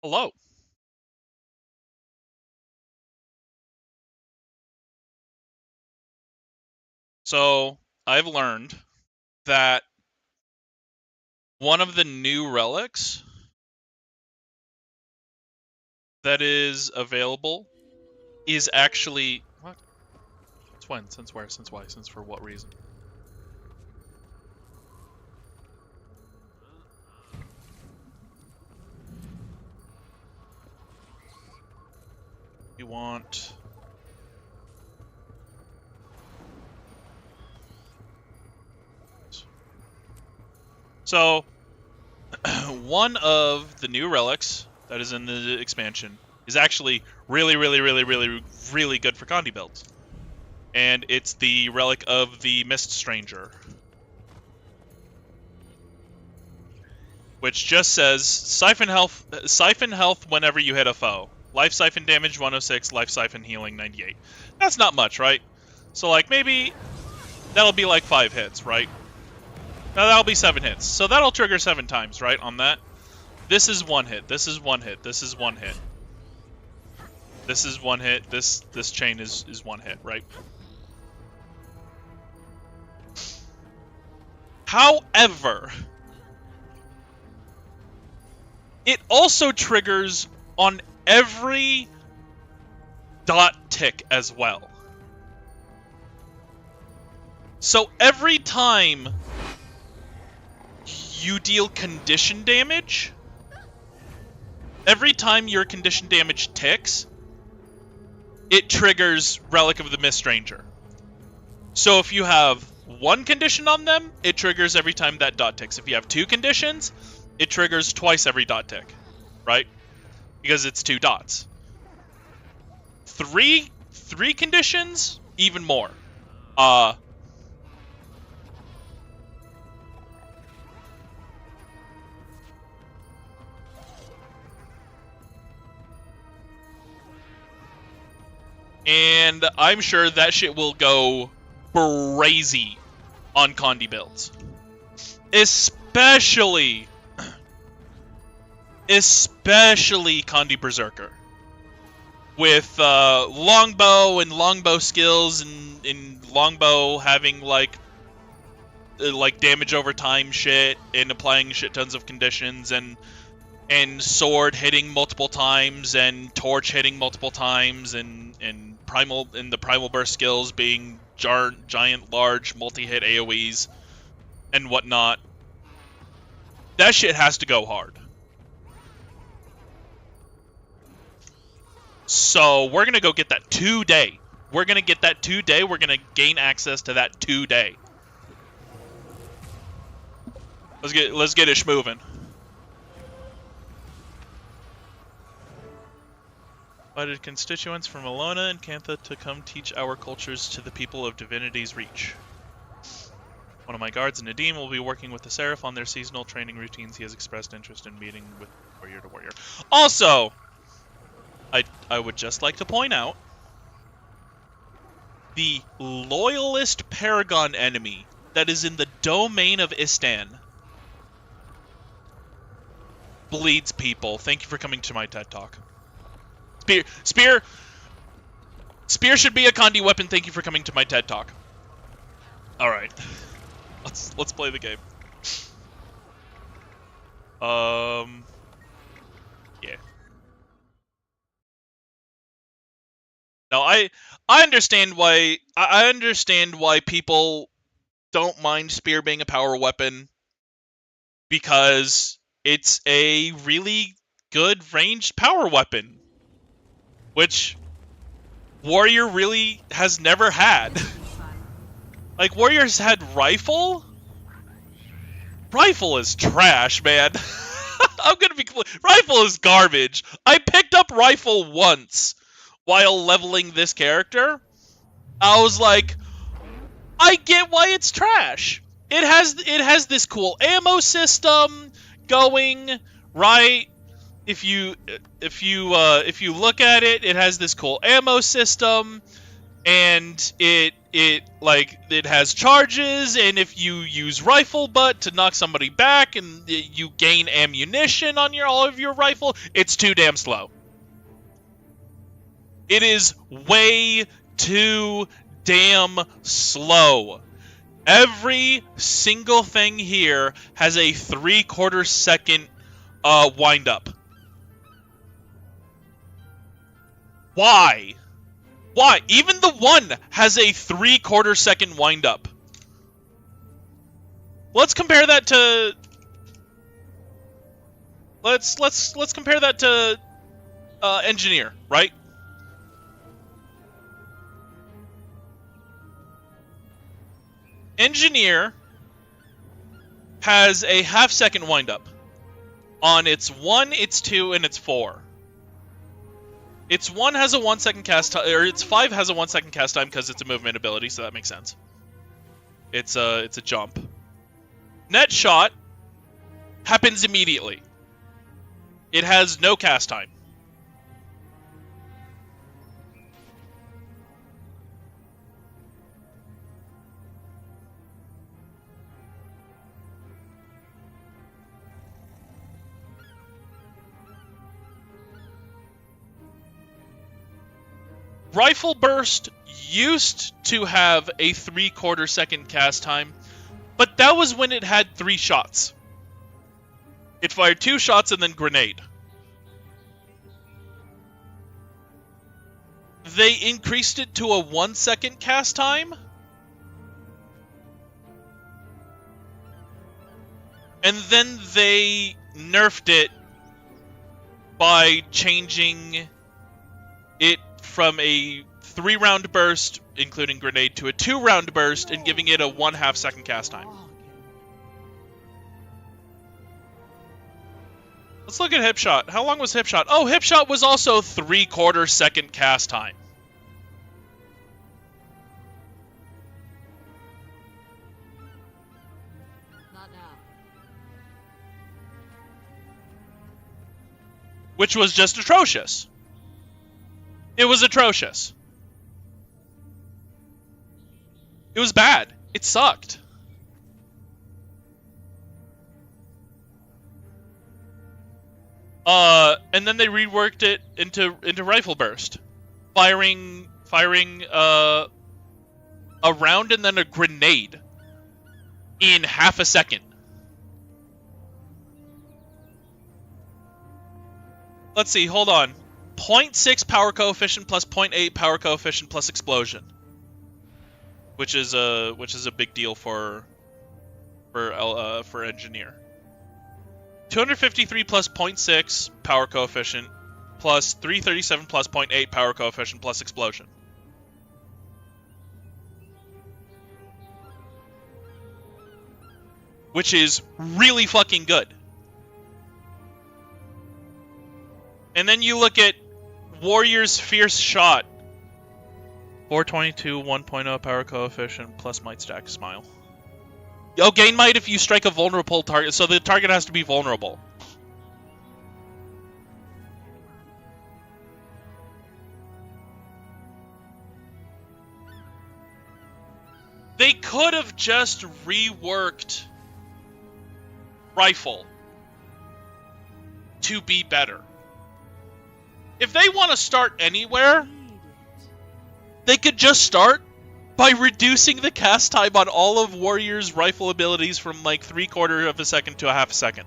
Hello. So, I've learned that one of the new relics that is available is actually... What? Since when? Since where? Since why? Since for what reason? You want... So, one of the new relics that is in the expansion is actually really good for Condi builds. And it's the relic of the Mist Stranger, which just says siphon health whenever you hit a foe. Life siphon damage 106, life siphon healing 98. That's not much, right? So like maybe that'll be like 5 hits, right? Now that'll be 7 hits. So that'll trigger 7 times, right, on that? This is 1 hit, this is 1 hit, this is 1 hit. This is 1 hit, this chain is 1 hit, right? However, it also triggers on every dot tick as well. So every time you deal condition damage, every time your condition damage ticks, it triggers Relic of the Mist Stranger. So if you have 1 condition on them, it triggers every time that dot ticks. If you have 2 conditions, it triggers twice every dot tick, right? Because it's 2 dots. 3 conditions, even more. And I'm sure that shit will go crazy on Condi builds. Especially Condi Berserker. With longbow and longbow skills and longbow having like damage over time shit and applying shit tons of conditions and sword hitting multiple times and torch hitting multiple times and the primal burst skills being giant large multi-hit AoEs and whatnot. That shit has to go hard. So we're gonna go get that today. We're gonna get that today. We're gonna gain access to that today. Let's get it moving. Invited constituents from Alona and Cantha to come teach our cultures to the people of Divinity's Reach. One of my guards, Nadim, will be working with the Seraph on their seasonal training routines. He has expressed interest in meeting with warrior to warrior. Also, I would just like to point out the loyalist Paragon enemy that is in the domain of Istan bleeds people. Thank you for coming to my TED Talk. Spear should be a Condi weapon. Thank you for coming to my TED Talk. All right, let's play the game. Yeah. Now I understand why people don't mind spear being a power weapon, because it's a really good ranged power weapon, which warrior really has never had. Like, warriors had rifle. Rifle is trash, man. I'm gonna be clear. Rifle is garbage. I picked up rifle once while leveling this character. I was like, I get why it's trash. It has this cool ammo system going, right? If you look at it, it has this cool ammo system. and it has charges, and if you use rifle butt to knock somebody back, and you gain ammunition on all of your rifle, it's too damn slow. It is way too damn slow. Every single thing here has a 3/4 second wind up. Why? Why? Even the one has a 3/4 second wind up. Let's compare that to. Let's compare that to Engineer, right? Engineer has a half-second wind-up on its 1, its 2, and its 4. Its 1 has a 1-second cast time, or its 5 has a 1-second cast time because it's a movement ability, so that makes sense. It's a jump. Net shot happens immediately. It has no cast time. Rifle Burst used to have a 3/4 second cast time, but that was when it had 3 shots. It fired 2 shots and then grenade. They increased it to a 1-second cast time, and then they nerfed it by changing it from a 3-round burst, including grenade, to a 2-round burst, and giving it a 1/2 second cast time. Let's look at hip shot. How long was hip shot? Oh, hip shot was also 3/4 second cast time. Not now. Which was just atrocious. It was atrocious. It was bad. It sucked. And then they reworked it into Rifle Burst, firing a round and then a grenade in half a second. Let's see. Hold on. 0.6 power coefficient plus 0.8 power coefficient plus explosion, which is a big deal for Engineer. 253 plus 0.6 power coefficient plus 337 plus 0.8 power coefficient plus explosion. Which is really fucking good. And then you look at Warrior's Fierce Shot. 422 1.0 power coefficient plus might stack smile. Oh, gain might if you strike a vulnerable target, so the target has to be vulnerable. They could have just reworked Rifle to be better. If they want to start anywhere, they could just start by reducing the cast time on all of Warrior's rifle abilities from like 3/4 of a second to a half a second.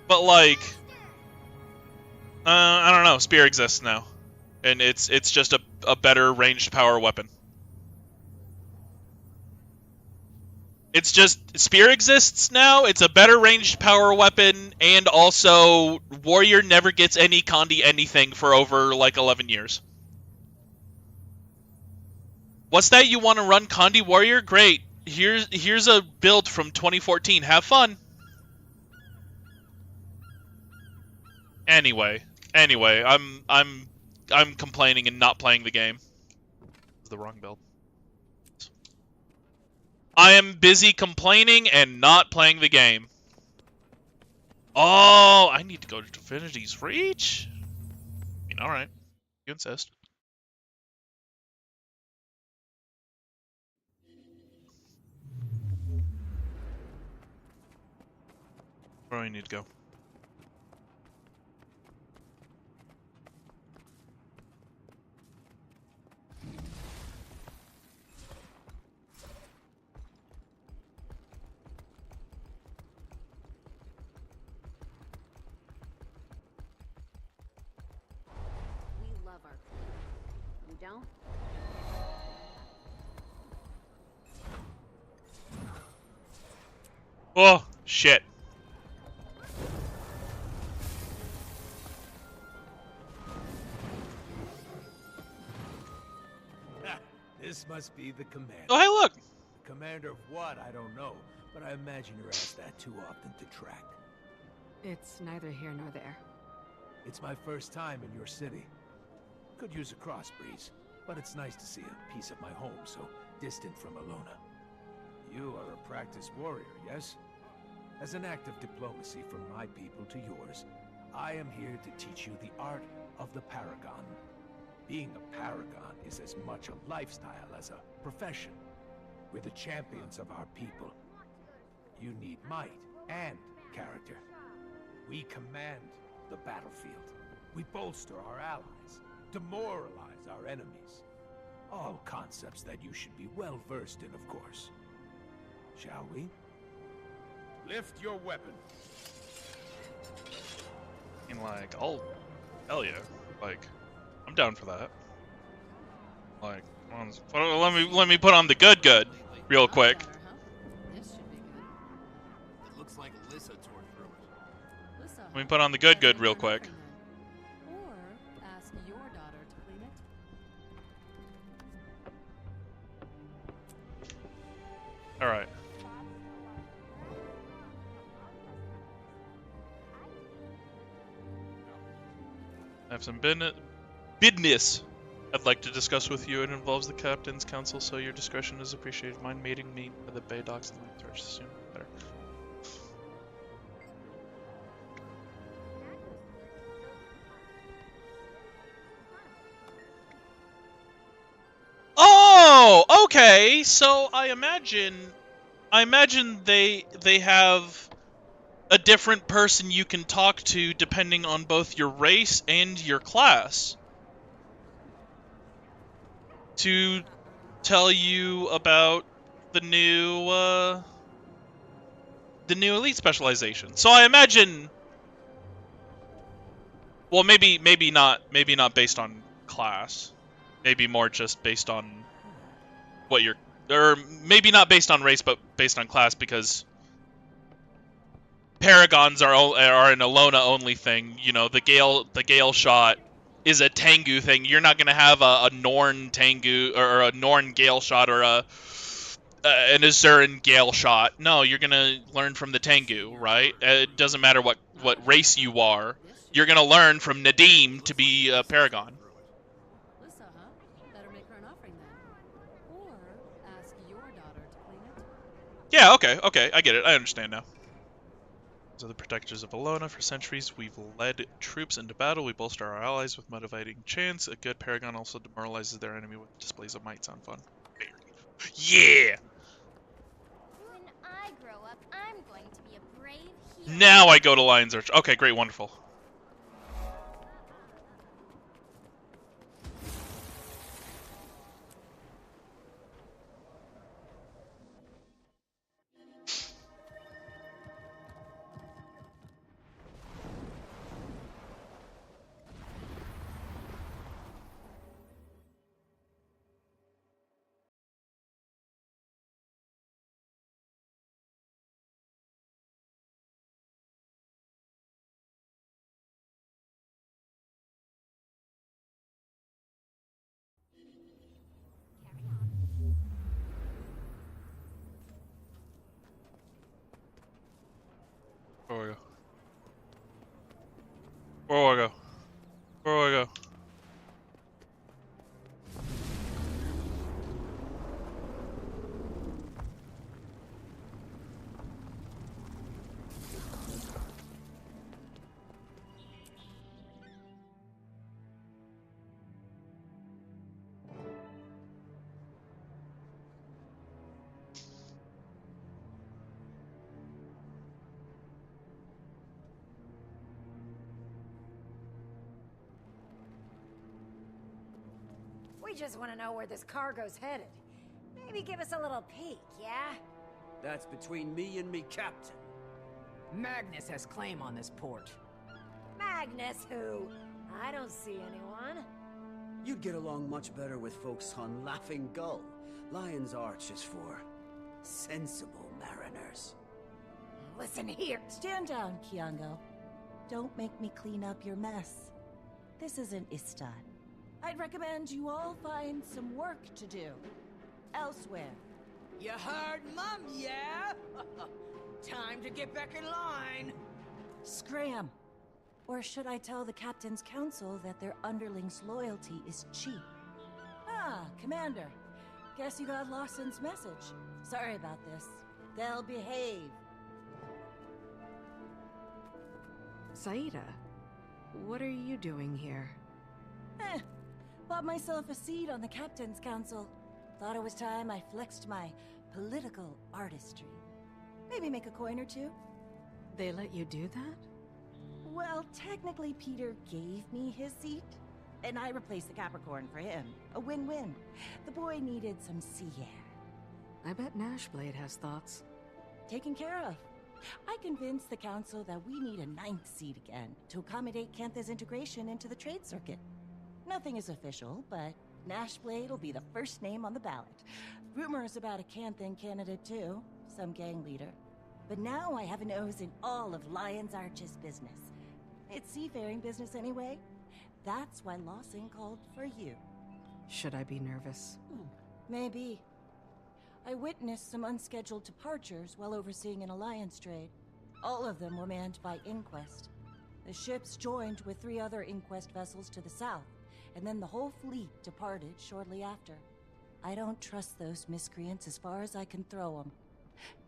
But like, I don't know. Spear exists now, and it's just a better ranged power weapon. It's just, Spear exists now, it's a better ranged power weapon, and also, Warrior never gets any Condi anything for over, like, 11 years. What's that? You want to run Condi Warrior? Great. Here's a build from 2014. Have fun. Anyway, I'm complaining and not playing the game. It's the wrong build. I am busy complaining and not playing the game. Oh, I need to go to Divinity's Reach? I mean, alright. You insist. Where do I need to go? We love our queen. You don't? Oh, shit. This must be the commander. Oh, hey, look. Commander of what, I don't know, but I imagine you're asked that too often to track. It's neither here nor there. It's my first time in your city. Could use a cross breeze, but it's nice to see a piece of my home so distant from Alona. You are a practiced warrior, yes? As an act of diplomacy from my people to yours, I am here to teach you the art of the Paragon. Being a Paragon is as much a lifestyle as a profession. We're the champions of our people. You need might and character. We command the battlefield. We bolster our allies, demoralize our enemies. All concepts that you should be well versed in, of course. Shall we? Lift your weapon. I mean, like, oh, hell yeah. Like, I'm down for that. Like, let me put on the good real quick. This should be good. It looks like Alyssa tore through it. Lissa, Let me put on the good real quick. Or ask your daughter to clean it. All right. I have some business I'd like to discuss with you. It involves the Captain's Council, so your discretion is appreciated. Mind meeting me at the Bay Docks and the Church soon. Better. Oh, okay. So I imagine they have a different person you can talk to depending on both your race and your class to tell you about the new elite specialization. So I imagine, well, maybe not based on class, maybe more just based on what you're, or maybe not based on race, but based on class, because Paragons are an Alona only thing. You know, the Gale shot is a Tengu thing. You're not gonna have a Norn Tengu or a Norn Gale shot or an Azuran Gale shot. No, you're gonna learn from the Tengu, right? It doesn't matter what race you are. You're gonna learn from Nadim to be a Paragon. Lissa, huh? Better make her an offering then. Or ask your daughter to clean it. Yeah, okay, I get it. I understand now. As the protectors of Alona for centuries, we've led troops into battle. We bolster our allies with motivating chants. A good Paragon also demoralizes their enemy with displays of might. Sound fun? Yeah! When I grow up, I'm going to be a brave hero. Now I go to Lion's Arch. Okay, great, wonderful. Where do I go? Where do I go? Where do I go? just want to know where this cargo's headed. Maybe give us a little peek, yeah? That's between me and me captain. Magnus has claim on this port. Magnus who? I don't see anyone. You'd get along much better with folks on Laughing Gull. Lion's Arch is for sensible mariners. Listen here. Stand down, Kiango. Don't make me clean up your mess. This isn't Istan. I'd recommend you all find some work to do. Elsewhere. You heard, Mum, yeah? Time to get back in line. Scram. Or should I tell the Captain's Council that their underlings' loyalty is cheap? Ah, Commander. Guess you got Lawson's message. Sorry about this. They'll behave. Saida, what are you doing here? Bought myself a seat on the Captain's Council. Thought it was time I flexed my political artistry. Maybe make a coin or two? They let you do that? Well, technically Peter gave me his seat, and I replaced the Capricorn for him. A win-win. The boy needed some sea air. I bet Nashblade has thoughts. Taken care of. I convinced the council that we need a 9th seat again to accommodate Cantha's integration into the trade circuit. Nothing is official, but Nashblade will be the first name on the ballot. Rumors about a Canthan candidate too, some gang leader. But now I have a nose in all of Lion's Arch's business. It's seafaring business anyway. That's why Lawson called for you. Should I be nervous? Maybe. I witnessed some unscheduled departures while overseeing an alliance trade. All of them were manned by Inquest. The ships joined with 3 other Inquest vessels to the south, and then the whole fleet departed shortly after. I don't trust those miscreants as far as I can throw them.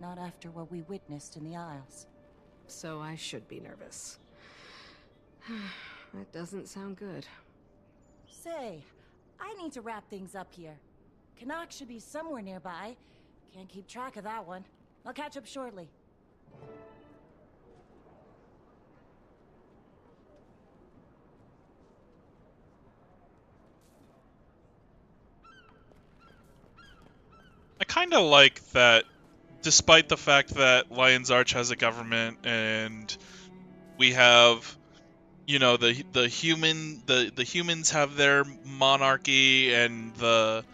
Not after what we witnessed in the Isles. So I should be nervous. That doesn't sound good. Say, I need to wrap things up here. Canuck should be somewhere nearby. Can't keep track of that one. I'll catch up shortly. I kind of like that, despite the fact that Lion's Arch has a government and we have, you know, the humans have their monarchy, and the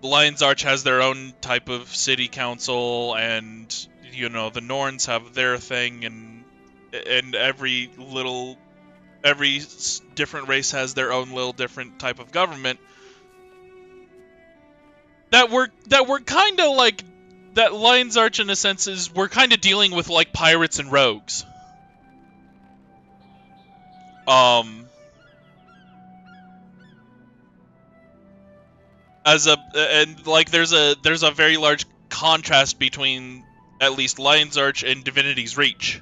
Lion's Arch has their own type of city council, and you know the Norns have their thing, and every different race has their own little different type of government. That we're kind of like that. Lion's Arch, in a sense, is we're kind of dealing with like pirates and rogues. There's a very large contrast between at least Lion's Arch and Divinity's Reach,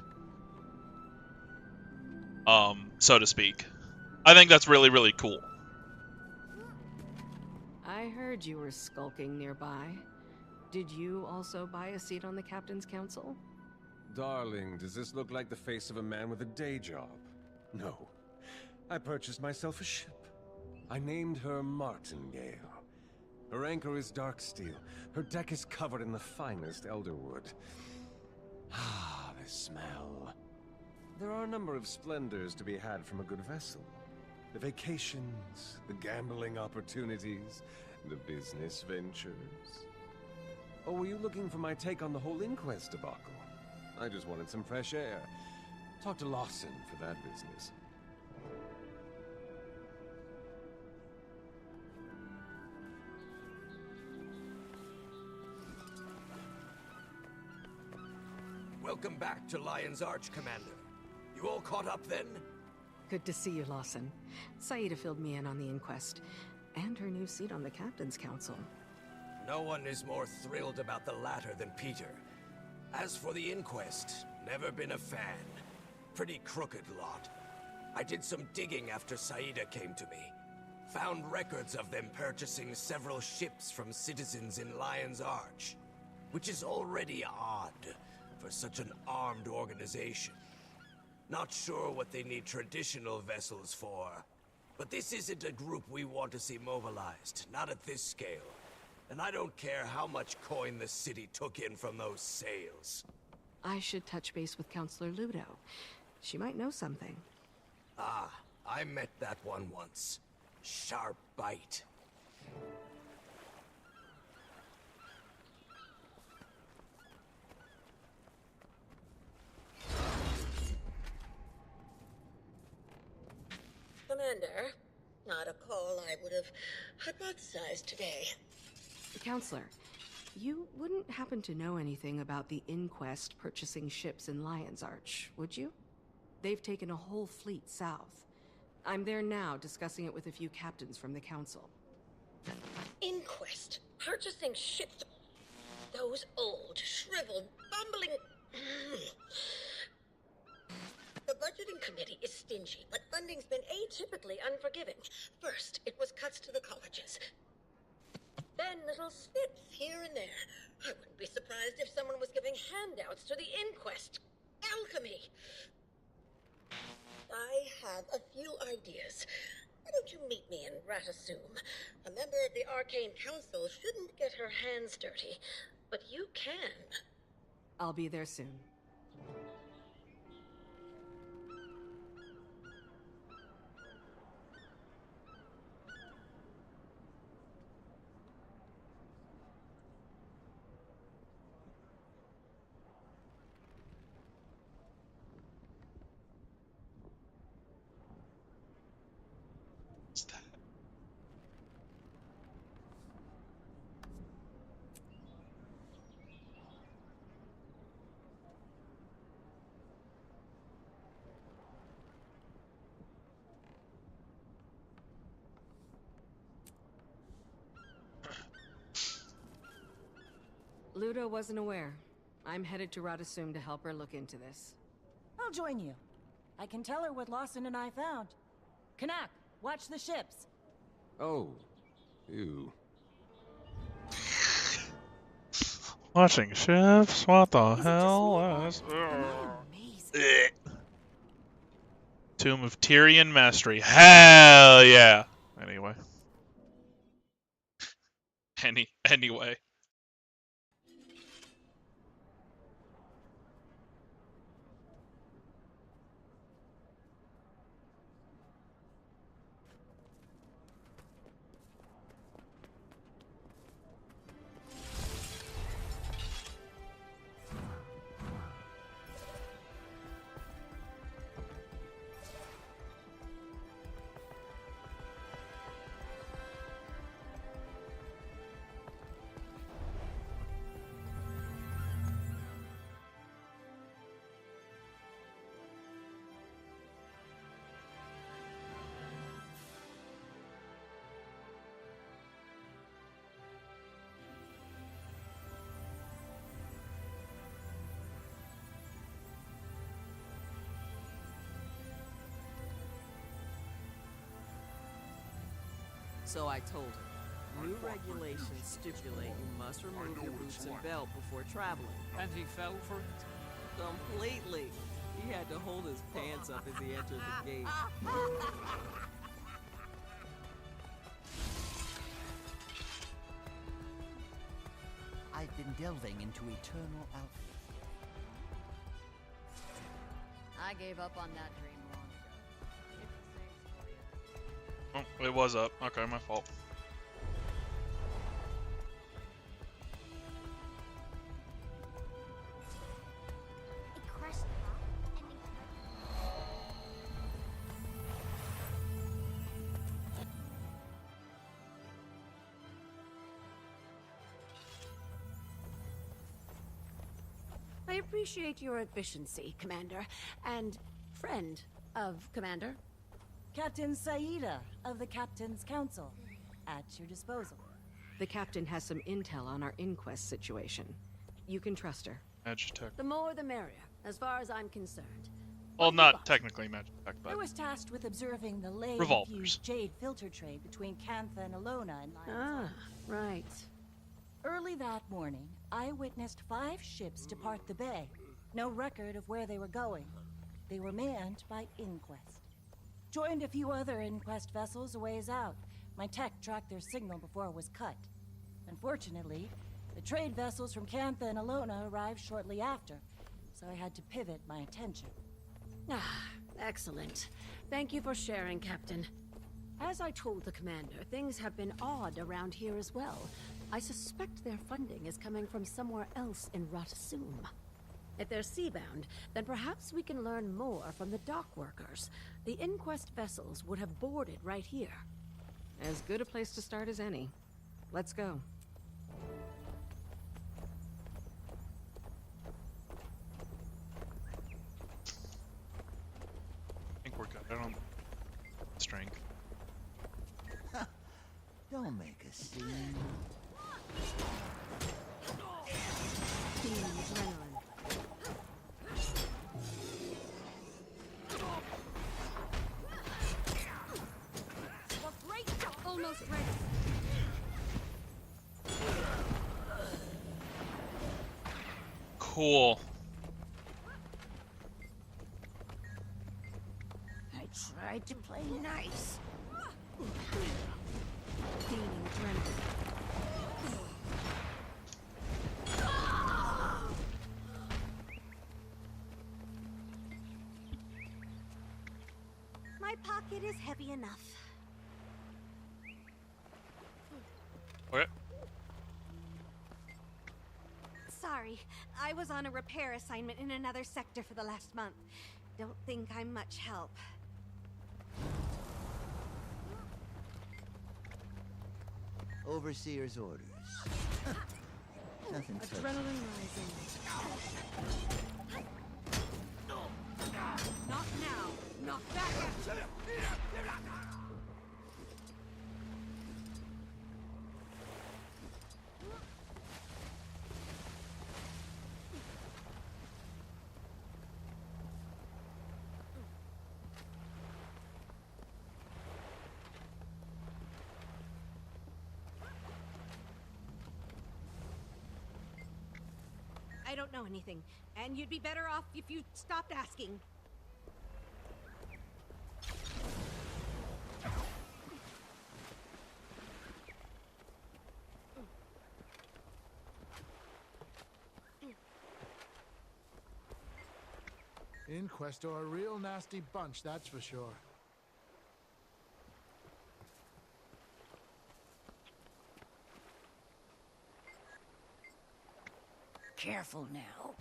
so to speak. I think that's really, really cool. I heard you were skulking nearby. Did you also buy a seat on the Captain's Council? Darling, does this look like the face of a man with a day job? No. I purchased myself a ship. I named her Martingale. Her anchor is dark steel. Her deck is covered in the finest elderwood. Ah, the smell. There are a number of splendors to be had from a good vessel. The vacations, the gambling opportunities, the business ventures. Or were you looking for my take on the whole Inquest debacle? I just wanted some fresh air. Talk to Lawson for that business. Welcome back to Lion's Arch, Commander. You all caught up then? Good to see you, Lawson. Saida filled me in on the Inquest, and her new seat on the Captain's Council. No one is more thrilled about the latter than Peter. As for the Inquest, never been a fan. Pretty crooked lot. I did some digging after Saida came to me. Found records of them purchasing several ships from citizens in Lion's Arch, which is already odd for such an armed organization. Not sure what they need traditional vessels for. But this isn't a group we want to see mobilized, not at this scale. And I don't care how much coin the city took in from those sales. I should touch base with Counselor Ludo. She might know something. Ah, I met that one once. Sharp bite. Commander, not a call I would have hypothesized today. Counselor, you wouldn't happen to know anything about the Inquest purchasing ships in Lion's Arch, would you? They've taken a whole fleet south. I'm there now discussing it with a few captains from the Council. Inquest, purchasing ships. Those old, shriveled, bumbling... The budgeting committee is stingy, but funding's been atypically unforgiving. First, it was cuts to the colleges. Then little snips here and there. I wouldn't be surprised if someone was giving handouts to the Inquest. Alchemy. I have a few ideas. Why don't you meet me in Ratasum? A member of the Arcane Council shouldn't get her hands dirty, but you can. I'll be there soon. Ludo wasn't aware. I'm headed to Ratasum to help her look into this. I'll join you. I can tell her what Lawson and I found. Kanak, watch the ships. Oh. Ew. Watching ships? What the hell? Tomb of Tyrian Mastery. Hell yeah! Anyway. Anyway. So I told her. New regulations stipulate you must remove your boots and belt before traveling. And he fell for it? Completely. He had to hold his pants up as he entered the gate. I've been delving into eternal outfit. I gave up on that dream long ago. Oh, it was up. Okay, my fault. I appreciate your efficiency, Commander, and friend of Commander. Captain Saida of the Captain's Council. At your disposal. The Captain has some intel on our inquest situation. You can trust her. Magitech. The more the merrier, as far as I'm concerned. Well, not technically Magitech, but... I was tasked with observing the revolvers. jade filter trade between Cantha and Alona and Lion's Arch. Right. Early that morning, I witnessed 5 ships depart the bay. No record of where they were going. They were manned by Inquest. Joined a few other Inquest vessels a ways out. My tech tracked their signal before it was cut. Unfortunately, the trade vessels from Cantha and Alona arrived shortly after, so I had to pivot my attention. Ah, excellent. Thank you for sharing, Captain. As I told the commander, things have been odd around here as well. I suspect their funding is coming from somewhere else in Ratasum. If they're seabound, then perhaps we can learn more from the dock workers. The Inquest vessels would have boarded right here. As good a place to start as any. Let's go. I think we're good. I don't strength. Don't make a scene. Feeling adrenaline. Almost ready. Cool. I tried to play nice. Feeling adrenaline. My pocket is heavy enough. What? Sorry, I was on a repair assignment in another sector for the last month. Don't think I'm much help. Overseer's orders. Nothing touches. Adrenaline rising. Not now. Not back at you. I don't know anything, and you'd be better off if you stopped asking. Inquest are a real nasty bunch, that's for sure. Careful now.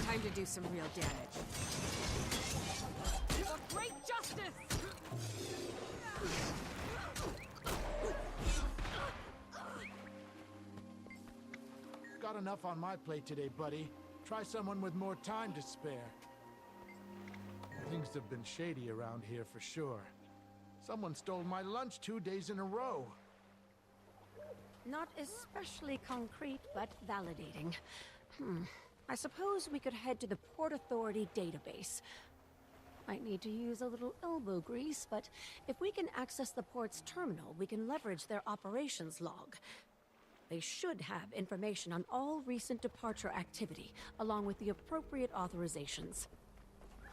Time to do some real damage. For great justice! Got enough on my plate today, buddy. Try someone with more time to spare. Things have been shady around here for sure. Someone stole my lunch 2 days in a row. Not especially concrete, but validating. I suppose we could head to the Port Authority database. Might need to use a little elbow grease, but if we can access the port's terminal, we can leverage their operations log. They should have information on all recent departure activity, along with the appropriate authorizations.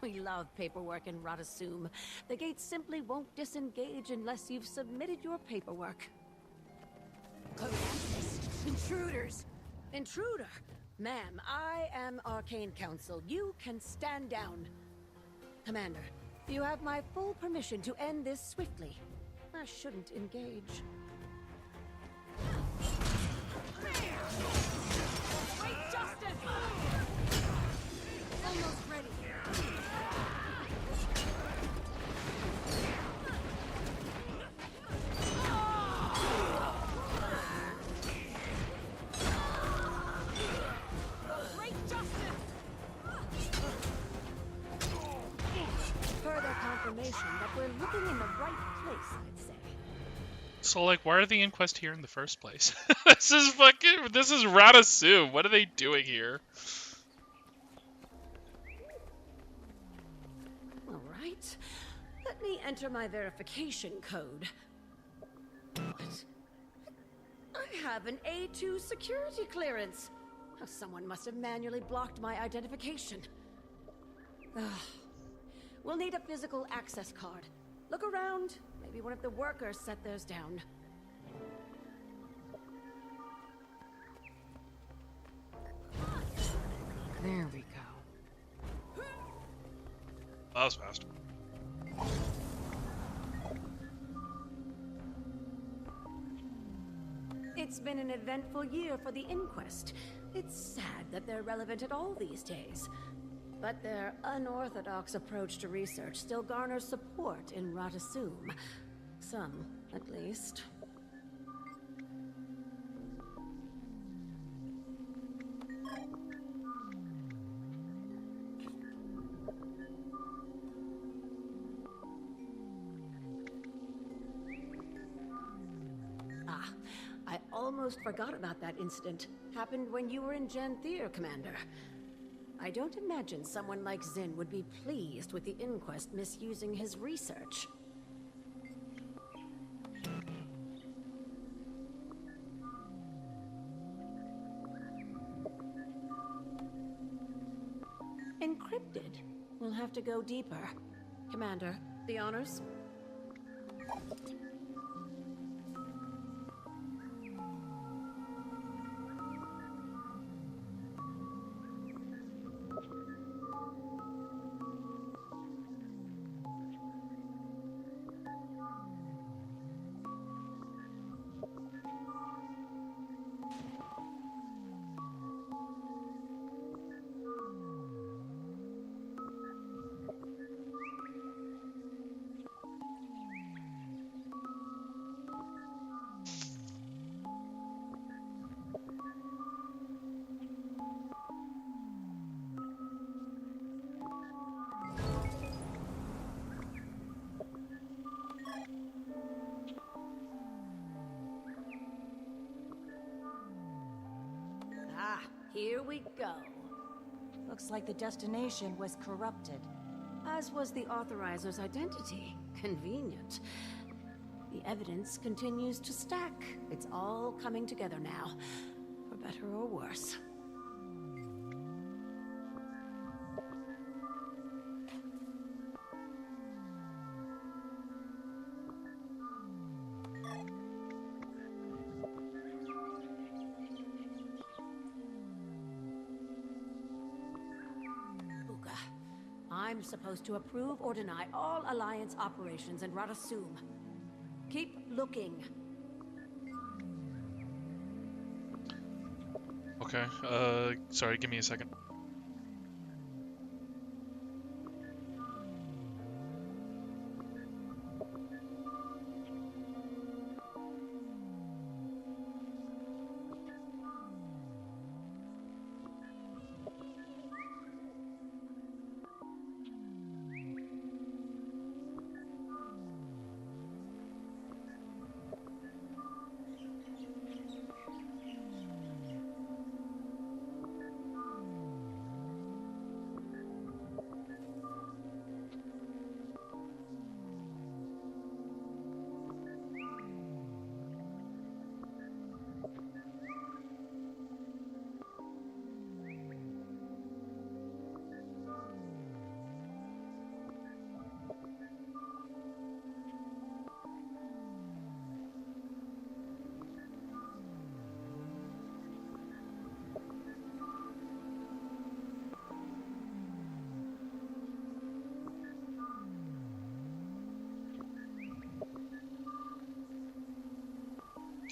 We love paperwork in Ratasum. The gates simply won't disengage unless you've submitted your paperwork. Intruders! Intruder! Ma'am, I am Arcane Council. You can stand down. Commander, you have my full permission to end this swiftly. I shouldn't engage. Great justice! Almost ready. Further confirmation that we're looking in the right place, I'd say. So, like, why are the Inquest here in the first place? This is Ratasum. What are they doing here? All right. Let me enter my verification code. What? I have an A2 security clearance. Someone must have manually blocked my identification. We'll need a physical access card. Look around. Maybe one of the workers set theirs down. There we go. That was fast. It's been an eventful year for the inquest. It's sad that they're relevant at all these days. But their unorthodox approach to research still garners support in Ratasum. Some, at least. Ah, I almost forgot about that incident. Happened when you were in Janthir, Commander. I don't imagine someone like Zin would be pleased with the inquest misusing his research. Encrypted. We'll have to go deeper. Commander, the honors? Ah, here we go. Looks like the destination was corrupted. As was the authoriser's identity. Convenient. The evidence continues to stack. It's all coming together now, for better or worse. I'm supposed to approve or deny all Alliance operations in Ratasum. Keep looking. Okay, sorry, give me a second.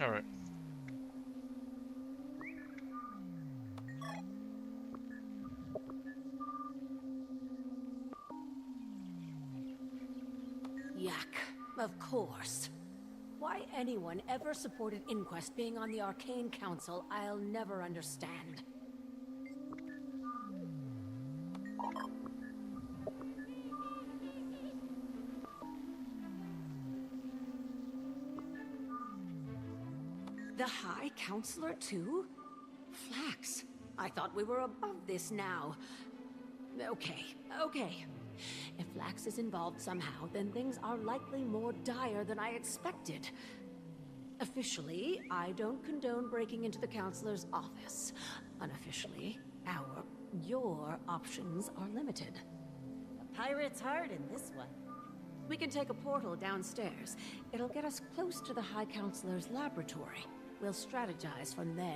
All right. Yak, of course. Why anyone ever supported Inquest being on the Arcane Council, I'll never understand. The High Counselor, too? Flax, I thought we were above this now. Okay. If Flax is involved somehow, then things are likely more dire than I expected. Officially, I don't condone breaking into the Counselor's office. Unofficially, your options are limited. The pirate's heart in this one. We can take a portal downstairs. It'll get us close to the High Counselor's laboratory. We'll strategize from there.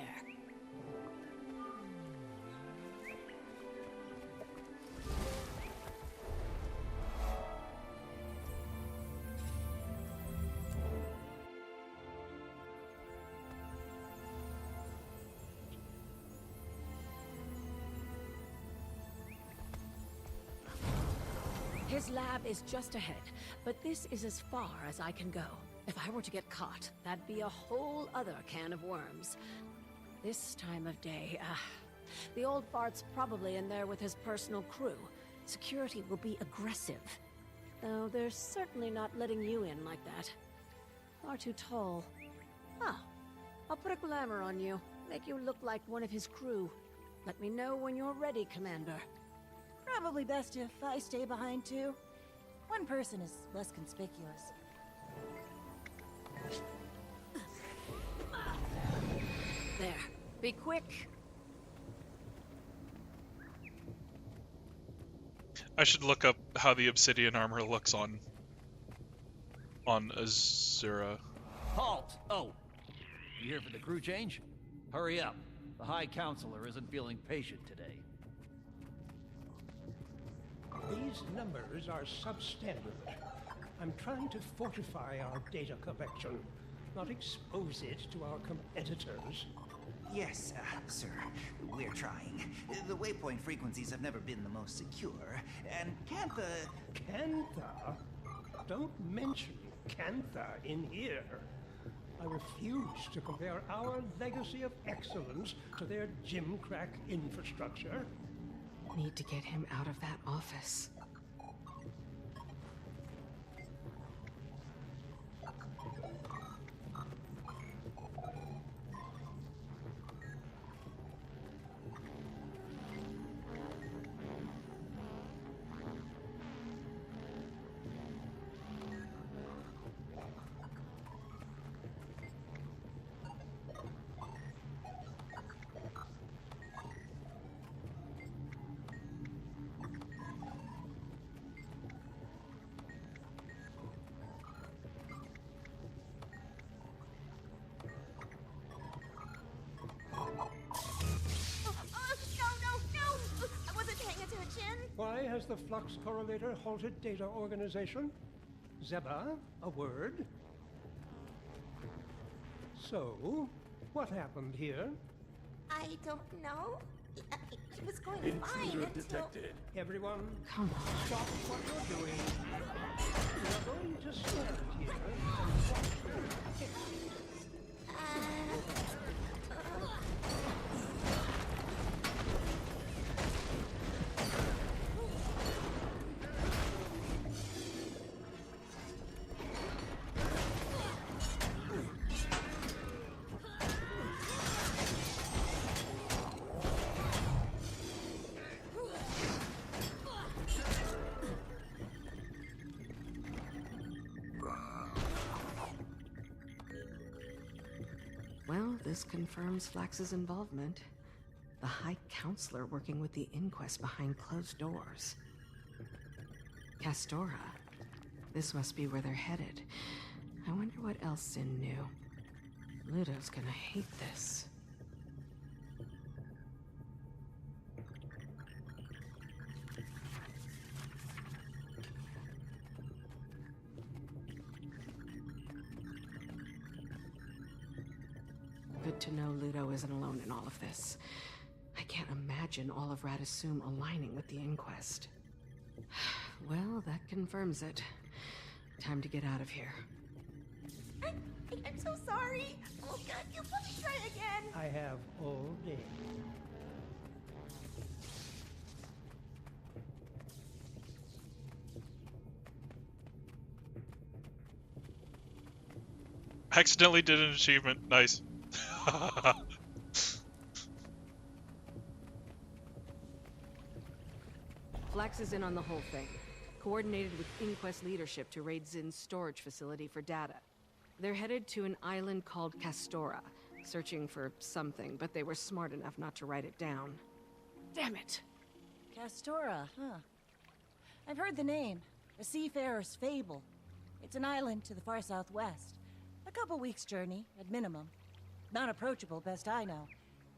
His lab is just ahead, but this is as far as I can go. If I were to get caught, that'd be a whole other can of worms. This time of day, the old fart's probably in there with his personal crew. Security will be aggressive. Though they're certainly not letting you in like that. Far too tall. Ah, I'll put a glamour on you. Make you look like one of his crew. Let me know when you're ready, Commander. Probably best if I stay behind too. One person is less conspicuous. There. Be quick. I should look up how the obsidian armor looks on Azura. Halt! Oh, you here for the crew change? Hurry up. The High Counselor isn't feeling patient today. These numbers are substandard. I'm trying to fortify our data collection, not expose it to our competitors. Yes, sir. We're trying. The waypoint frequencies have never been the most secure, and Cantha... Cantha? Don't mention Cantha in here. I refuse to compare our legacy of excellence to their gimcrack infrastructure. Need to get him out of that office. Why has the flux correlator halted data organization? Zeba, a word? So, what happened here? I don't know. It was going fine until... detected. Everyone, come on. Stop what you're doing. We are going to stand here and watch them. Well, this confirms Flax's involvement. The High Counselor working with the inquest behind closed doors. Castora. This must be where they're headed. I wonder what else Sin knew. Ludo's gonna hate this. Good to know Ludo isn't alone in all of this. I can't imagine all of Radisum aligning with the inquest. Well, that confirms it. Time to get out of here. I'm so sorry. Oh God, you let me try again. I have all day. Accidentally did an achievement. Nice. Flax is in on the whole thing. Coordinated with Inquest leadership to raid Zin's storage facility for data. They're headed to an island called Castora, searching for something, but they were smart enough not to write it down. Damn it! Castora, huh? I've heard the name. A seafarer's fable. It's an island to the far southwest. A couple weeks' journey, at minimum. Not approachable, best I know.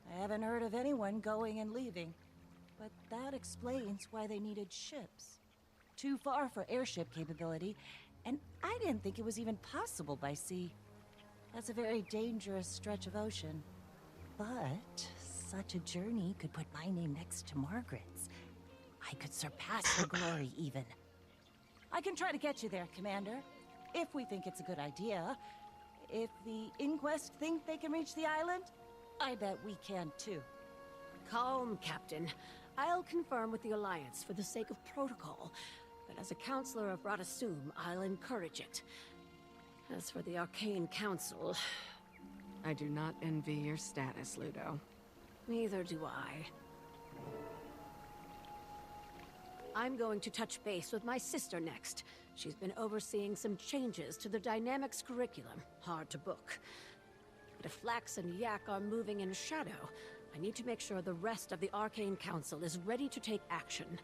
I haven't heard of anyone going and leaving. But that explains why they needed ships. Too far for airship capability, and I didn't think it was even possible by sea. That's a very dangerous stretch of ocean. But such a journey could put my name next to Margaret's. I could surpass her glory, even. I can try to get you there, Commander, if we think it's a good idea. If the Inquest think they can reach the island, I bet we can too. Calm, Captain. I'll confirm with the Alliance for the sake of protocol, but as a counselor of Radasum, I'll encourage it. As for the Arcane Council... I do not envy your status, Ludo. Neither do I. I'm going to touch base with my sister next. She's been overseeing some changes to the Dynamics curriculum. Hard to book. But if Flax and Yak are moving in shadow, I need to make sure the rest of the Arcane Council is ready to take action.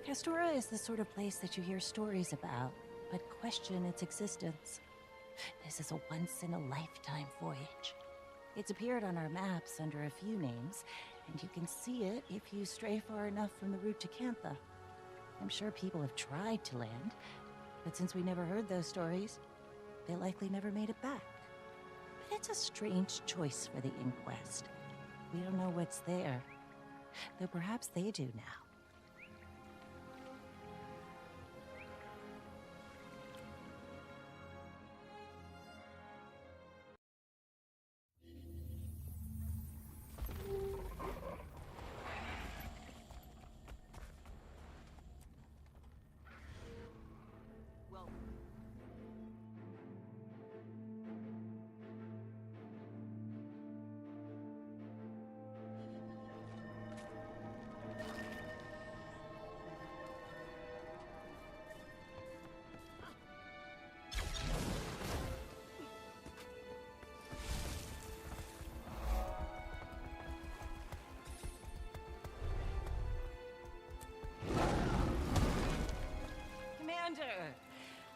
Castora is the sort of place that you hear stories about, but question its existence. This is a once-in-a-lifetime voyage. It's appeared on our maps under a few names, and you can see it if you stray far enough from the route to Cantha. I'm sure people have tried to land, but since we never heard those stories, they likely never made it back. But it's a strange choice for the Inquest. We don't know what's there, though perhaps they do now.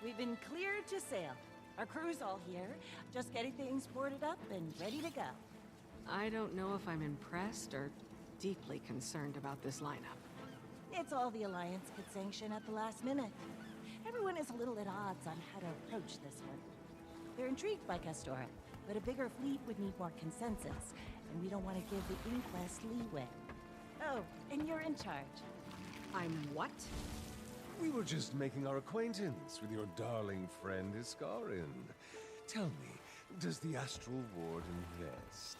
We've been cleared to sail. Our crew's all here, just getting things boarded up and ready to go. I don't know if I'm impressed or deeply concerned about this lineup. It's all the Alliance could sanction at the last minute. Everyone is a little at odds on how to approach this one. They're intrigued by Castora, but a bigger fleet would need more consensus, and we don't want to give the Inquest leeway. Oh, and you're in charge. I'm what? We were just making our acquaintance with your darling friend Iskarin. Tell me, does the Astral Ward invest?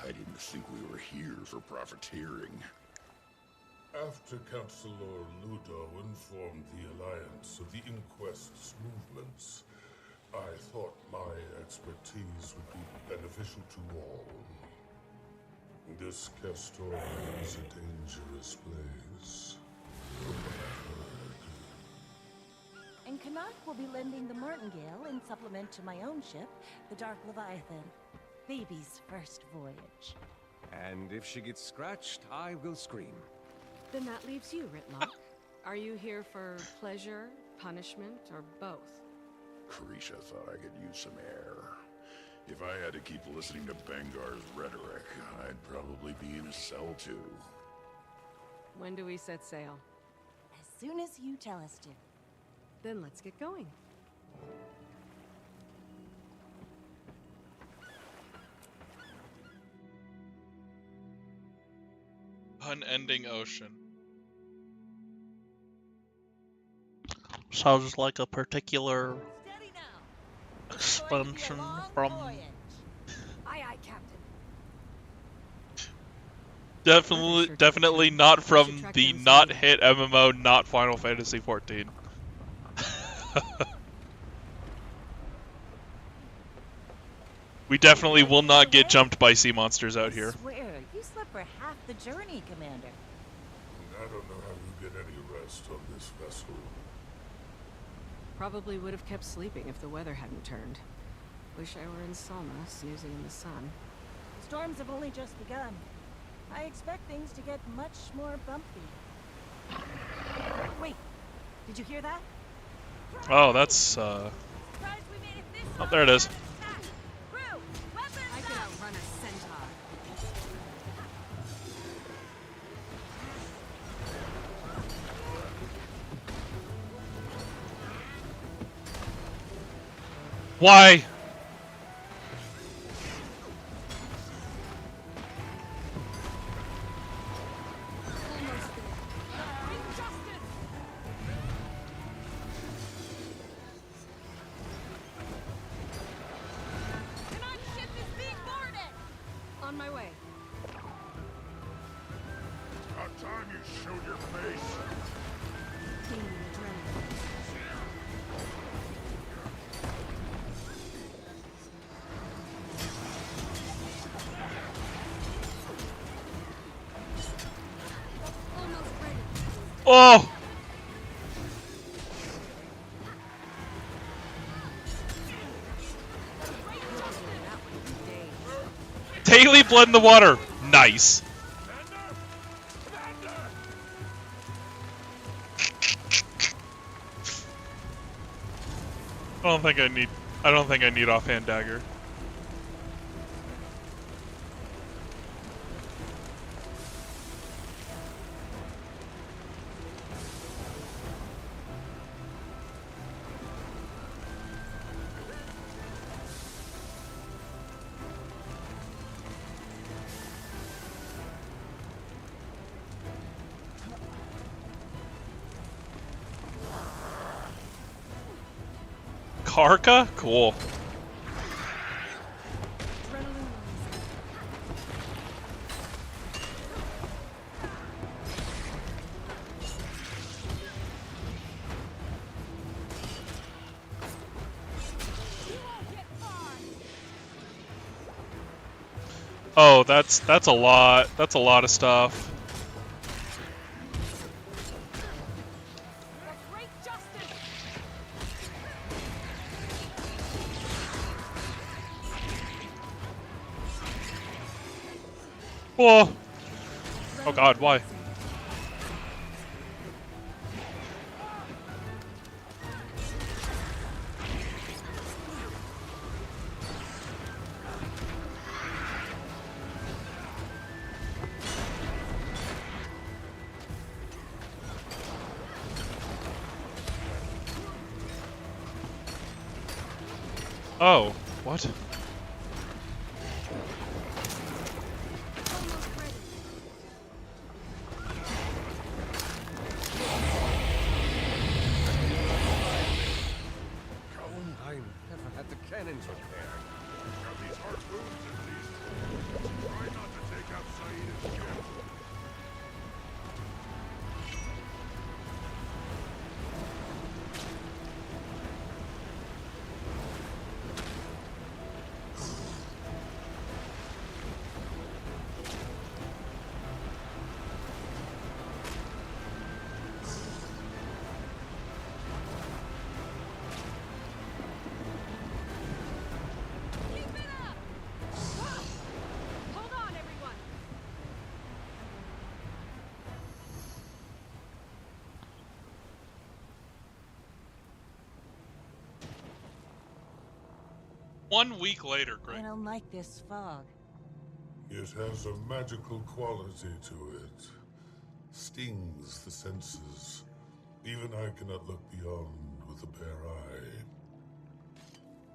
I didn't think we were here for profiteering. After Councilor Ludo informed the Alliance of the Inquest's movements, I thought my expertise would be beneficial to all. This Castor is a dangerous place. And Canuck will be lending the Martingale in supplement to my own ship, the Dark Leviathan. Baby's first voyage. And if she gets scratched, I will scream. Then that leaves you, Ritlock. Are you here for pleasure, punishment, or both? Carisha thought I could use some air. If I had to keep listening to Bangar's rhetoric, I'd probably be in a cell too. When do we set sail? As soon as you tell us to. Then let's get going. Unending ocean. Sounds like a particular expansion from... Aye, aye, Captain. Definitely not from the not hit MMO, not Final Fantasy 14. We definitely will not get jumped by sea monsters out here. I swear, you slept for half the journey, Commander. I don't know how you get any rest on this vessel. Probably would have kept sleeping if the weather hadn't turned. Wish I were in Salma, snoozing in the sun. Storms have only just begun. I expect things to get much more bumpy. Did you hear that? Oh, that's Oh, there it is. I could outrun a centaur. Why? On my way. About time you showed your face. Gaining adrenaline. Almost ready. Oh! Daily blood in the water. Nice. I don't think I need offhand dagger. Karka? Cool. Oh, that's a lot. That's a lot of stuff. Oh. Oh God, why? Oh, what? I never had the cannons repaired. Got these harpoons at least. Try not to take out Saida's ship. Hold on, everyone. One week later, I great. don't like this fog. It has a magical quality to it. Stings the senses. Even I cannot look beyond with a bare eye.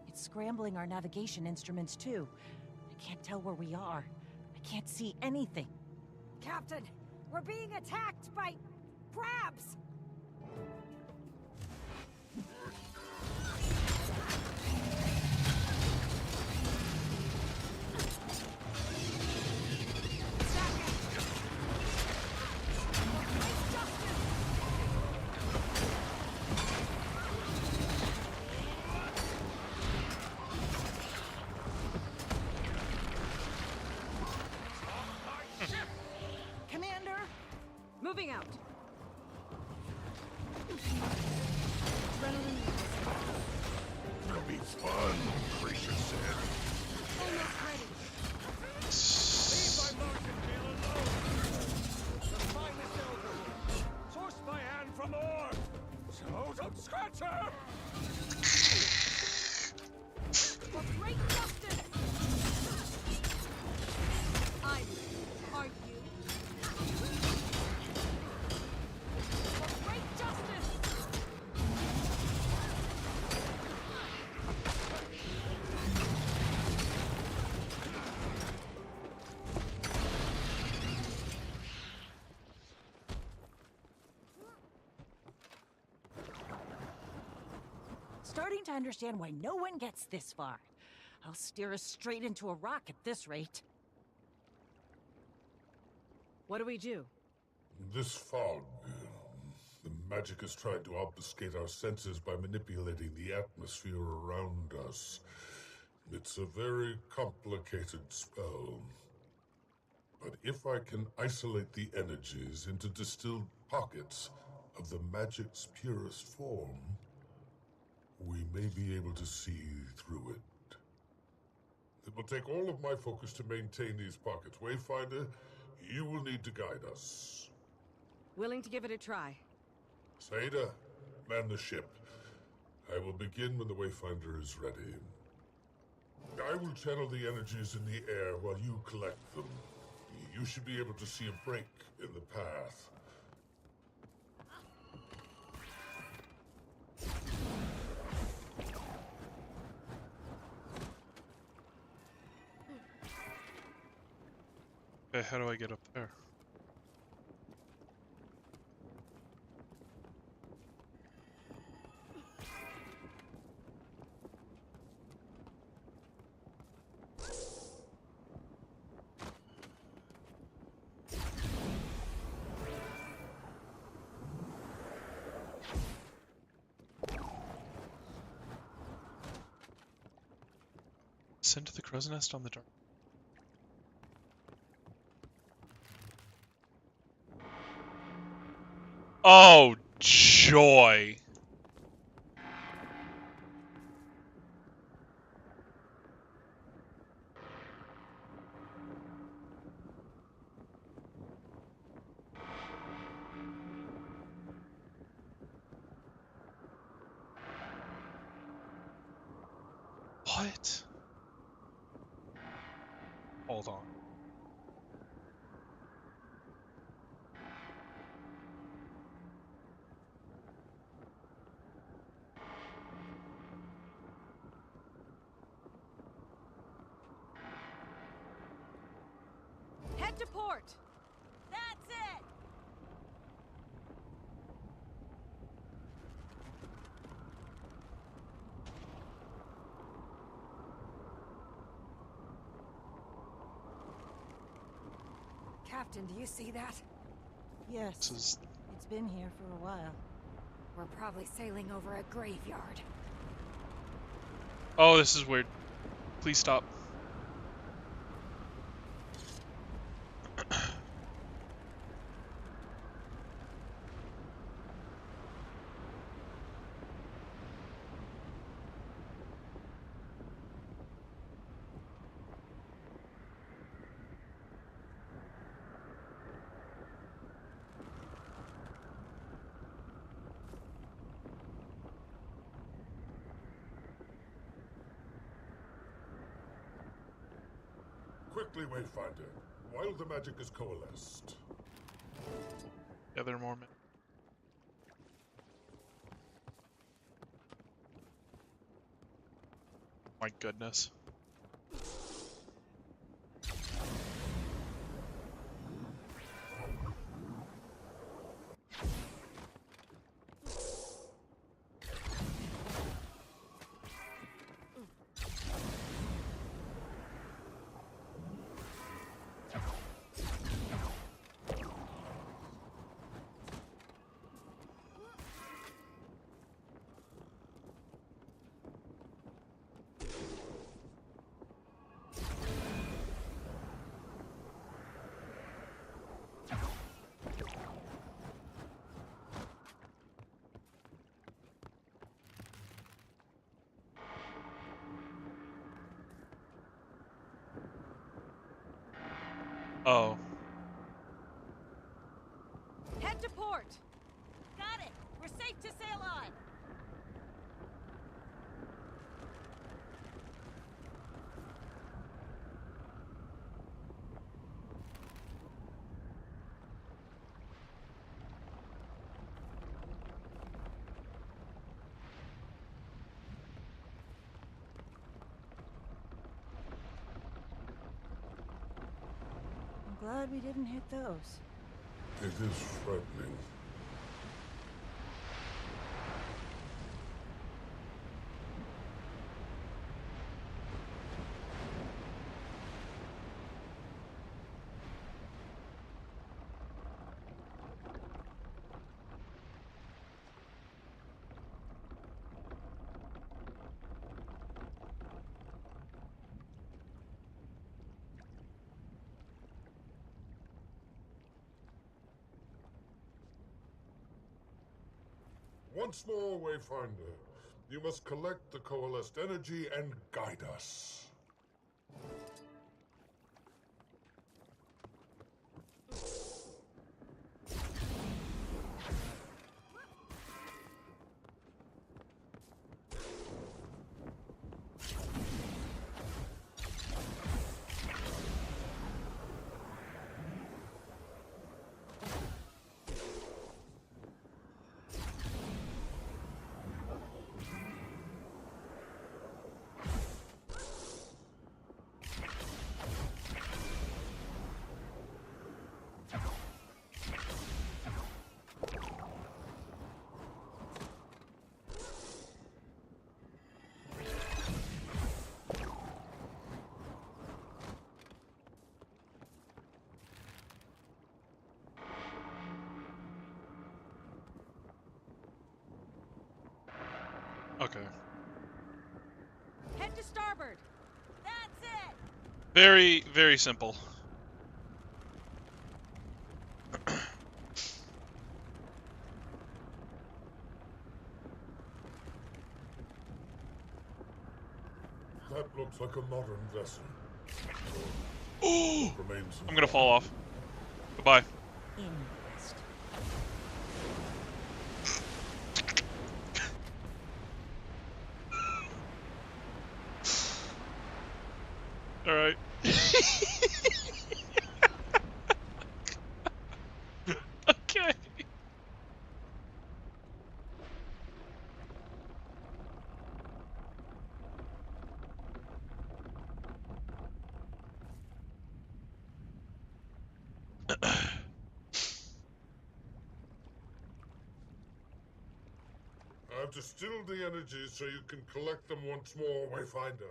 It's scrambling our navigation instruments too. I can't tell where we are. I can't see anything. Captain, we're being attacked by crabs. Commander! Moving out. It'll be fun, Grisha said. Almost ready. Leave my martingale alone! The finest elder, sourced by hand from ore! Scratcher! For great justice! Are you? For great justice! Starting to understand why no one gets this far. I'll steer us straight into a rock at this rate. What do we do? This fog. The magic has tried to obfuscate our senses by manipulating the atmosphere around us. It's a very complicated spell. But if I can isolate the energies into distilled pockets of the magic's purest form, we may be able to see through it. It will take all of my focus to maintain these pockets. Wayfinder, you will need to guide us. Willing to give it a try. Saida, man the ship. I will begin when the Wayfinder is ready. I will channel the energies in the air while you collect them. You should be able to see a break in the path. Okay, how do I get up there? Send to the crow's nest on the dark. Oh, joy. What? Hold on. Head to port! That's it! Captain, do you see that? Yes. It's been here for a while. We're probably sailing over a graveyard. Oh, this is weird. Please stop. Quickly, Wayfinder, while the magic is coalesced. Gather more men. My goodness. Oh. Head to port! Got it! We're safe to sail on! Glad we didn't hit those. It is frightening. Once more, Wayfinder. You must collect the coalesced energy and guide us. Okay. Head to starboard. That's it. Very, very simple. That looks like a modern vessel. Oh! Remains I'm gonna fall off. Goodbye. Inquest. Alright. Okay. I've distilled the energies so you can collect them once more, Wayfinder.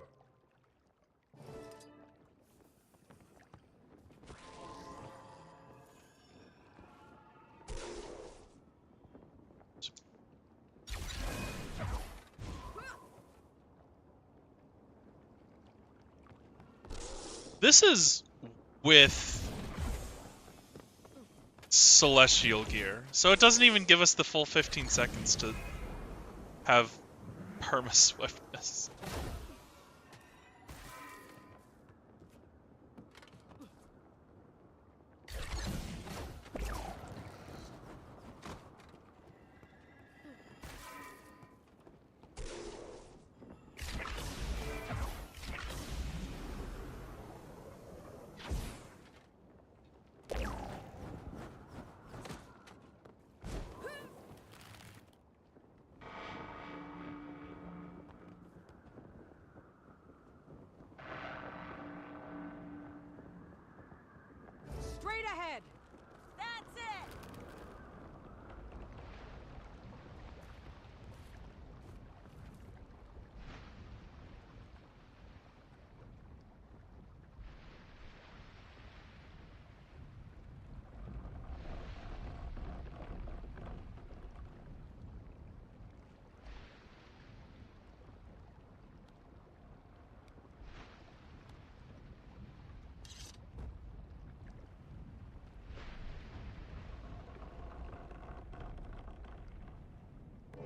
This is with celestial gear, so it doesn't even give us the full 15 seconds to have perma-swiftness. Straight ahead. That's it.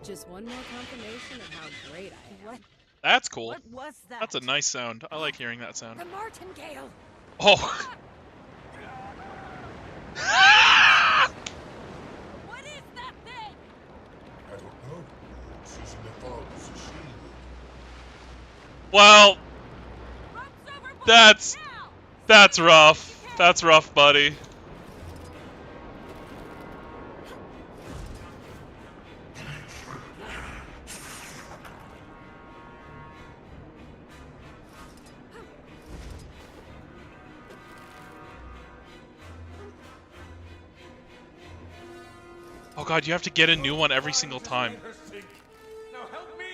Just one more confirmation of how great I am. What? That's cool. What was that? That's a nice sound. I like hearing that sound. The martingale. Oh! What is that thing? I don't know. It's using the fog as a shield. Well, that's rough. That's rough, buddy. Oh god, you have to get a new one every single time. Now help me!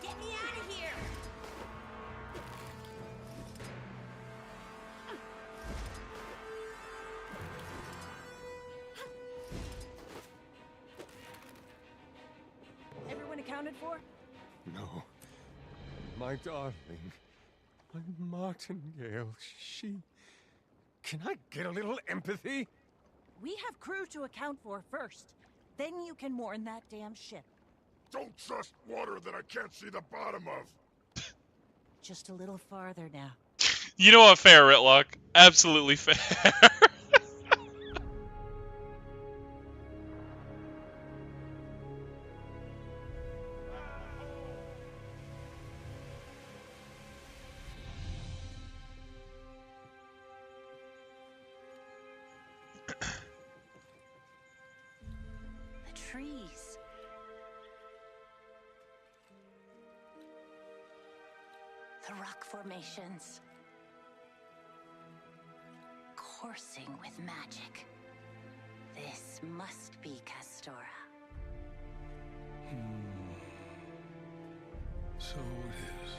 Get me out of here! Everyone accounted for? No. My darling. My Martingale. She... Can I get a little empathy? We have crew to account for first. Then you can mourn that damn ship. Don't trust water that I can't see the bottom of. Just a little farther now. You know what? Fair, Ritlock. Absolutely fair. The trees. The rock formations. Coursing with magic. This must be Castora. So it is.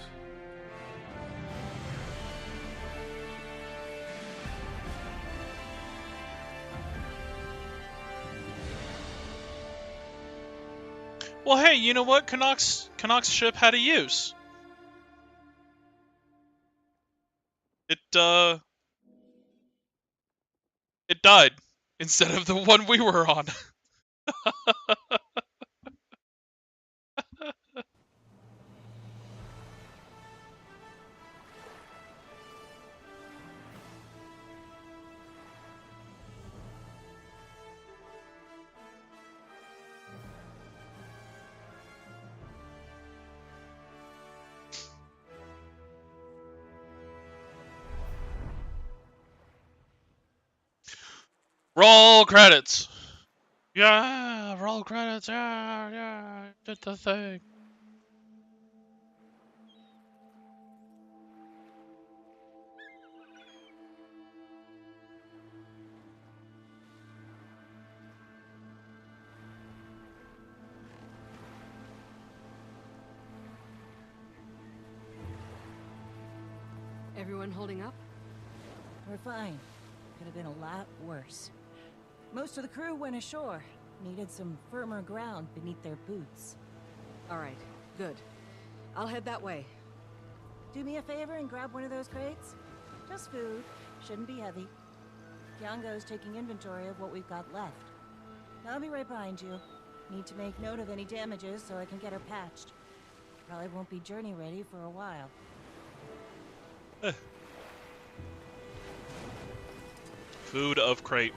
Well, hey, you know what? Canuck's ship had a use. It died instead of the one we were on. Roll credits. Yeah, roll credits. Yeah, did the thing. Everyone holding up? We're fine. Could have been a lot worse. Most of the crew went ashore. Needed some firmer ground beneath their boots. All right, good. I'll head that way. Do me a favor and grab one of those crates. Just food. Shouldn't be heavy. Kiango's taking inventory of what we've got left. I'll be right behind you. Need to make note of any damages so I can get her patched. Probably won't be journey ready for a while. Food of crate.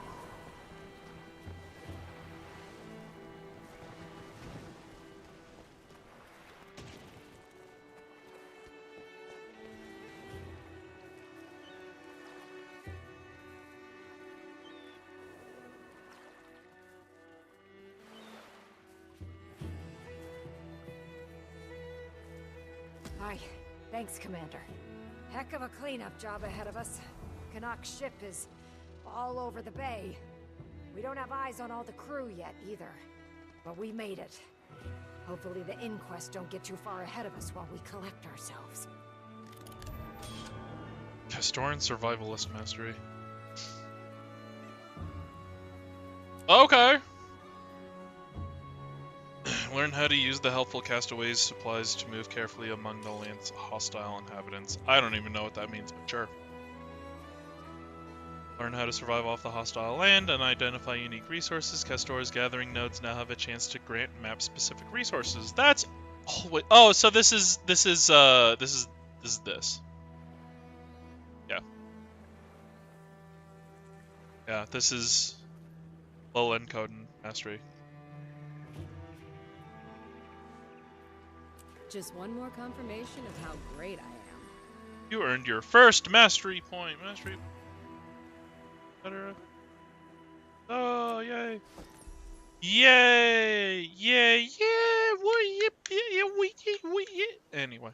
Hi. Thanks, Commander. Heck of a cleanup job ahead of us. Canuck's ship is all over the bay. We don't have eyes on all the crew yet, either. But we made it. Hopefully the inquest don't get too far ahead of us while we collect ourselves. Castoran Survivalist Mastery. Okay. Learn how to use the helpful castaways supplies to move carefully among the land's hostile inhabitants. I don't even know what that means, but sure. Learn how to survive off the hostile land and identify unique resources. Castor's gathering nodes now have a chance to grant map-specific resources. That's always... Oh, so this is this. Yeah. Yeah, this is low-end code and mastery. Just one more confirmation of how great I am. You earned your first mastery point. Mastery. Better. Oh, yay. Yay! Yeah, yeah! Anyway.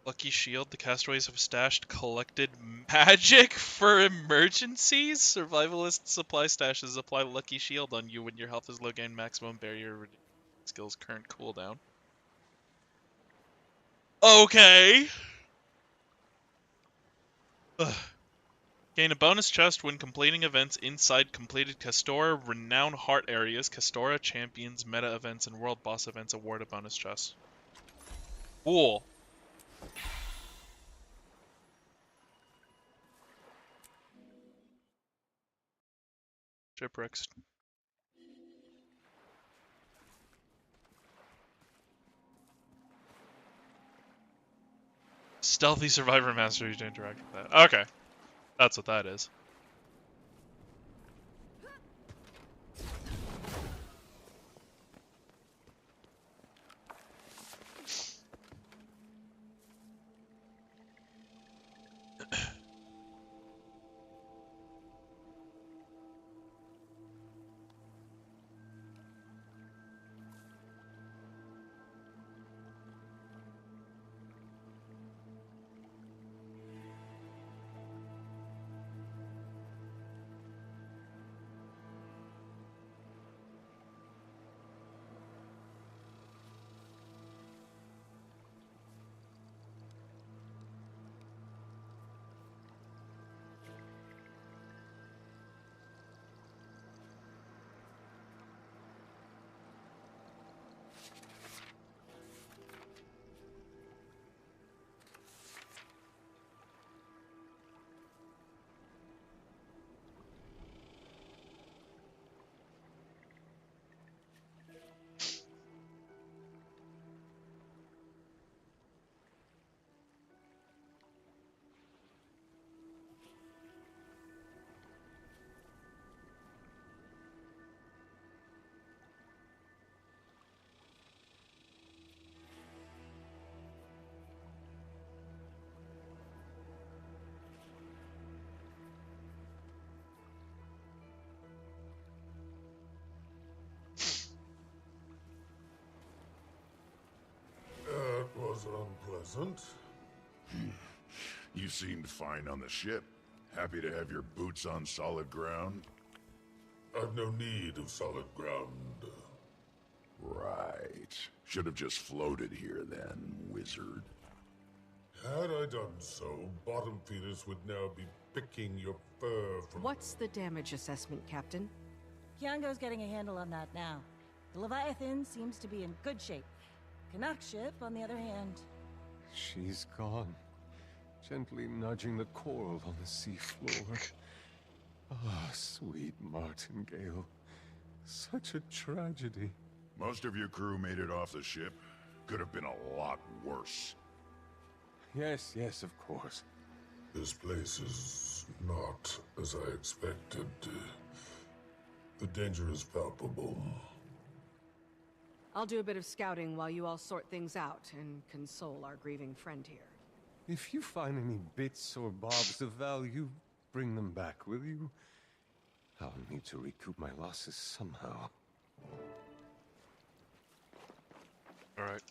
Lucky Shield, the castaways have stashed collected magic for emergencies. Survivalist supply stashes apply Lucky Shield on you when your health is low, gain maximum barrier skills current cooldown. Okay. Ugh. Gain a bonus chest when completing events inside completed Castora Renown Heart areas. Castora Champions, meta events, and world boss events award a bonus chest. Cool. Shipwrecks. Stealthy Survivor Master, you interact with that. Okay. That's what that is. That was unpleasant. You seemed fine on the ship. Happy to have your boots on solid ground? I've no need of solid ground. Right. Should have just floated here then, wizard. Had I done so, bottom feeders would now be picking your fur from... What's the damage assessment, Captain? Kiango's getting a handle on that now. The Leviathan seems to be in good shape. Canuck's ship, on the other hand... She's gone. Gently nudging the coral on the seafloor. Ah, sweet Martingale. Such a tragedy. Most of your crew made it off the ship. Could have been a lot worse. Yes, yes, of course. This place is not as I expected. The danger is palpable. I'll do a bit of scouting while you all sort things out and console our grieving friend here. If you find any bits or bobs of value, bring them back, will you? I'll need to recoup my losses somehow. All right.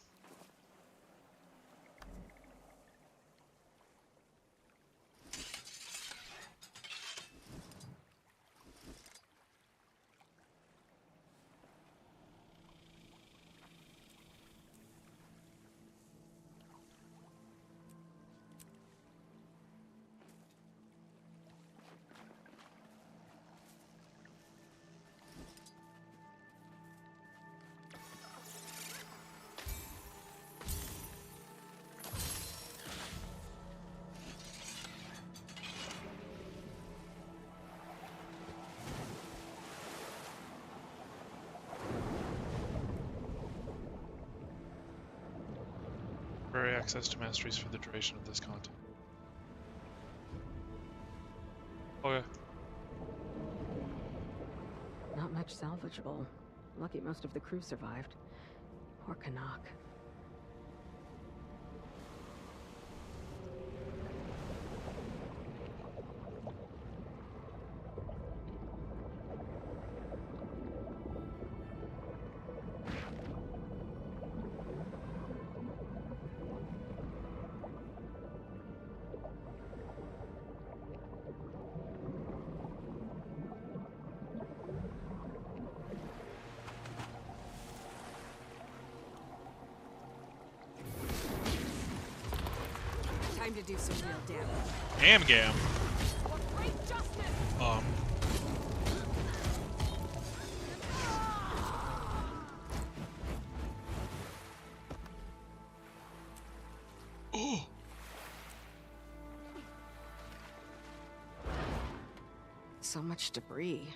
Temporary access to masteries for the duration of this content. Okay. Not much salvageable. Lucky most of the crew survived. Poor Canuck. to do some real damage. Gam. Oh. So much debris.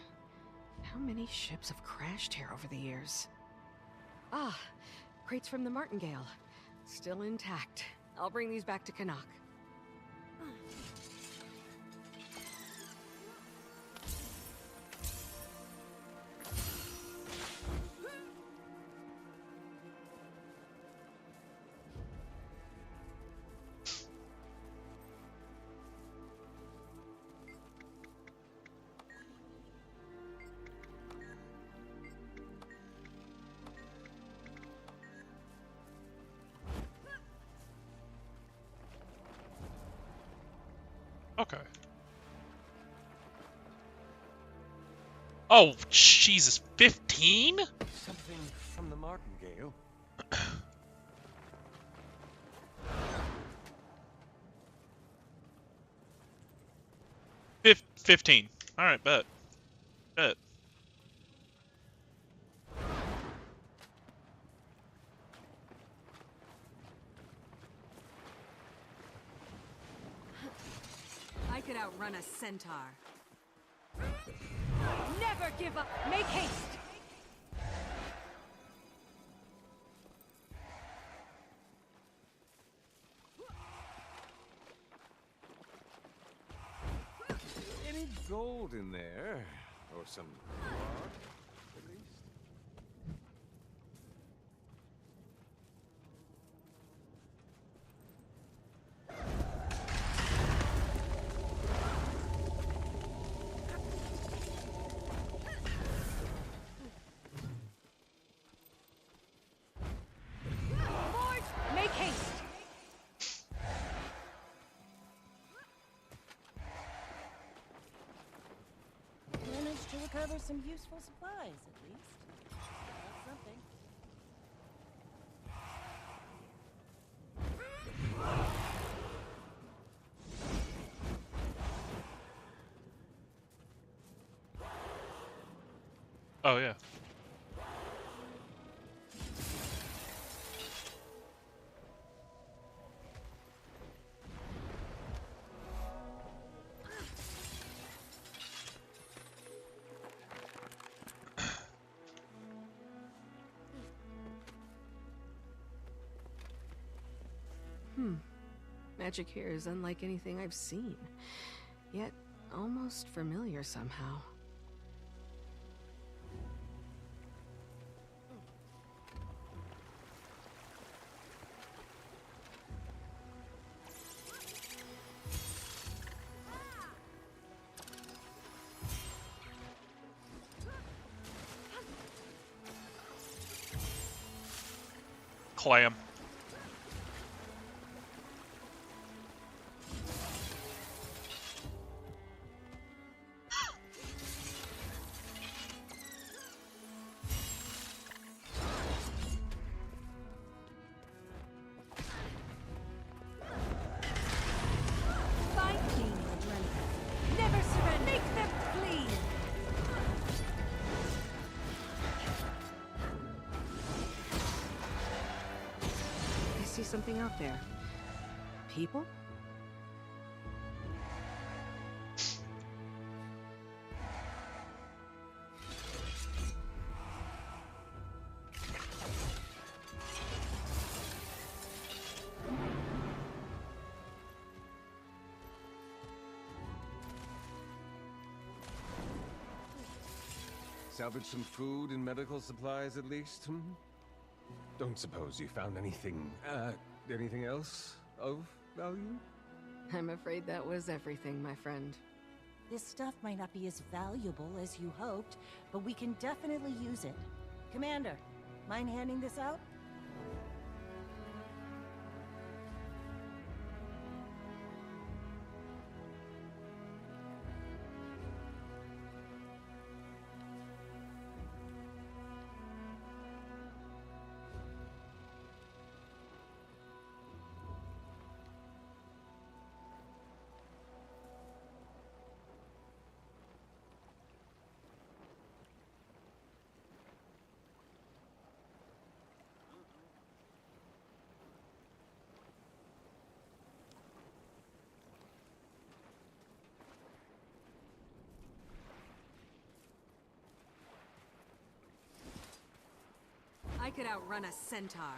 How many ships have crashed here over the years? Ah, crates from the Martingale. Still intact. I'll bring these back to Canuck. Okay. Oh, Jesus, 15? Something from the Martingale. 15. Alright, bet. Bet. I could outrun a centaur. Never give up! Make haste! Any gold in there? Or some rock, at least? Lord, make haste! Managed to recover some useful supplies, at least. That's something. Oh, yeah. Magic here is unlike anything I've seen, yet almost familiar somehow. Clam. Fight King Adrenaline. Never surrender. Make them flee! I see something out there. People? Salvage some food and medical supplies at least, hmm? Don't suppose you found anything else of value? I'm afraid that was everything, my friend. This stuff might not be as valuable as you hoped, but we can definitely use it. Commander, mind handing this out? I could outrun a centaur.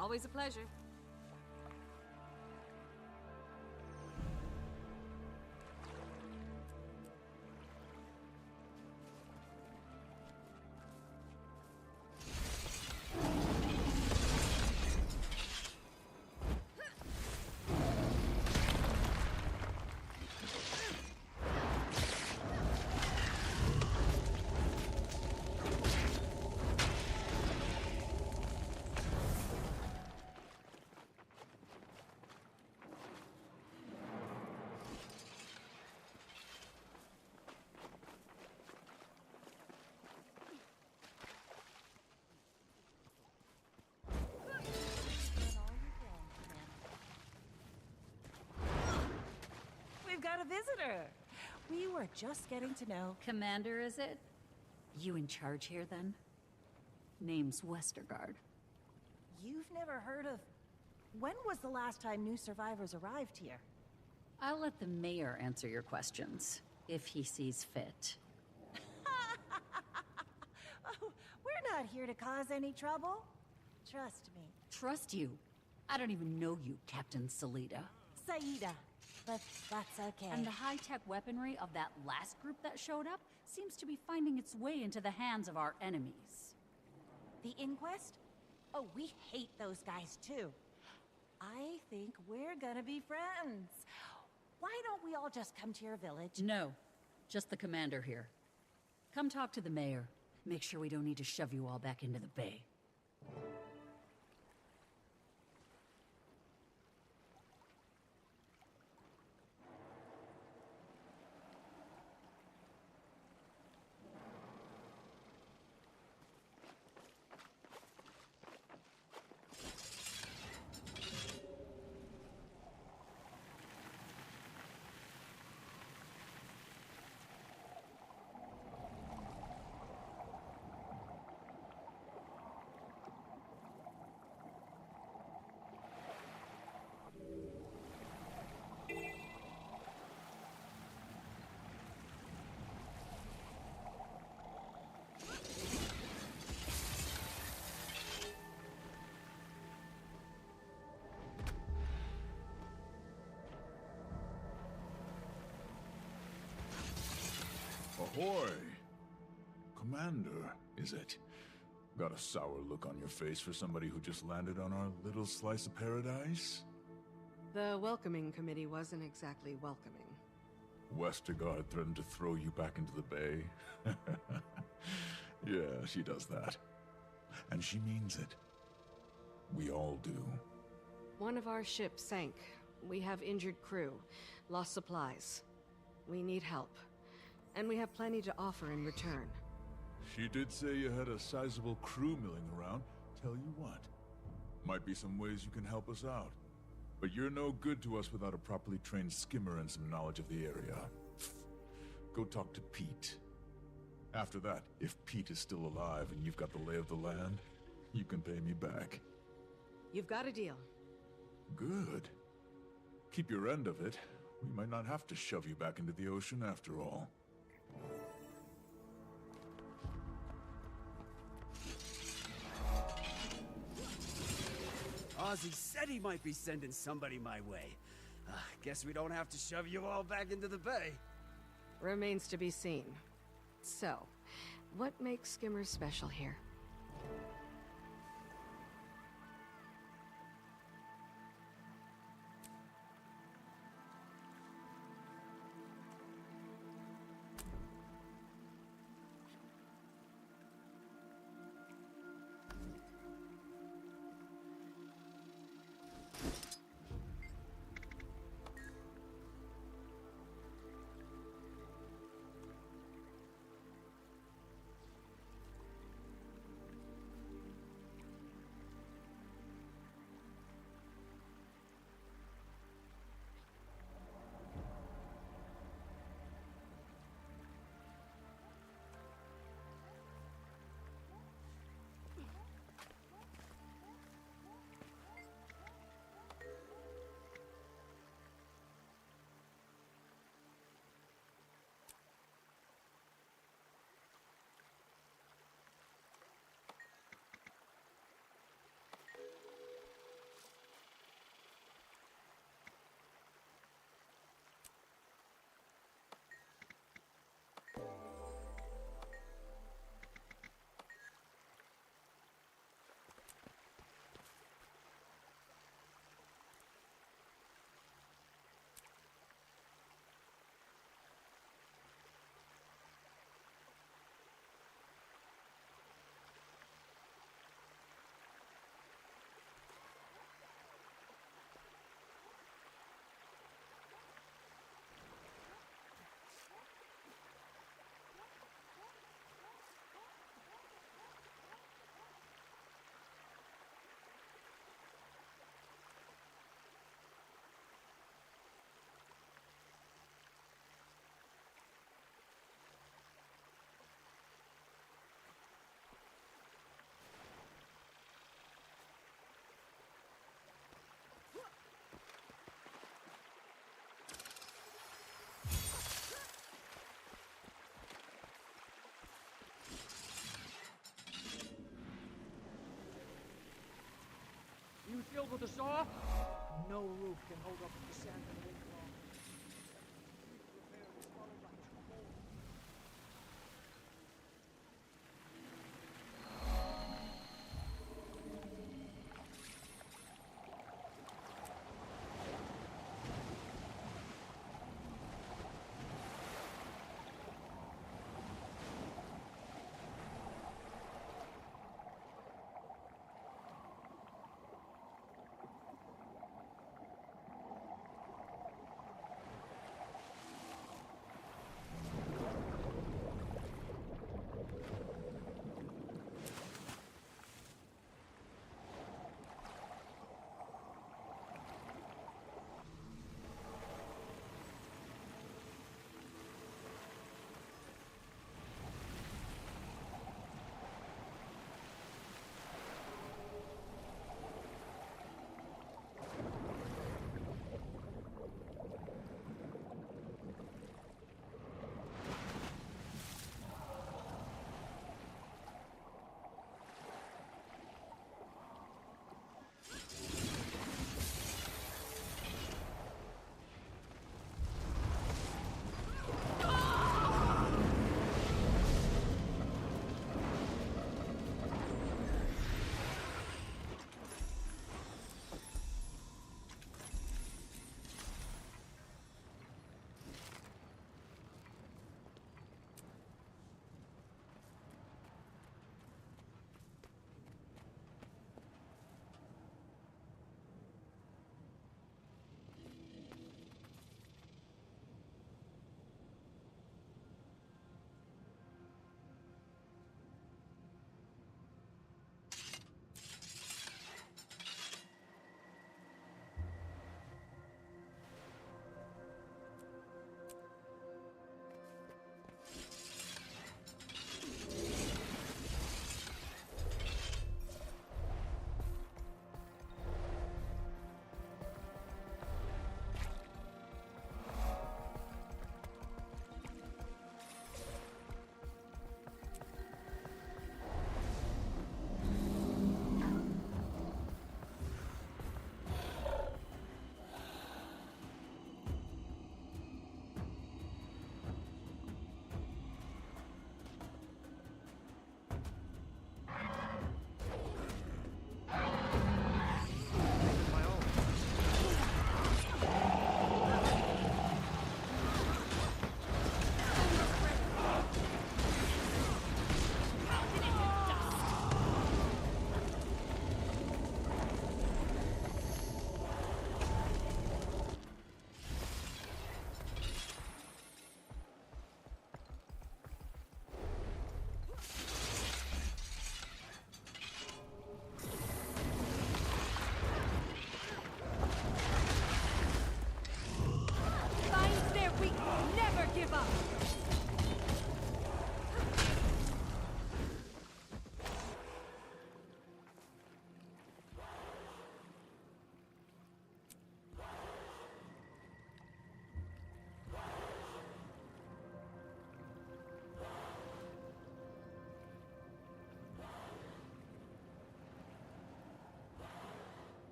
Always a pleasure. We've got a visitor. We were just getting to know... Commander, is it? You in charge here, then? Name's Westergaard. You've never heard of... When was the last time new survivors arrived here? I'll let the mayor answer your questions, if he sees fit. Oh, we're not here to cause any trouble. Trust me. Trust you? I don't even know you, Captain Salida. Saida. But that's okay. And the high-tech weaponry of that last group that showed up seems to be finding its way into the hands of our enemies. The Inquest? Oh, we hate those guys too. I think we're gonna be friends. Why don't we all just come to your village? No, just the commander here. Come talk to the mayor. Make sure we don't need to shove you all back into the bay. Ahoy! Commander, is it? Got a sour look on your face for somebody who just landed on our little slice of paradise? The welcoming committee wasn't exactly welcoming. Westergaard threatened to throw you back into the bay? Yeah, she does that. And she means it. We all do. One of our ships sank. We have injured crew, lost supplies. We need help. And we have plenty to offer in return. She did say you had a sizable crew milling around. Tell you what, might be some ways you can help us out. But you're no good to us without a properly trained skimmer and some knowledge of the area. Go talk to Pete. After that, if Pete is still alive and you've got the lay of the land, you can pay me back. You've got a deal. Good. Keep your end of it. We might not have to shove you back into the ocean after all. Ozzy said he might be sending somebody my way. Guess we don't have to shove you all back into the bay. Remains to be seen. So, what makes skimmers special here? saw? No roof can hold up the sand and wind long. Repair is followed by two more.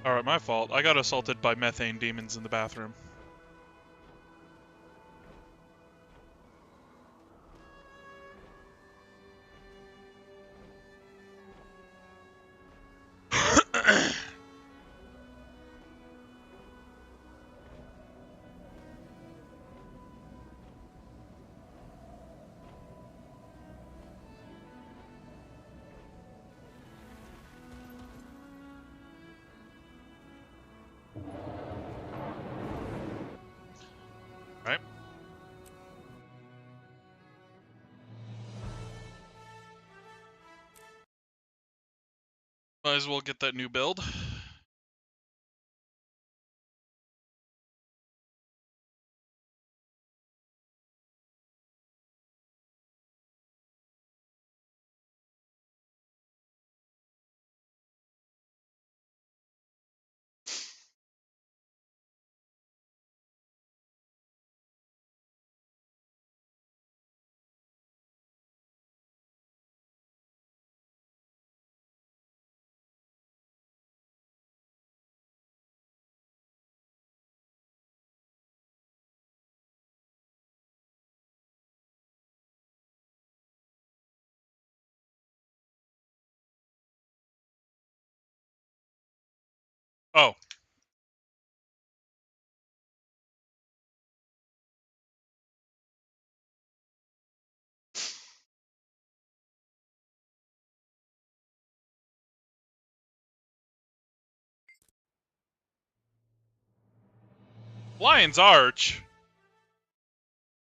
Alright, my fault. I got assaulted by methane demons in the bathroom. Right. Might as well get that new build. Oh. Lion's Arch?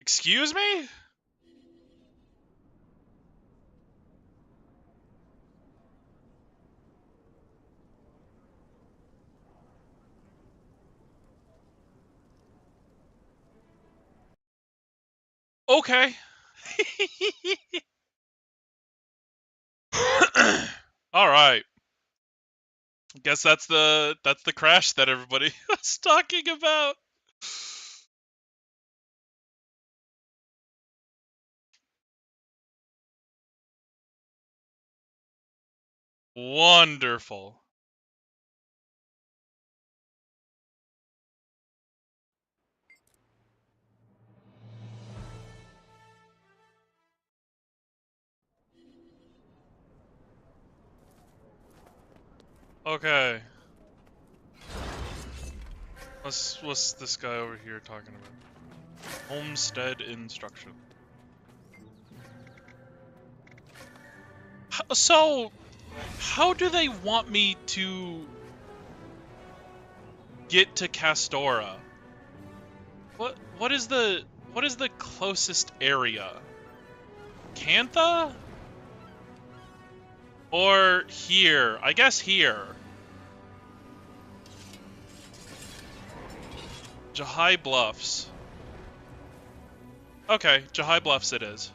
Excuse me? Okay. Alright. Guess that's the crash that everybody was talking about. Wonderful. Okay. What's this guy over here talking about? Homestead instruction. So, how do they want me to get to Castora? What is the closest area? Cantha? Or here? I guess here. Jahai Bluffs. Okay, Jahai Bluffs it is.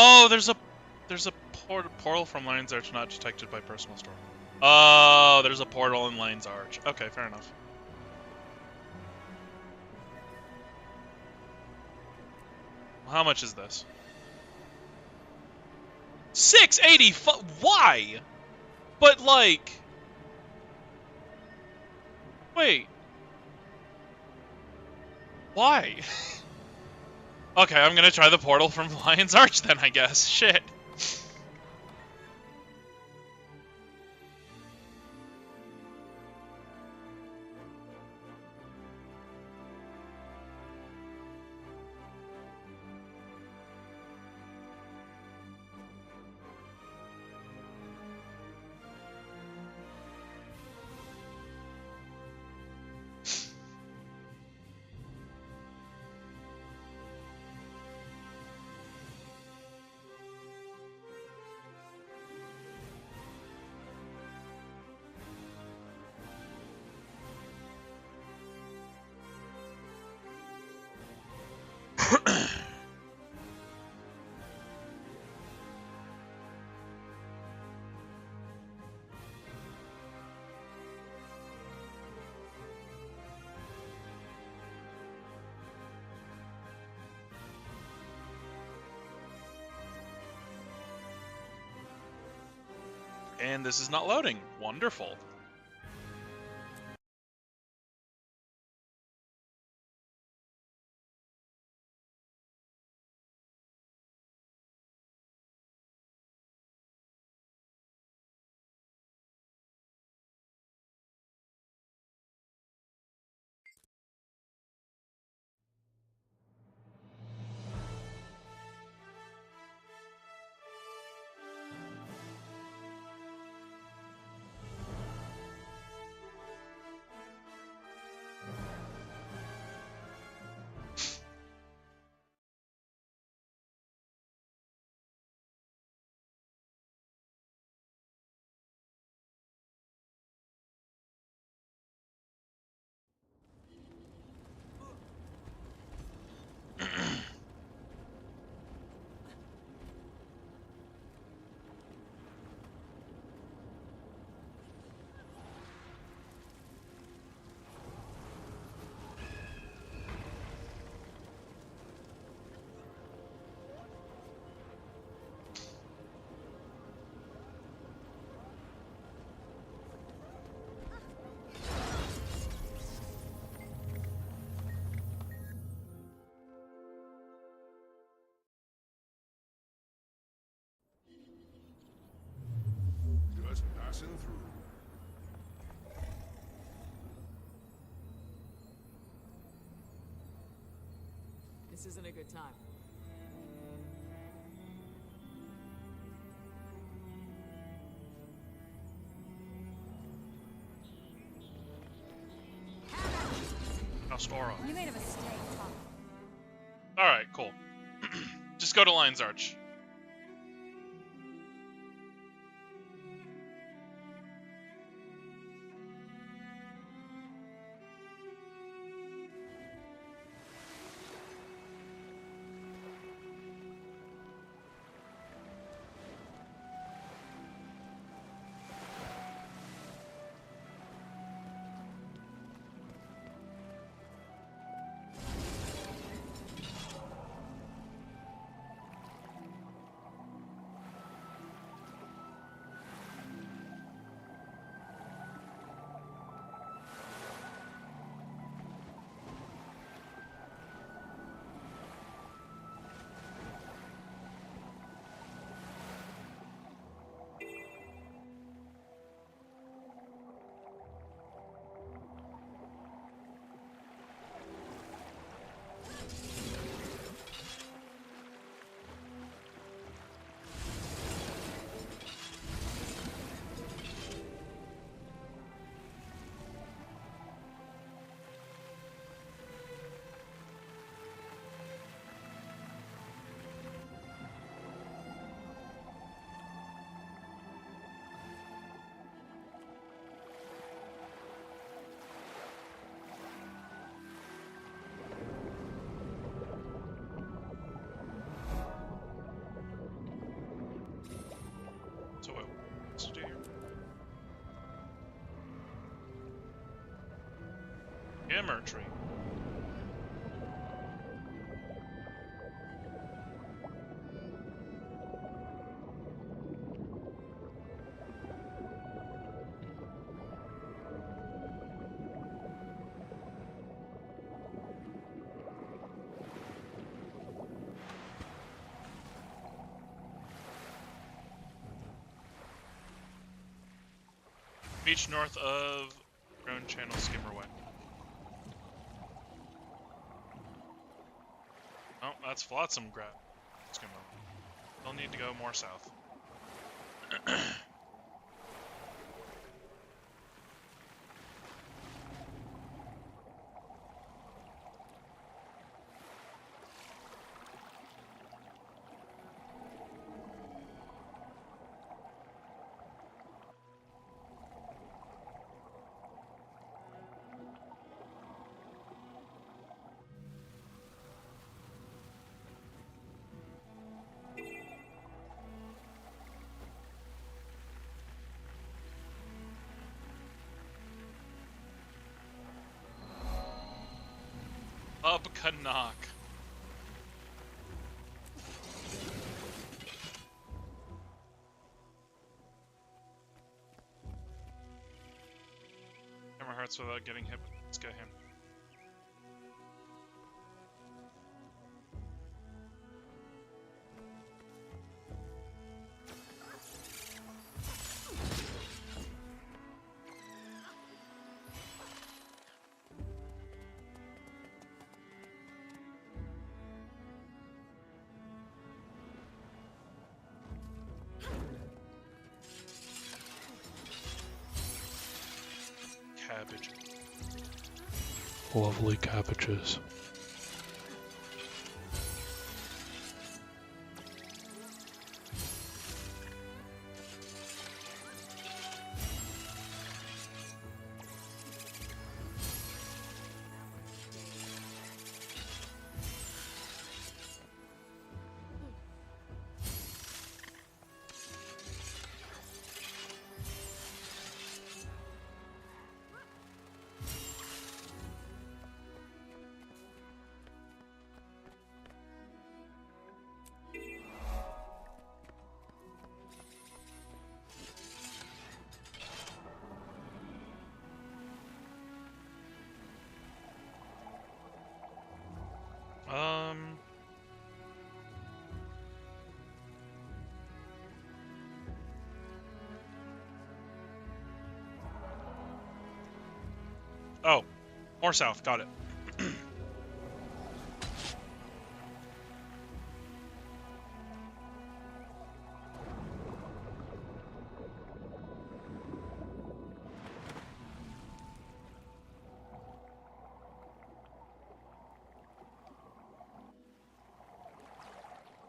Oh, there's a portal from Lion's Arch not detected by personal store. Oh, there's a portal in Lion's Arch. Okay, fair enough. How much is this? 680. Why? But like, wait. Why? Okay, I'm gonna try the portal from Lion's Arch then, I guess. Shit. And this is not loading. Wonderful. Just passing through. This isn't a good time. Nostora. You made a mistake, Tom. Alright, cool. Just go to Lion's Arch. So what's to do here? Hammer tree. Beach north of Grown Channel Skimmerway. Oh, that's Flotsam Skimmerway. We'll need to go more south. Canuck. rats without getting hit. Let's get him. Cabbage. Lovely cabbages. Oh, more south. Got it.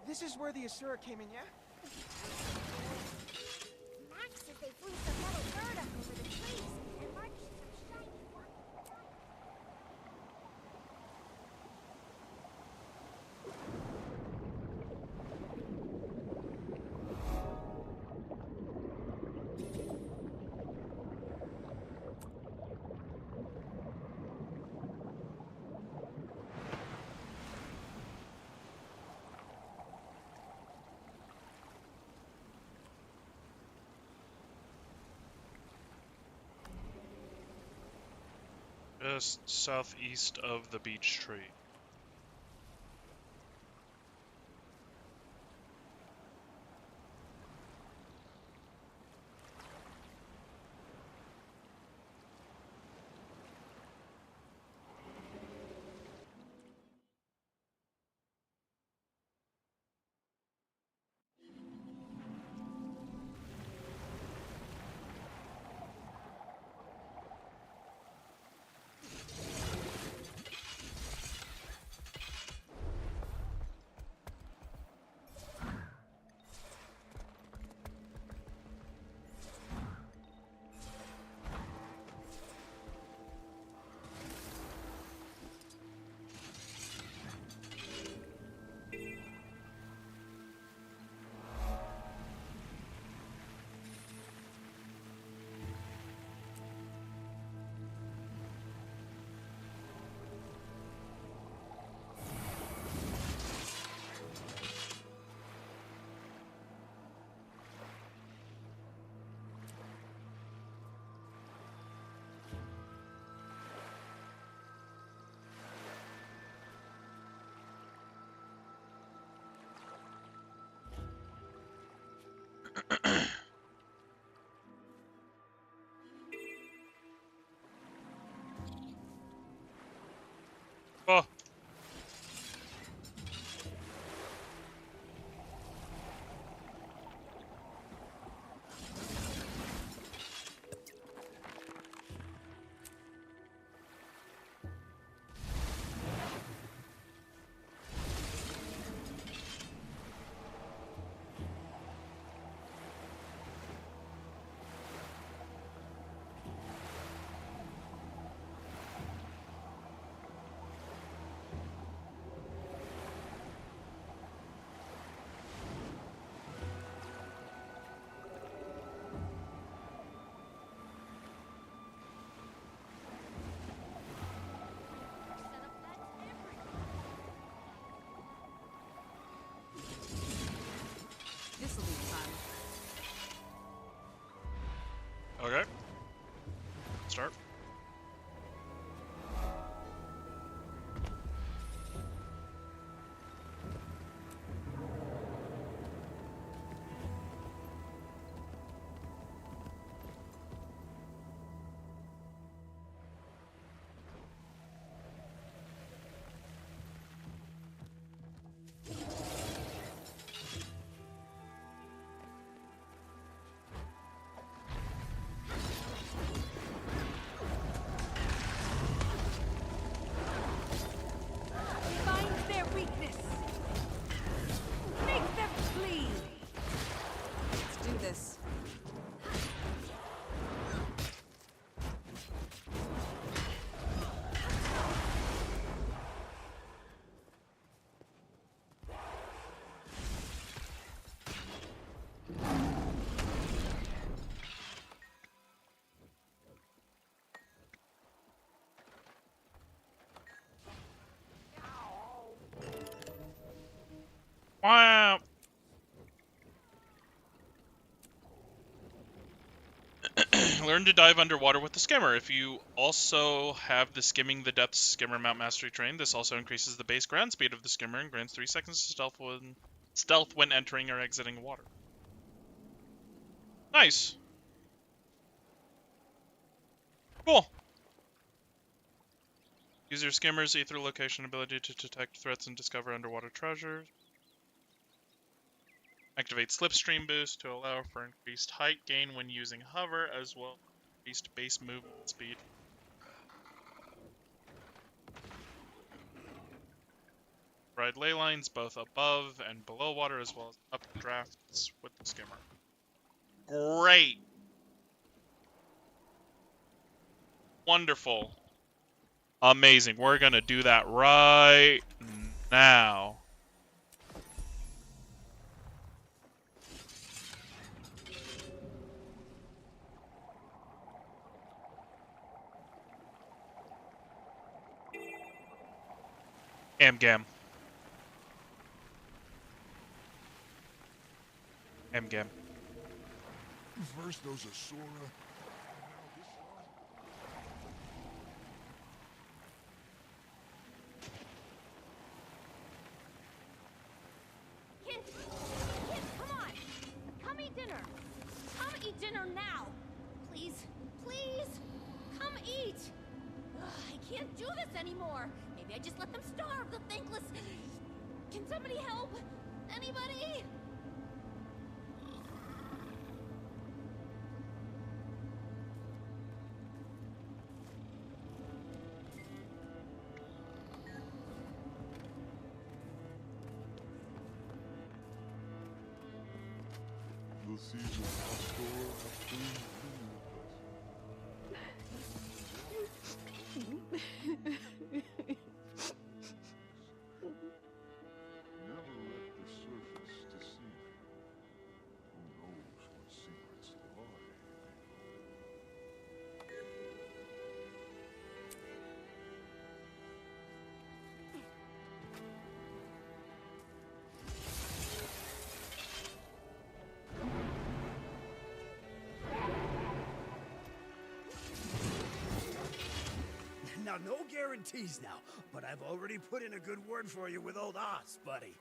This is where the Asura came in, yeah? Max says they flew some metal bird up over the trees and marched some shiny Just southeast of the beech tree. Oh. This'll be fun. Okay. Start. Wow. Learn to dive underwater with the skimmer. If you also have the Skimming the Depths skimmer mount mastery train, this also increases the base ground speed of the skimmer and grants 3 seconds to stealth when entering or exiting water. Nice. Cool. Use your skimmer's ether location ability to detect threats and discover underwater treasures. Activate slipstream boost to allow for increased height gain when using hover, as well as increased base movement speed. Ride ley lines both above and below water, as well as updrafts with the skimmer. Great! Wonderful. Amazing. We're gonna do that right now. Amgam. Amgam. First those Asura. Kid, come on! Come eat dinner! Come eat dinner now! Please, please! Come eat! Ugh, I can't do this anymore! Maybe I just let them starve, the thankless... Can somebody help? Anybody? The season pastoral has been Never let the surface deceive you. Who knows what secrets lie? Now, no guarantees now, but I've already put in a good word for you with old Oz, buddy.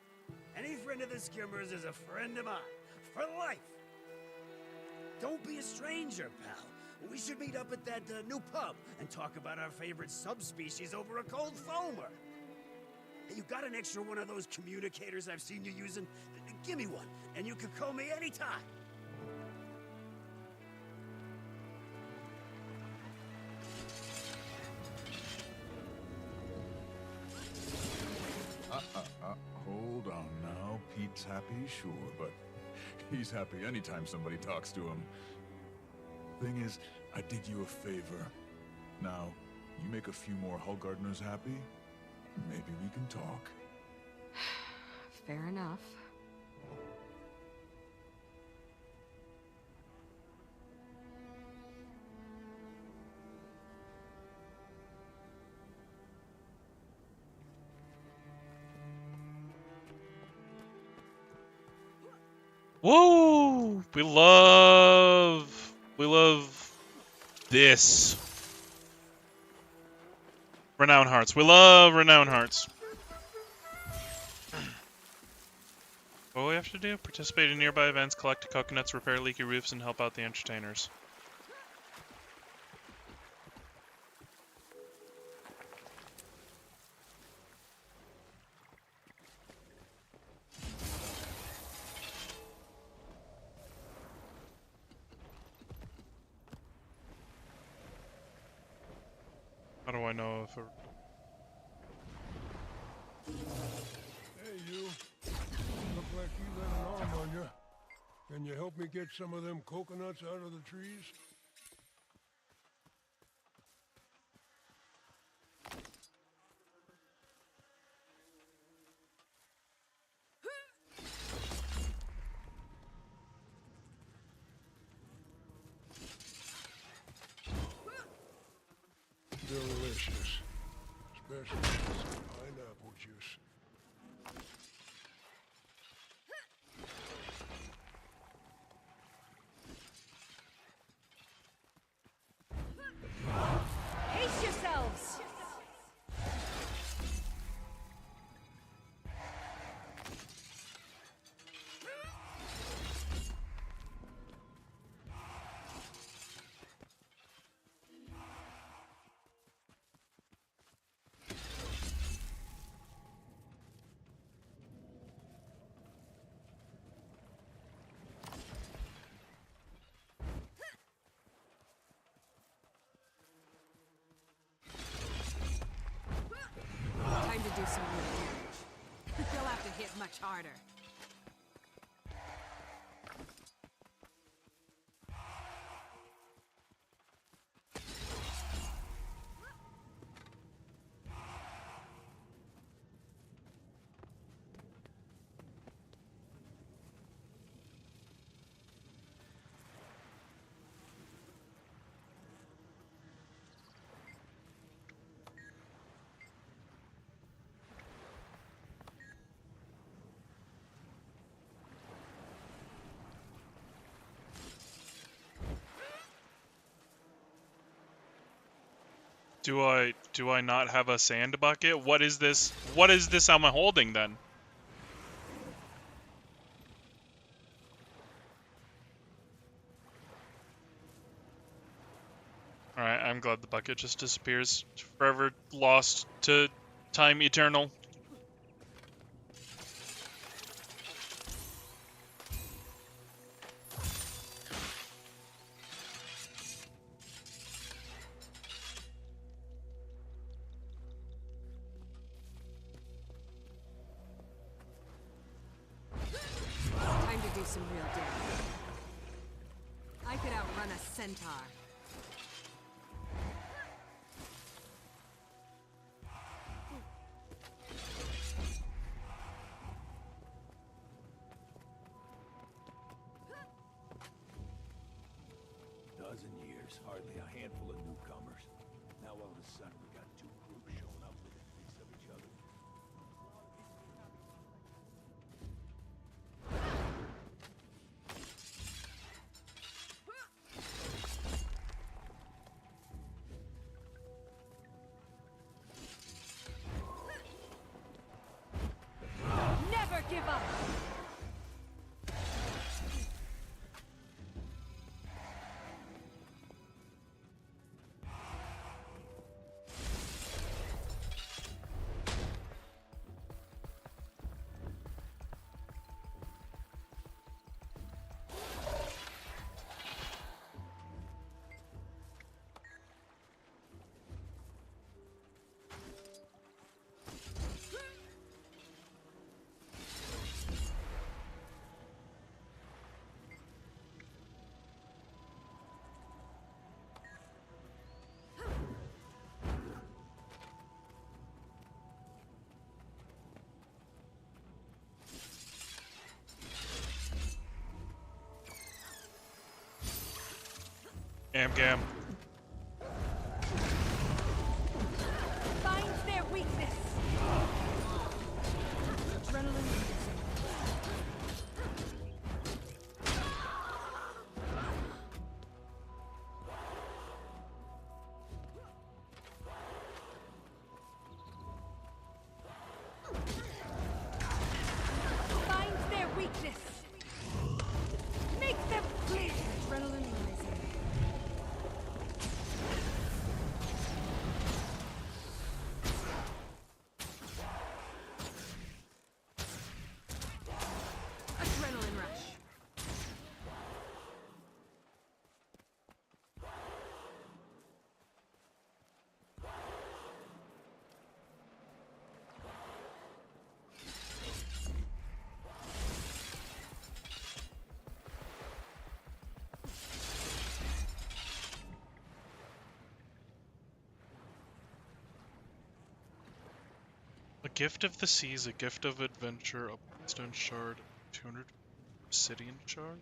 Any friend of the Skimmers is a friend of mine, for life. Don't be a stranger, pal. We should meet up at that new pub and talk about our favorite subspecies over a cold foamer. Hey, you got an extra one of those communicators I've seen you using? Give me one, and you can call me anytime. Hold on now. Pete's happy, sure, but he's happy anytime somebody talks to him. Thing is, I did you a favor. Now, you make a few more Hull Gardeners happy, maybe we can talk. Fair enough. Woo! We love this. Renown Hearts. We love Renown Hearts. What do we have to do? Participate in nearby events, collect coconuts, repair leaky roofs, and help out the entertainers. How do I know if Hey, you. Look like you got an arm on you. Can you help me get some of them coconuts out of the trees? Delicious. Especially with some pineapple juice. much harder. Do I not have a sand bucket? What is this? What is this I'm holding then? Alright, I'm glad the bucket just disappears. Forever lost to time eternal. Time to do some real damage. I could outrun a centaur. Dozen years, hardly a handful of newcomers. Now all of a sudden we got two groups showing up within weeks of each other. Never give up! Gam. Finds their weakness. Adrenaline. Finds their weakness. Make them flee. Adrenaline rising. Adrenaline rush. A gift of the seas, a gift of adventure, a stone shard, 200 obsidian shard?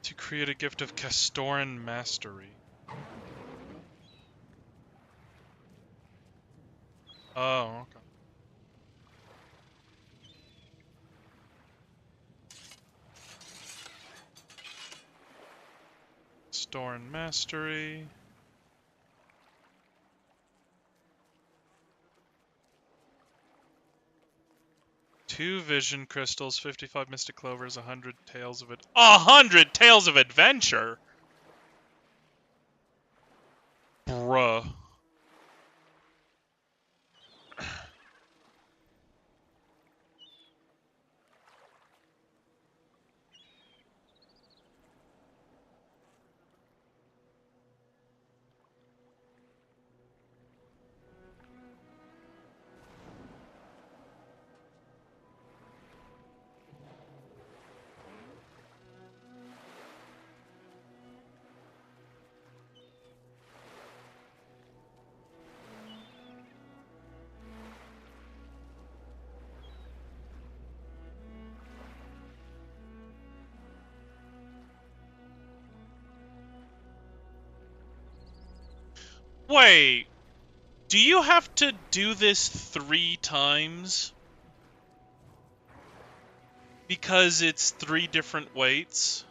To create a gift of Castoran mastery. Oh, okay. Castoran mastery. Two vision crystals, 55 mystic clovers, 100 tales of it. 100 tales of adventure. Bruh. Wait, do you have to do this 3 times? Because it's 3 different weights?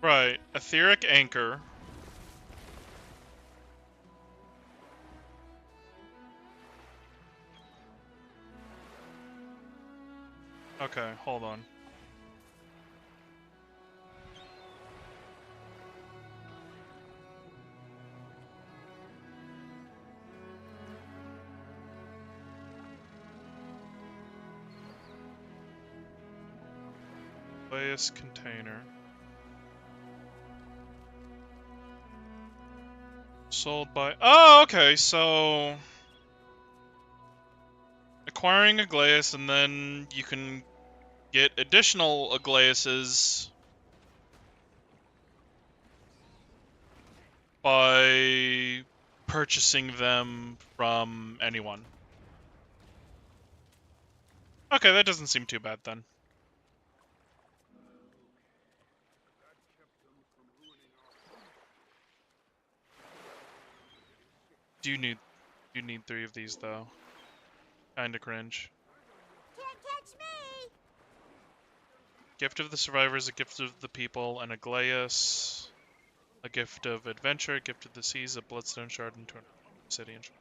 Right, etheric anchor. Okay, hold on. Glass container. Sold by... Oh, okay, so... Acquiring a glass, and then you can get additional Aglaeses by purchasing them from anyone. Okay, that doesn't seem too bad then. Do you need 3 of these though? Kinda cringe. Can't catch me! Gift of the survivors, a gift of the people, an Aglaeus, a gift of adventure, a gift of the seas, a bloodstone shard, and an obsidian shard.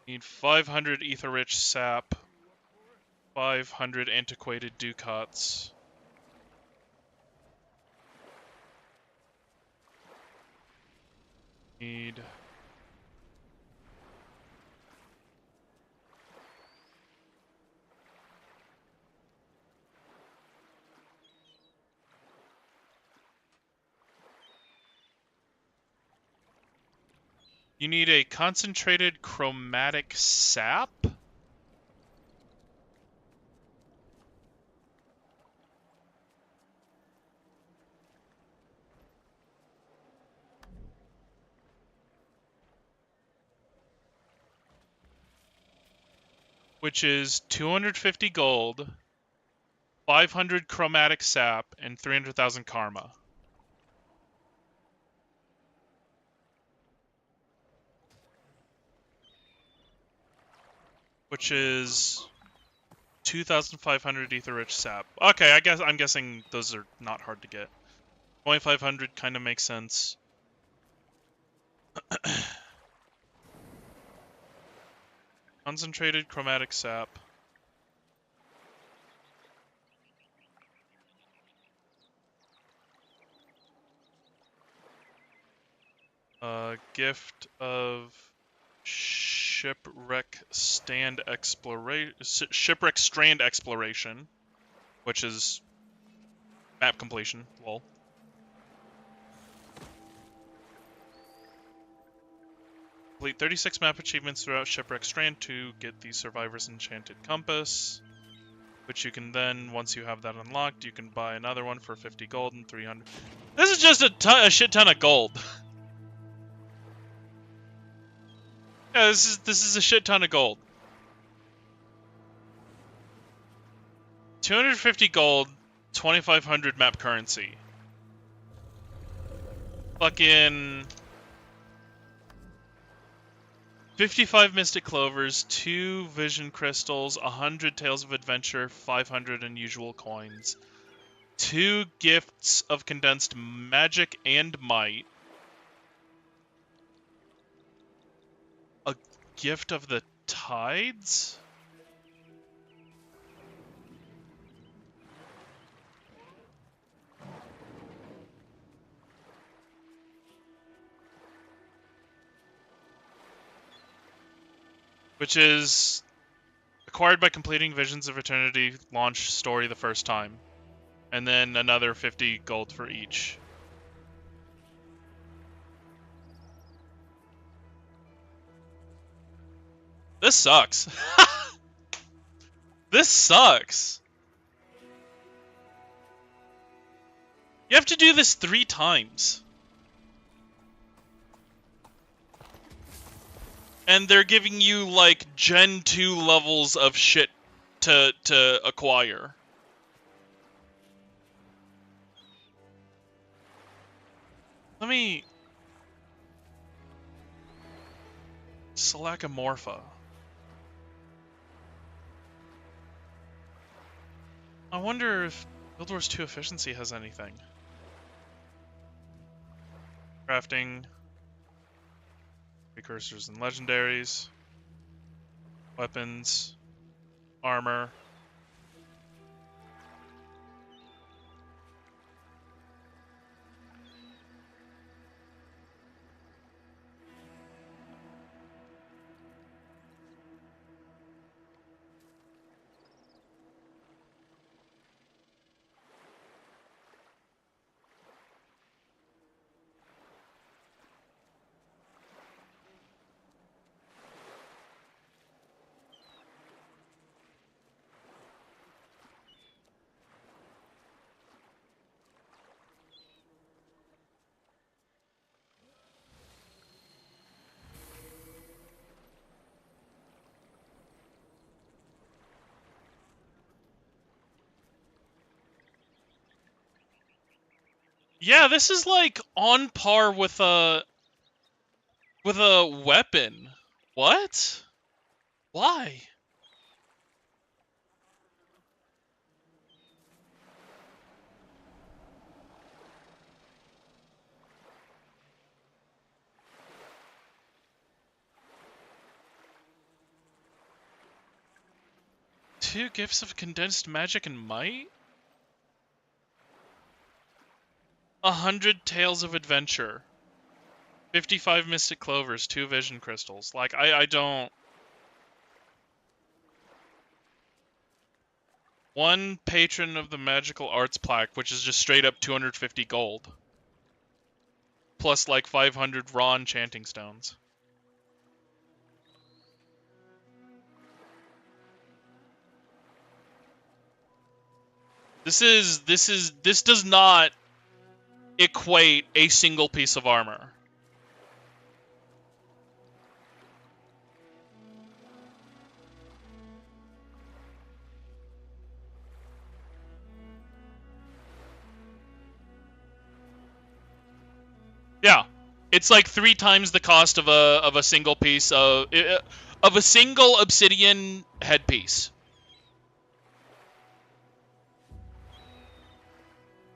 Need 500 ether-rich sap, 500 antiquated ducats. Need... You need a concentrated chromatic sap? Which is 250 gold, 500 chromatic sap, and 300,000 karma. Which is 2,500 ether-rich sap. Okay, I'm guessing those are not hard to get. 2,500 kind of makes sense. Concentrated chromatic sap. Gift of Shipwreck Strand Exploration, which is map completion. Lol. Complete 36 map achievements throughout Shipwreck Strand to get the Survivor's Enchanted Compass, which you can then, once you have that unlocked, you can buy another one for 50 gold and 300. This is just a shit ton of gold. Yeah, this is a shit ton of gold. 250 gold, 2,500 map currency. Fucking 55 Mystic Clovers, 2 Vision Crystals, 100 Tales of Adventure, 500 unusual coins, 2 gifts of condensed magic and might. A gift of the tides? Which is acquired by completing Visions of Eternity launch story the first time. And then another 50 gold for each. This sucks. This sucks. You have to do this 3 times. And they're giving you, like, Gen 2 levels of shit to acquire. Let me... Selachomorpha. I wonder if Guild Wars 2 efficiency has anything. Crafting. Precursors and legendaries. Weapons. Armor. Yeah, this is like on par with a weapon. What? Why? Two gifts of condensed magic and might? 100 Tales of Adventure. 55 Mystic Clovers, 2 Vision Crystals. Like, I don't... 1 Patron of the Magical Arts plaque, which is just straight up 250 gold. Plus, like, 500 raw enchanting stones. This does not equate a single piece of armor. Yeah, it's like 3 times the cost of a single piece of a single obsidian headpiece.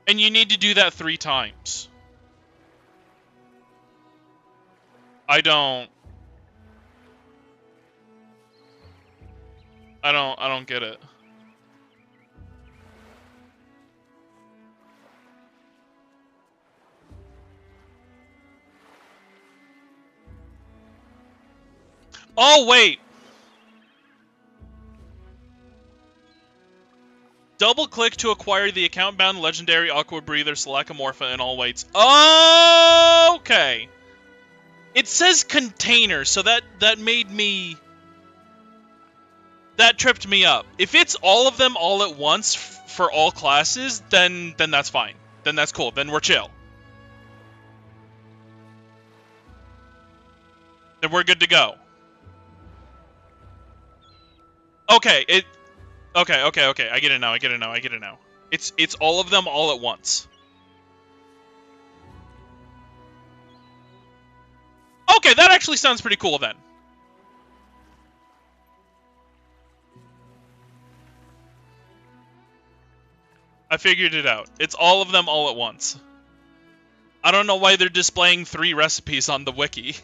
And you need to do that 3 times. I don't get it. Oh, wait. Double click to acquire the account bound legendary Aqua Breather Selachomorpha in all weights. Okay. It says container, so that made me... That tripped me up. If it's all of them all at once for all classes, then that's fine. Then that's cool. Then we're chill. Then we're good to go. Okay, Okay. I get it now. It's all of them all at once. Okay, that actually sounds pretty cool then. I figured it out. It's all of them all at once. I don't know why they're displaying 3 recipes on the wiki.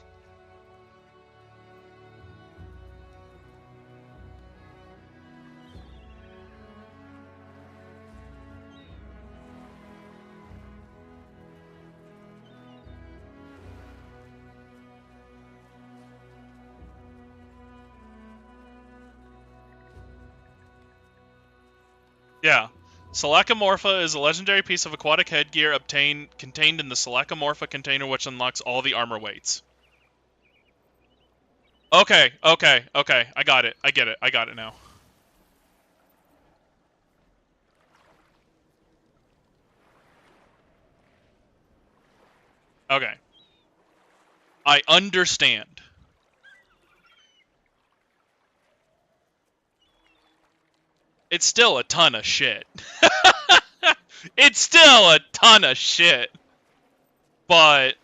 Yeah. Selachomorpha is a legendary piece of aquatic headgear contained in the Selachomorpha container, which unlocks all the armor weights. Okay. I got it. I get it. I got it now. Okay. I understand. It's still a ton of shit. It's still a ton of shit. But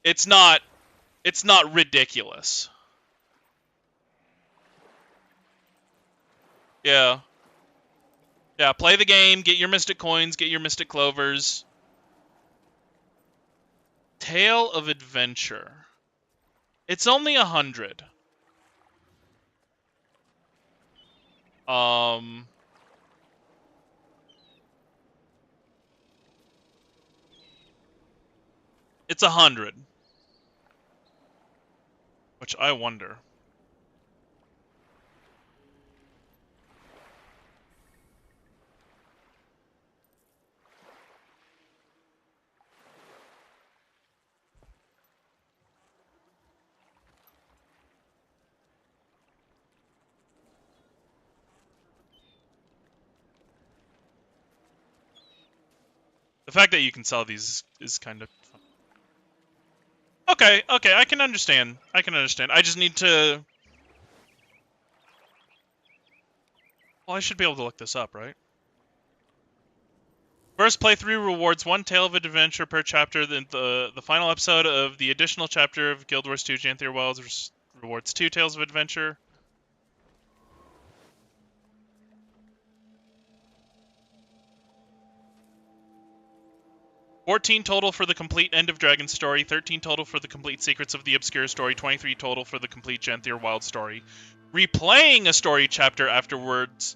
it's not ridiculous. Yeah. Yeah, play the game, get your Mystic Coins, get your Mystic Clovers. Tale of Adventure. It's only 100. It's 100. Which I wonder. The fact that you can sell these is kind of fun. Okay, I can understand. I just need to... Well, I should be able to look this up, right? First playthrough rewards 1 Tale of Adventure per chapter. The final episode of the additional chapter of Guild Wars 2 Janthier Wilds rewards 2 Tales of Adventure. $14 total for the complete End of Dragon story, $13 total for the complete Secrets of the Obscure story, $23 total for the complete Janthier Wild story. Replaying a story chapter afterwards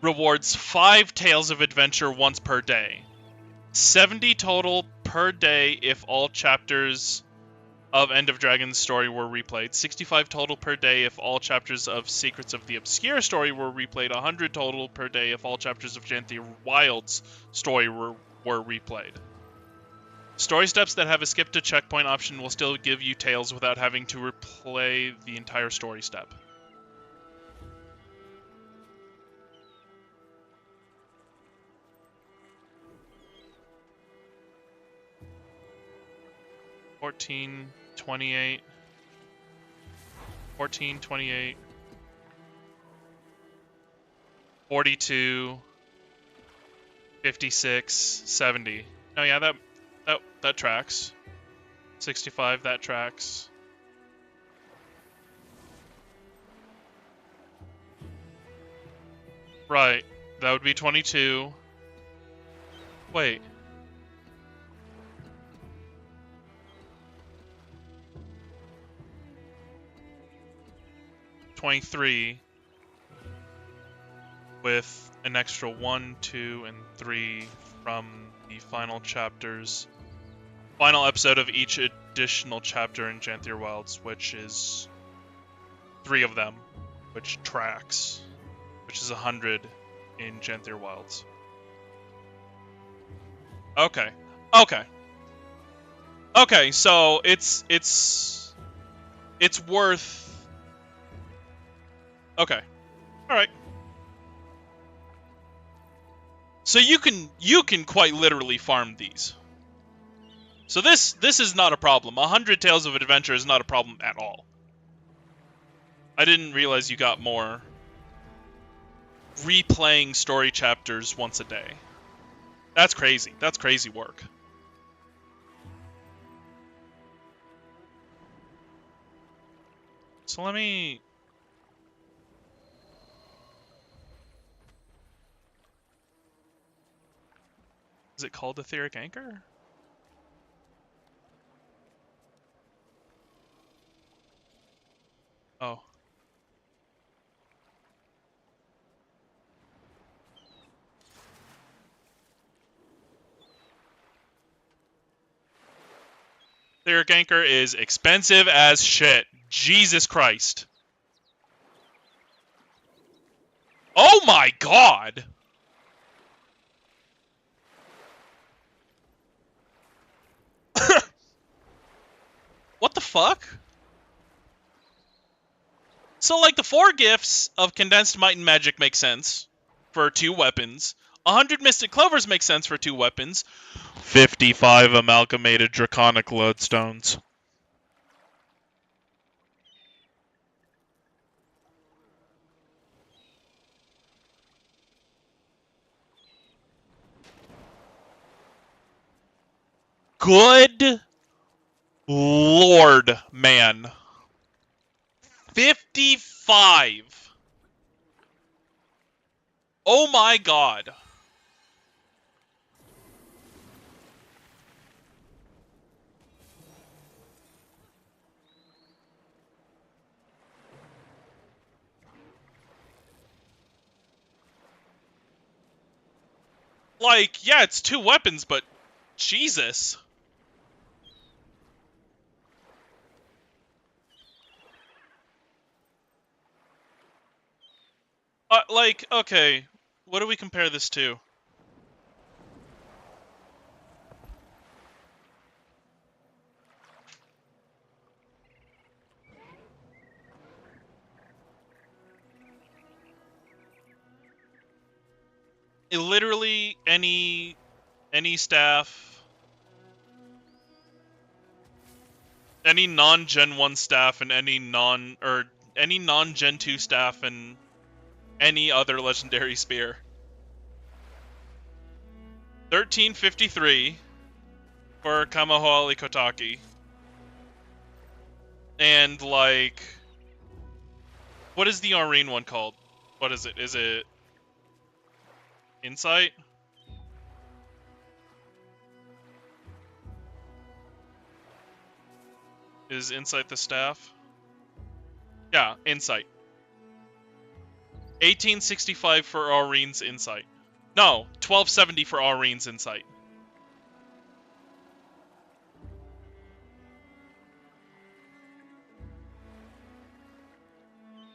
rewards 5 Tales of Adventure once per day. $70 total per day if all chapters of End of Dragon's story were replayed. $65 total per day if all chapters of Secrets of the Obscure story were replayed. $100 total per day if all chapters of Janthier Wild's story were replayed. Story steps that have a skip to checkpoint option will still give you Tales without having to replay the entire story step. $14, $28, $42, $56, $70. Oh yeah, that tracks. $65, that tracks. Right, that would be 22. Wait. $23 with an extra 1, 2, and 3 from the final chapters. Final episode of each additional chapter in Janthier Wilds, which is 3 of them, which tracks, which is 100 in Janthier Wilds. Okay, so it's worth. Okay, all right. So you can quite literally farm these. So this is not a problem. 100 Tales of Adventure is not a problem at all. I didn't realize you got more replaying story chapters once a day. That's crazy. That's crazy work. So let me... Is it called Etheric Anchor? Oh. Etheric Anchor is expensive as shit. Jesus Christ. Oh my god! What the fuck? So, like, the 4 gifts of Condensed Might and Magic make sense for 2 weapons. 100 Mystic Clovers make sense for 2 weapons. 55 Amalgamated Draconic Lodestones. Good lord, man. 55! Oh my god. Like, yeah, it's 2 weapons, but Jesus. Like, okay, what do we compare this to? Literally any staff, any non-Gen 1 staff, and any non-Gen 2 staff, and any other legendary spear. 1353 for Kamahoali Kotaki. And, like, what is the Aurene one called? What is it? Is it Insight? Is Insight the staff? Yeah, Insight. 1865 for Aurene's Insight. No, 1270 for Aurene's Insight.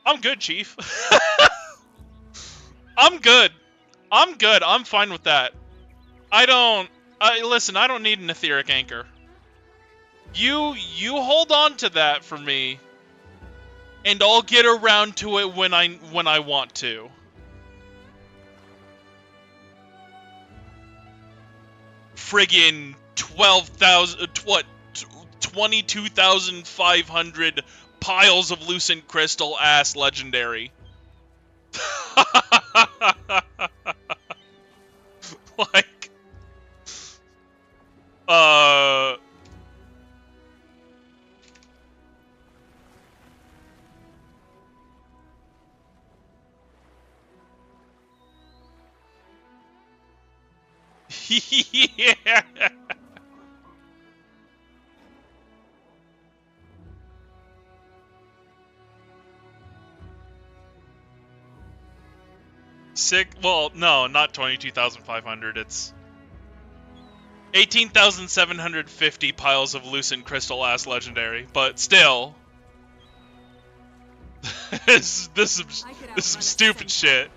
I'm good, Chief. I'm good. I'm good. I'm fine with that. Listen, I don't need an Etheric Anchor. You hold on to that for me, and I'll get around to it when I want to. Friggin' 22,500 piles of Lucent Crystal ass legendary. Like, yeah. Well, no, not 22,500. It's 18,750 piles of Lucent Crystal ass legendary, but still. this is some stupid shit.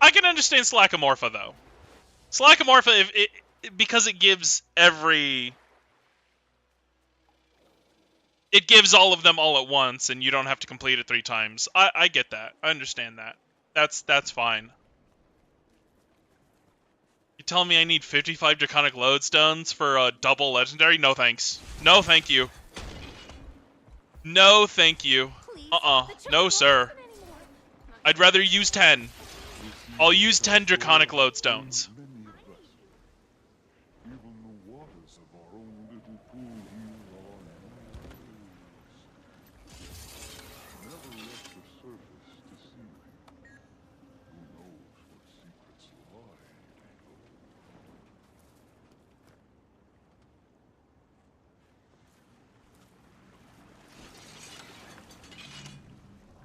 I can understand Slackamorpha though. Slackamorpha, because it gives it gives all of them all at once, and you don't have to complete it 3 times. I get that. I understand that. That's fine. You telling me I need 55 Draconic Lodestones for a double legendary? No thanks. No thank you. No thank you. No sir. I'd rather use 10. I'll use 10 Draconic Lodestones.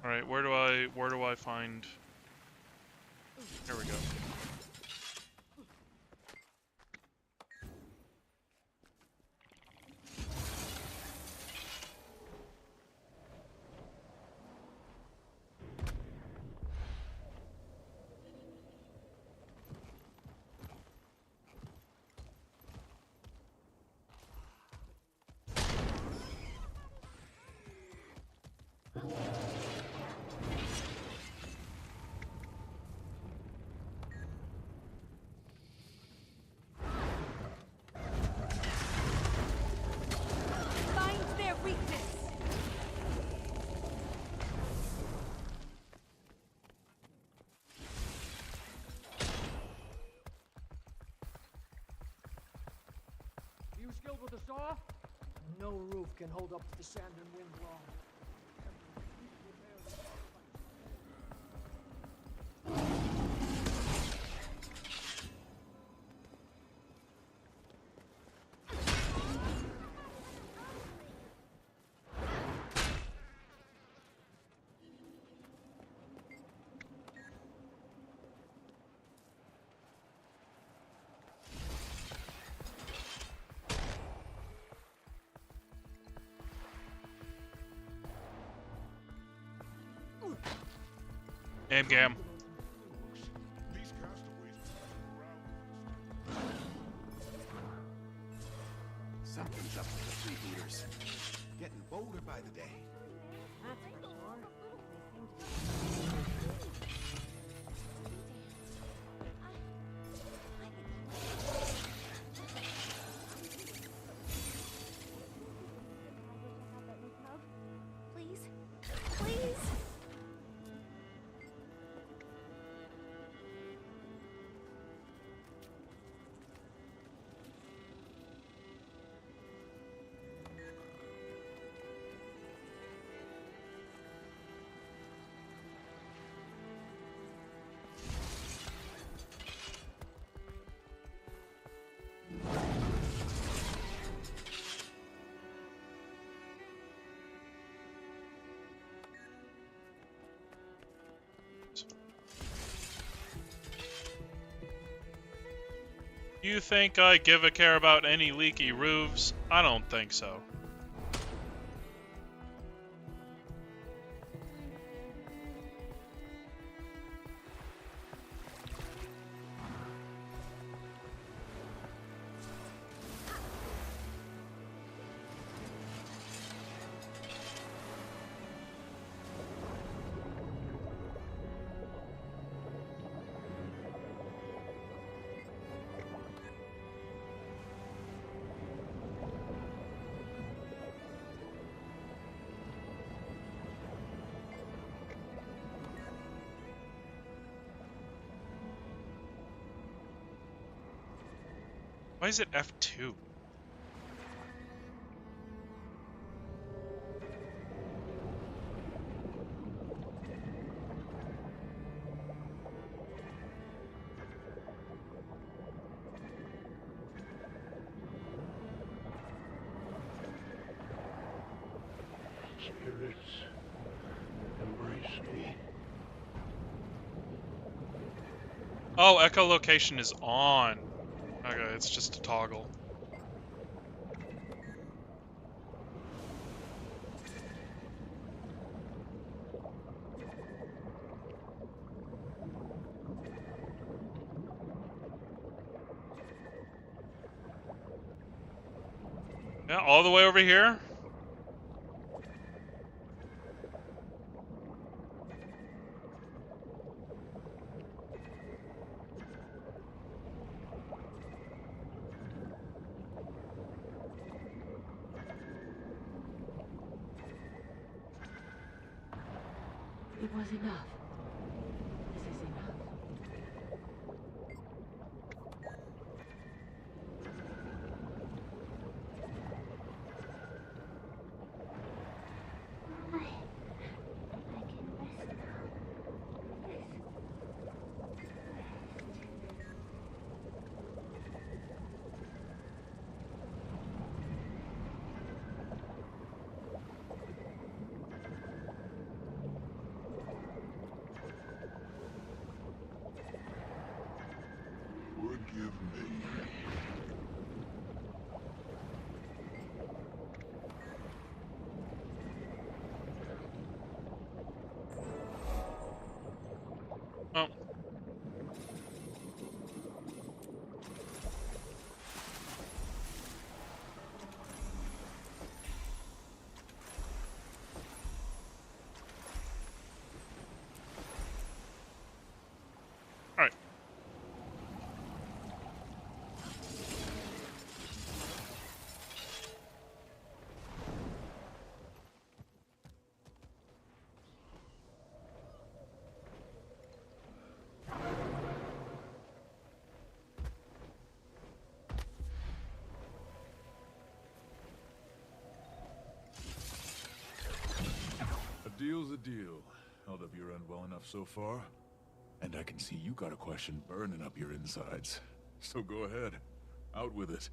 Alright, where do I find... There we go. Find their weakness. You skilled with the saw? No roof can hold up to the sand and wind long. Gam. Something's up with the freebooters. Getting bolder by the day. Please? Please? You think I give a care about any leaky roofs? I don't think so. Why is it F2? Spirits, embrace me. Oh, echolocation is on. Okay, it's just a toggle. Yeah, all the way over here? It was enough. This is enough. deal's a deal. Held up your end well enough so far. And I can see you got a question burning up your insides. So go ahead. Out with it.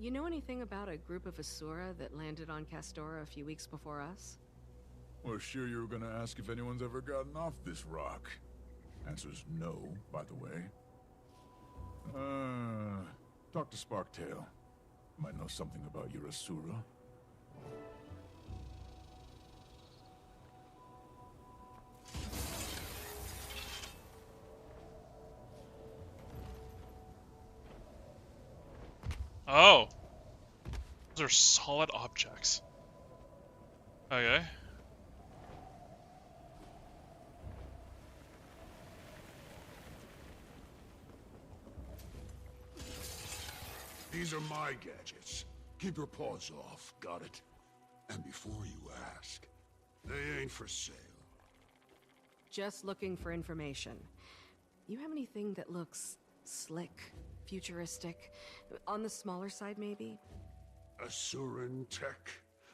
You know anything about a group of Asura that landed on Castora a few weeks before us? Well, sure you were gonna ask if anyone's ever gotten off this rock. Answer's no, by the way. Talk to Sparktail. Might know something about your Asura. Oh. Those are solid objects. Okay. These are my gadgets. Keep your paws off, got it? And before you ask, they ain't for sale. Just looking for information. You have anything that looks slick, futuristic, on the smaller side maybe? Asuran tech.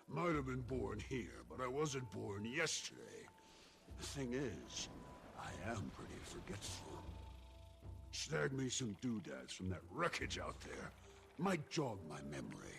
Might have been born here, but I wasn't born yesterday. The thing is, I am pretty forgetful. Snag me some doodads from that wreckage out there. Might jog my memory.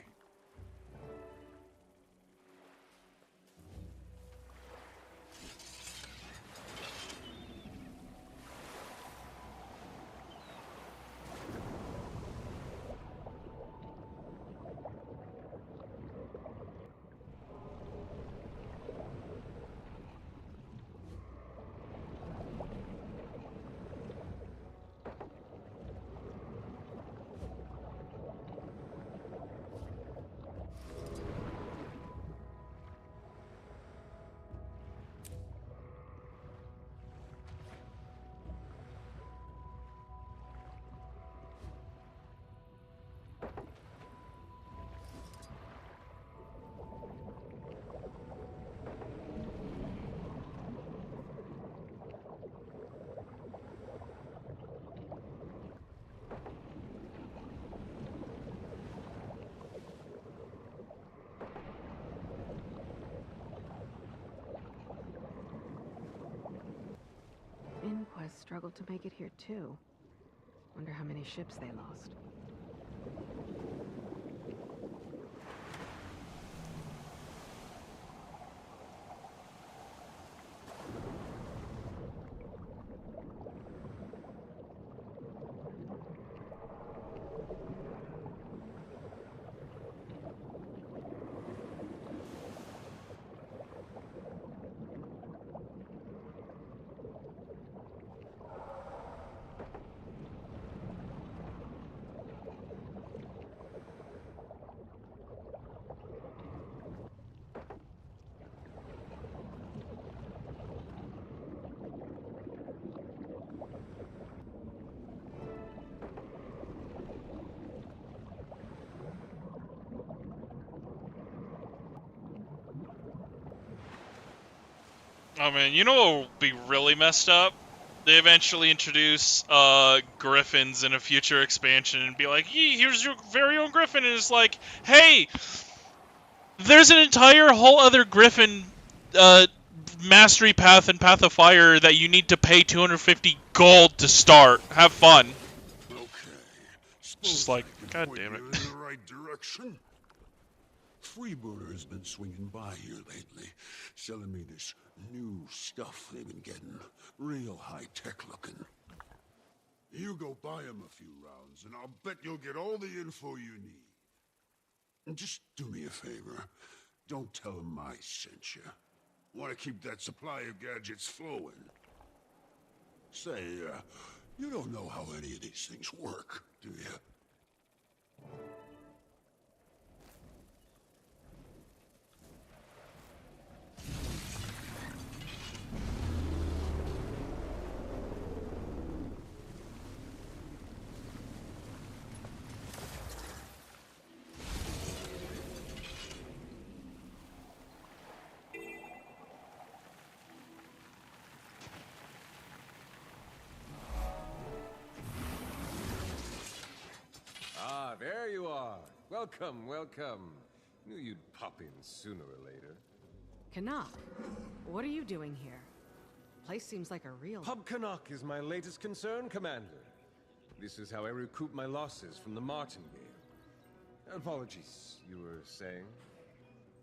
Inquest struggled to make it here too. Wonder how many ships they lost. Oh man, you know what would be really messed up? They eventually introduce griffins in a future expansion and be like, here's your very own griffin, and it's like, hey, there's an entire whole other griffin mastery path and path of fire that you need to pay 250 gold to start. Have fun. Okay. Just like, god damn it. You're in the right direction. Freebooter's been swinging by here lately, selling me this new stuff they've been getting. Real high-tech looking. You go buy him a few rounds, and I'll bet you'll get all the info you need. And just do me a favor. Don't tell him I sent you. Want to keep that supply of gadgets flowing. Say, you don't know how any of these things work, do you? There you are. Welcome, welcome. Knew you'd pop in sooner or later. Canuck, what are you doing here? Place seems like a real... Pub Canuck is my latest concern, Commander. This is how I recoup my losses from the Martingale. Apologies, you were saying?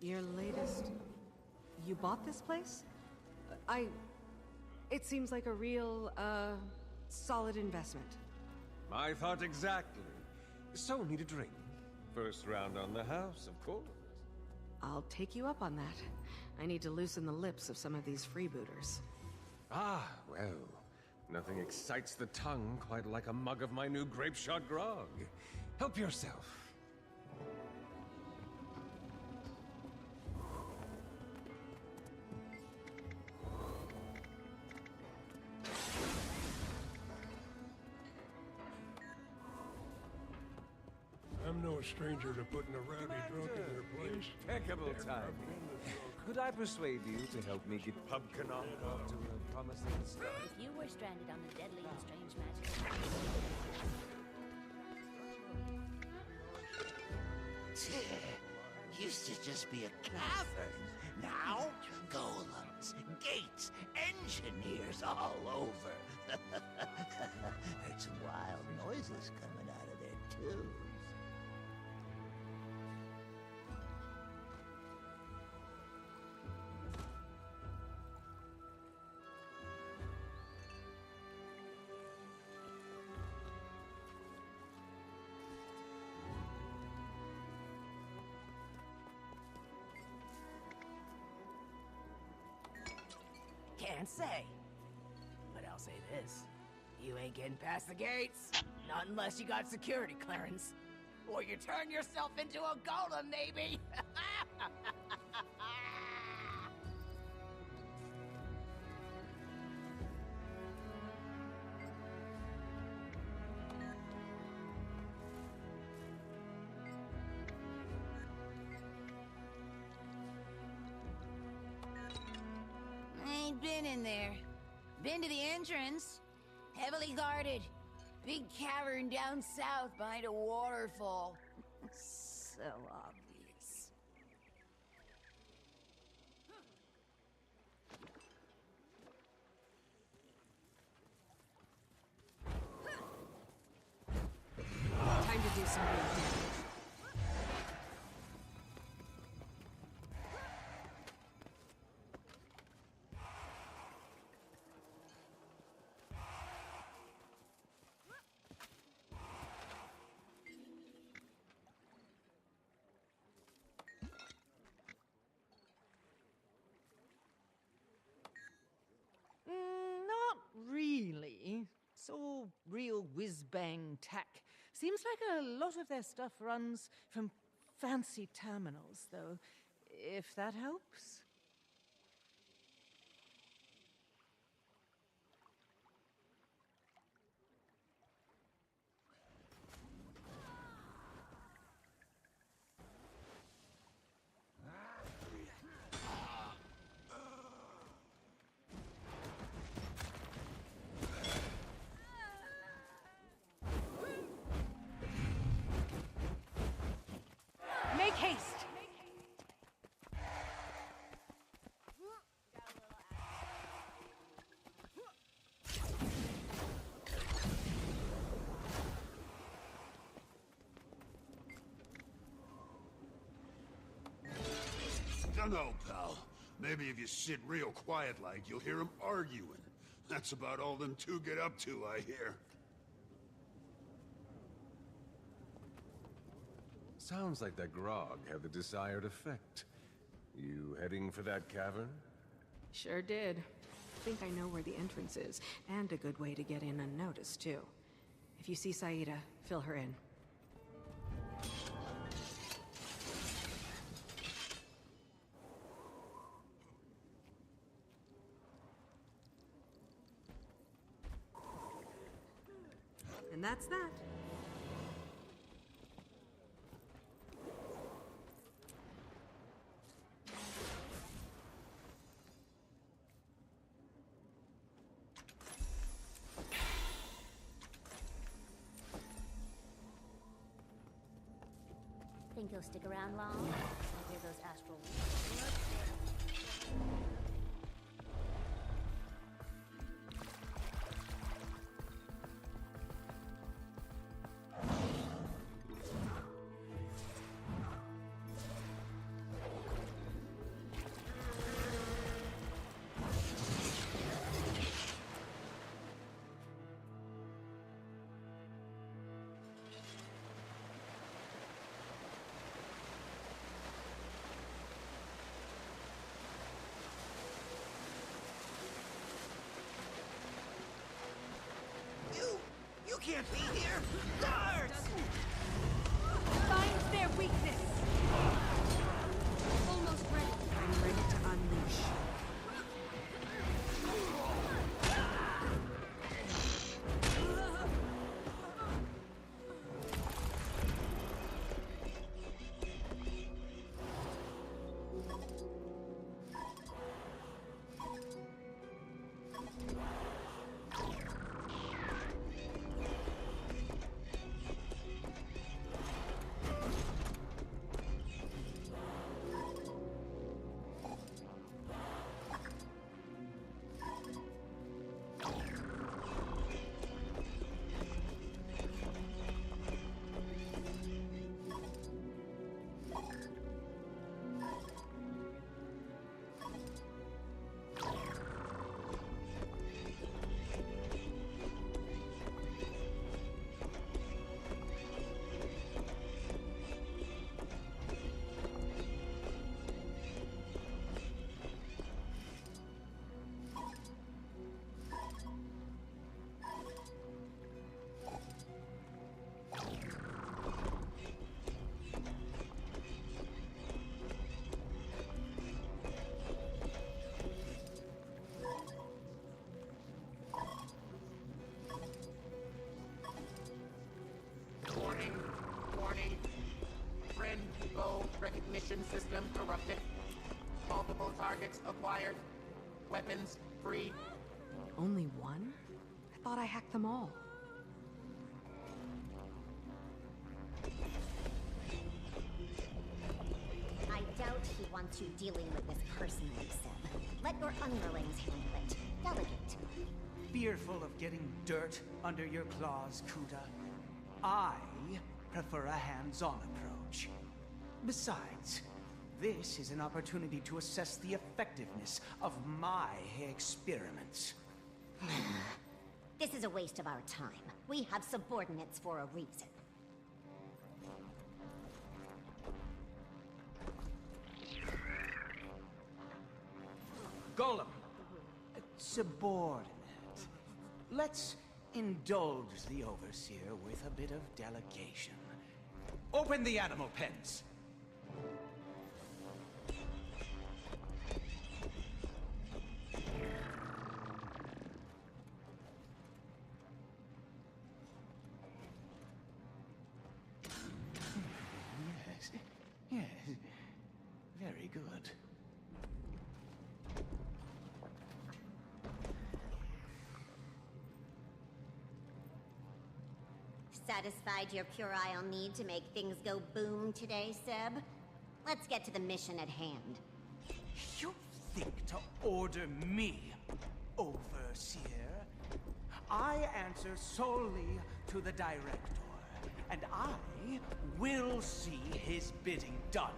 Your latest... You bought this place? It seems like a real, solid investment. I thought exactly. So, need a drink. First round on the house, of course. I'll take you up on that. I need to loosen the lips of some of these freebooters. Ah, well, nothing excites the tongue quite like a mug of my new grape shot grog. Help yourself. I'm no stranger to putting a rowdy drunk in their place. Impeccable time. Could I persuade you to help me get Pub Canuck off to a promising start? If you were stranded on the deadly and strange magic... Used to just be a cavern. Now, golems, gates, engineers all over. There's some wild noises coming out of there, too. Can't say. But I'll say this. You ain't getting past the gates. Not unless you got security clearance. Or you turn yourself into a golem, maybe. I ain't been in there. Been to the entrance. Heavily guarded. Big cavern down south behind a waterfall. So obvious. Time to do some real damage. Not really. It's all real whiz-bang tech. Seems like a lot of their stuff runs from fancy terminals, though, if that helps. Make haste! Dunno, pal. Maybe if you sit real quiet like, you'll hear them arguing. That's about all them two get up to, I hear. Sounds like that grog had the desired effect. You heading for that cavern? Sure did. Think I know where the entrance is, and a good way to get in unnoticed, too. If you see Saida, fill her in. And that's that. think you'll stick around long? I hear those astral... You can't be here! Guards! Find their weakness! Almost ready. I'm ready to unleash. Warning. Friend bow recognition system corrupted. Multiple targets acquired. Weapons free. Only one? I thought I hacked them all. I doubt he wants you dealing with this personally, Seb. Let your underlings handle it. Delegate. Fearful of getting dirt under your claws, Kuda? I prefer a hands-on approach. Besides, this is an opportunity to assess the effectiveness of my experiments. This is a waste of our time. We have subordinates for a reason. Golem. Subordinate. Let's indulge the Overseer with a bit of delegation. Open the animal pens. Yes. Very good. Satisfied your puerile need to make things go boom today, Seb? Let's get to the mission at hand. You think to order me, Overseer? I answer solely to the Director, and I will see his bidding done.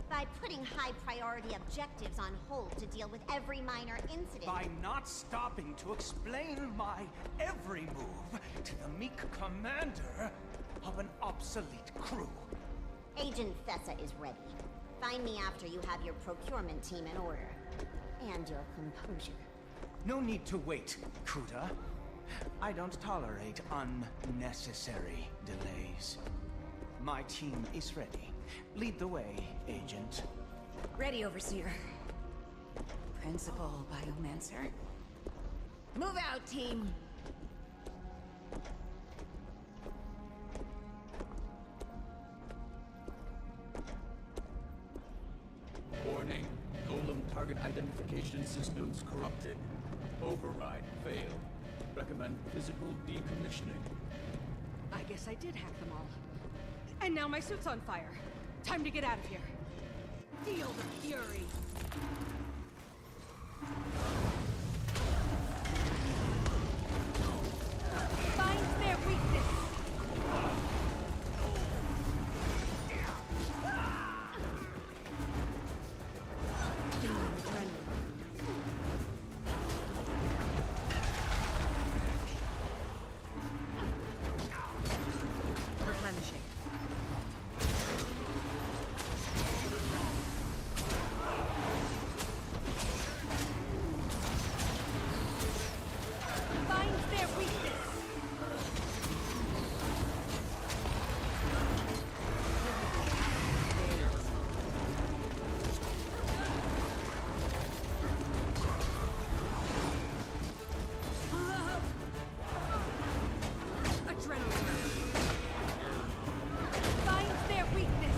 By putting high-priority objectives on hold to deal with every minor incident... By not stopping to explain my every move to the meek commander of an obsolete crew. Agent Thessa is ready. Find me after you have your procurement team in order. And your composure. No need to wait, Kuda. I don't tolerate unnecessary delays. My team is ready. Lead the way, Agent. Ready, Overseer. Principal Biomancer. Move out, team! Warning. Golem target identification systems corrupted. Override failed. Recommend physical decommissioning. I guess I did hack them all. And now my suit's on fire. Time to get out of here. Feel the fury. Find their weakness. Replenishing. Find their weakness. Adrenaline. Find their weakness.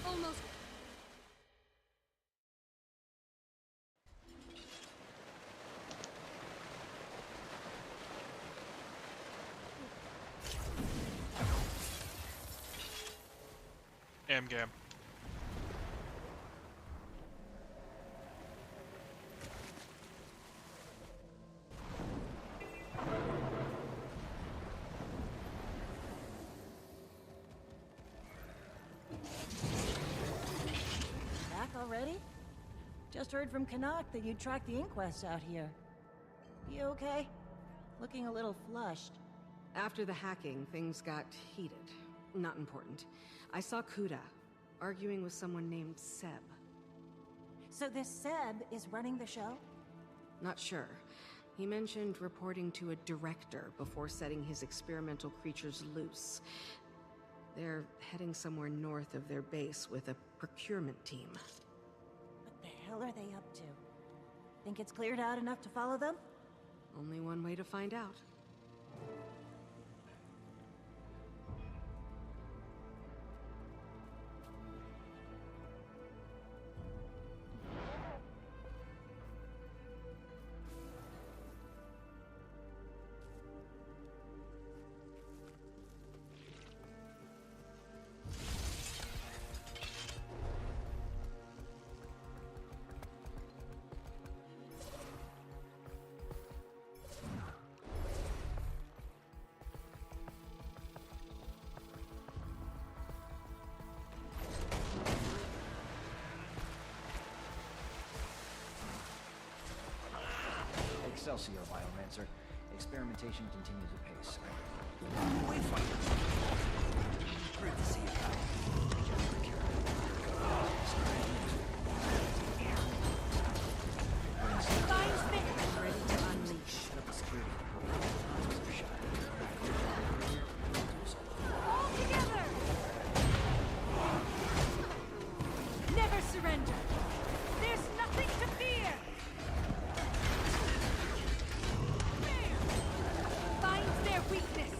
Almost. Amgam. Back already? Just heard from Canuck that you tracked the inquest out here. You okay? Looking a little flushed. After the hacking, things got heated. Not important. I saw Kuda arguing with someone named Seb. So this Seb is running the show? Not sure. He mentioned reporting to a director before setting his experimental creatures loose. They're heading somewhere north of their base with a procurement team. What the hell are they up to? Think it's cleared out enough to follow them? Only one way to find out. Excelsior, Biomancer. Experimentation continues apace. Wait for you. Great to see you, pal. Ready to unleash. Set up a security. All together. Never surrender. There's nothing to fear. Find their weakness.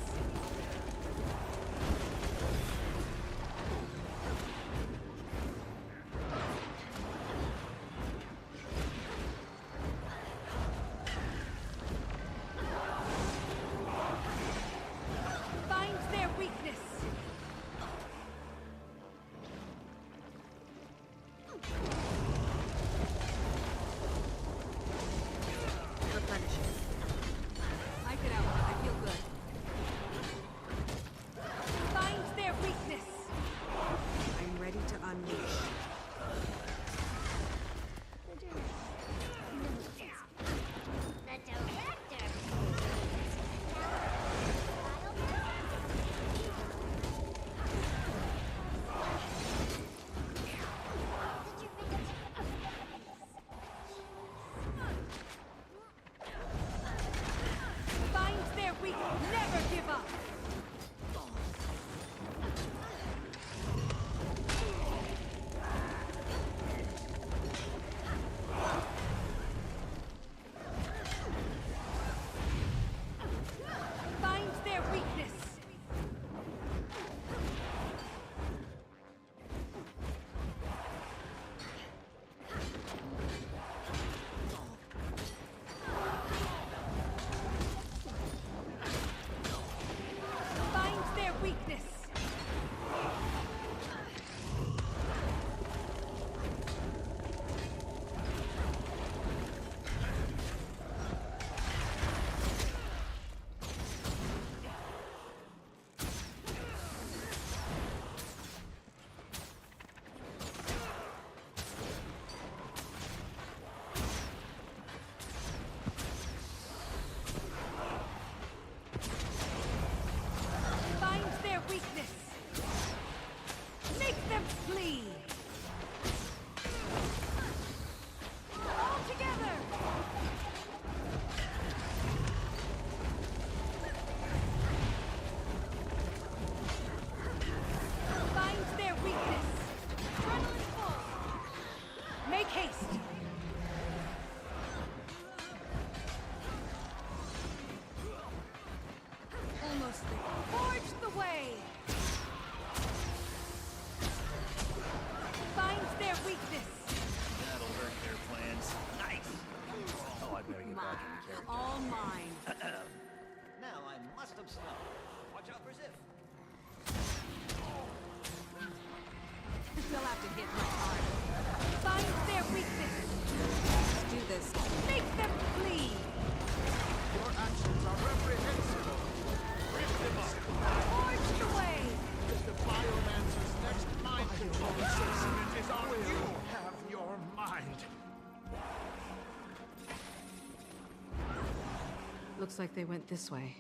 Looks like they went this way.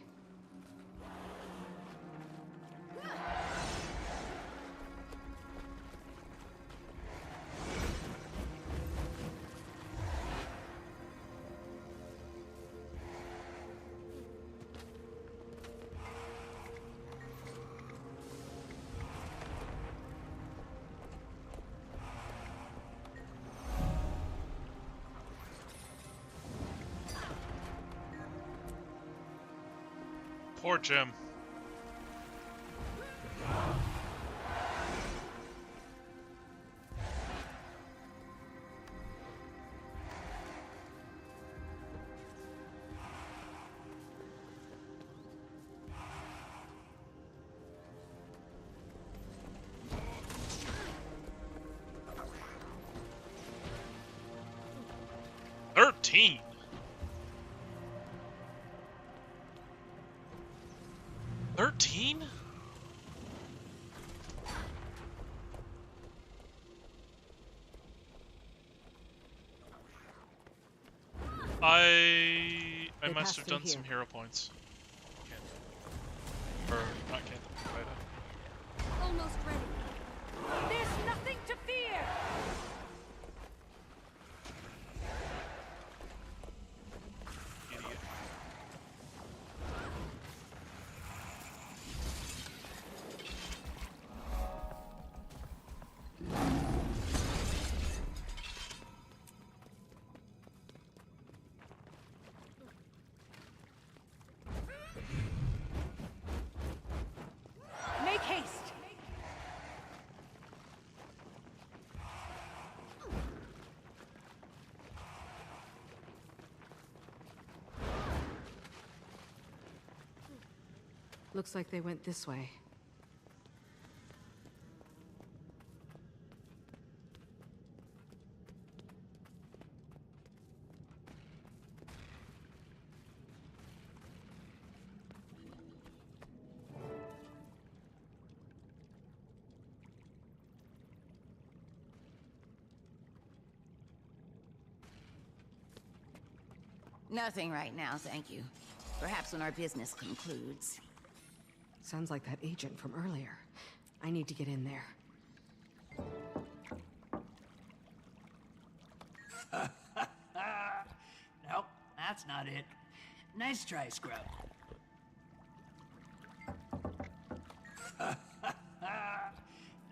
Poor Jim. $13. $13? I must have done some hero points. Or not can't. Almost ready. There's nothing to fear. Make haste. Looks like they went this way. Nothing right now, thank you. Perhaps when our business concludes. Sounds like that agent from earlier. I need to get in there. Nope, that's not it. Nice try, Scrub.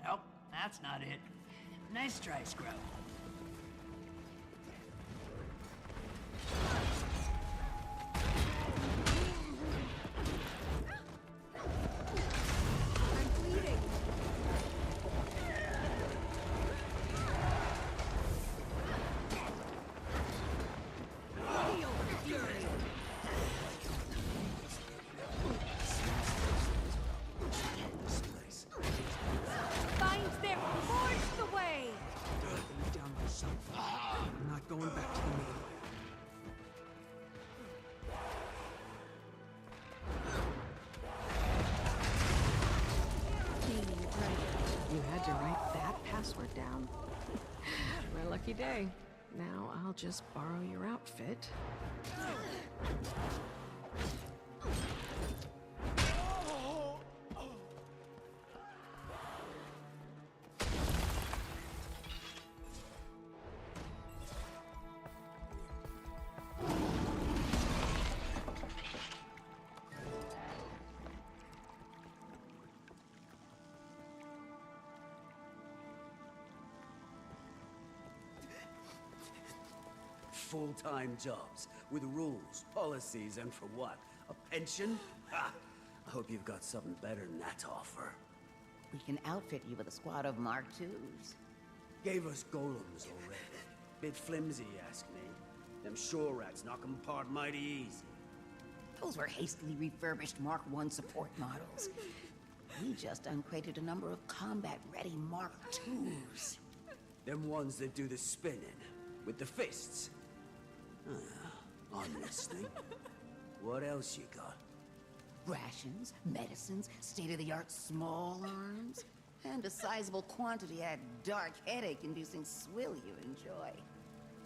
Nope, that's not it. Nice try, Scrub. Find them. Forge the way. Down myself. I'm not going back to the mainland. You had to write that password down. My lucky day. Now I'll just borrow your outfit. Full-time jobs, with rules, policies, and for what? A pension? Ha! I hope you've got something better than that to offer. We can outfit you with a squad of Mark IIs. Gave us golems already. Bit flimsy, you ask me. Them shore rats knock 'em apart mighty easy. Those were hastily refurbished Mark I support models. We just uncrated a number of combat-ready Mark IIs. Them ones that do the spinning, with the fists. I'm listening. What else you got? Rations, medicines, state-of-the-art small arms, and a sizable quantity of dark headache-inducing swill you enjoy.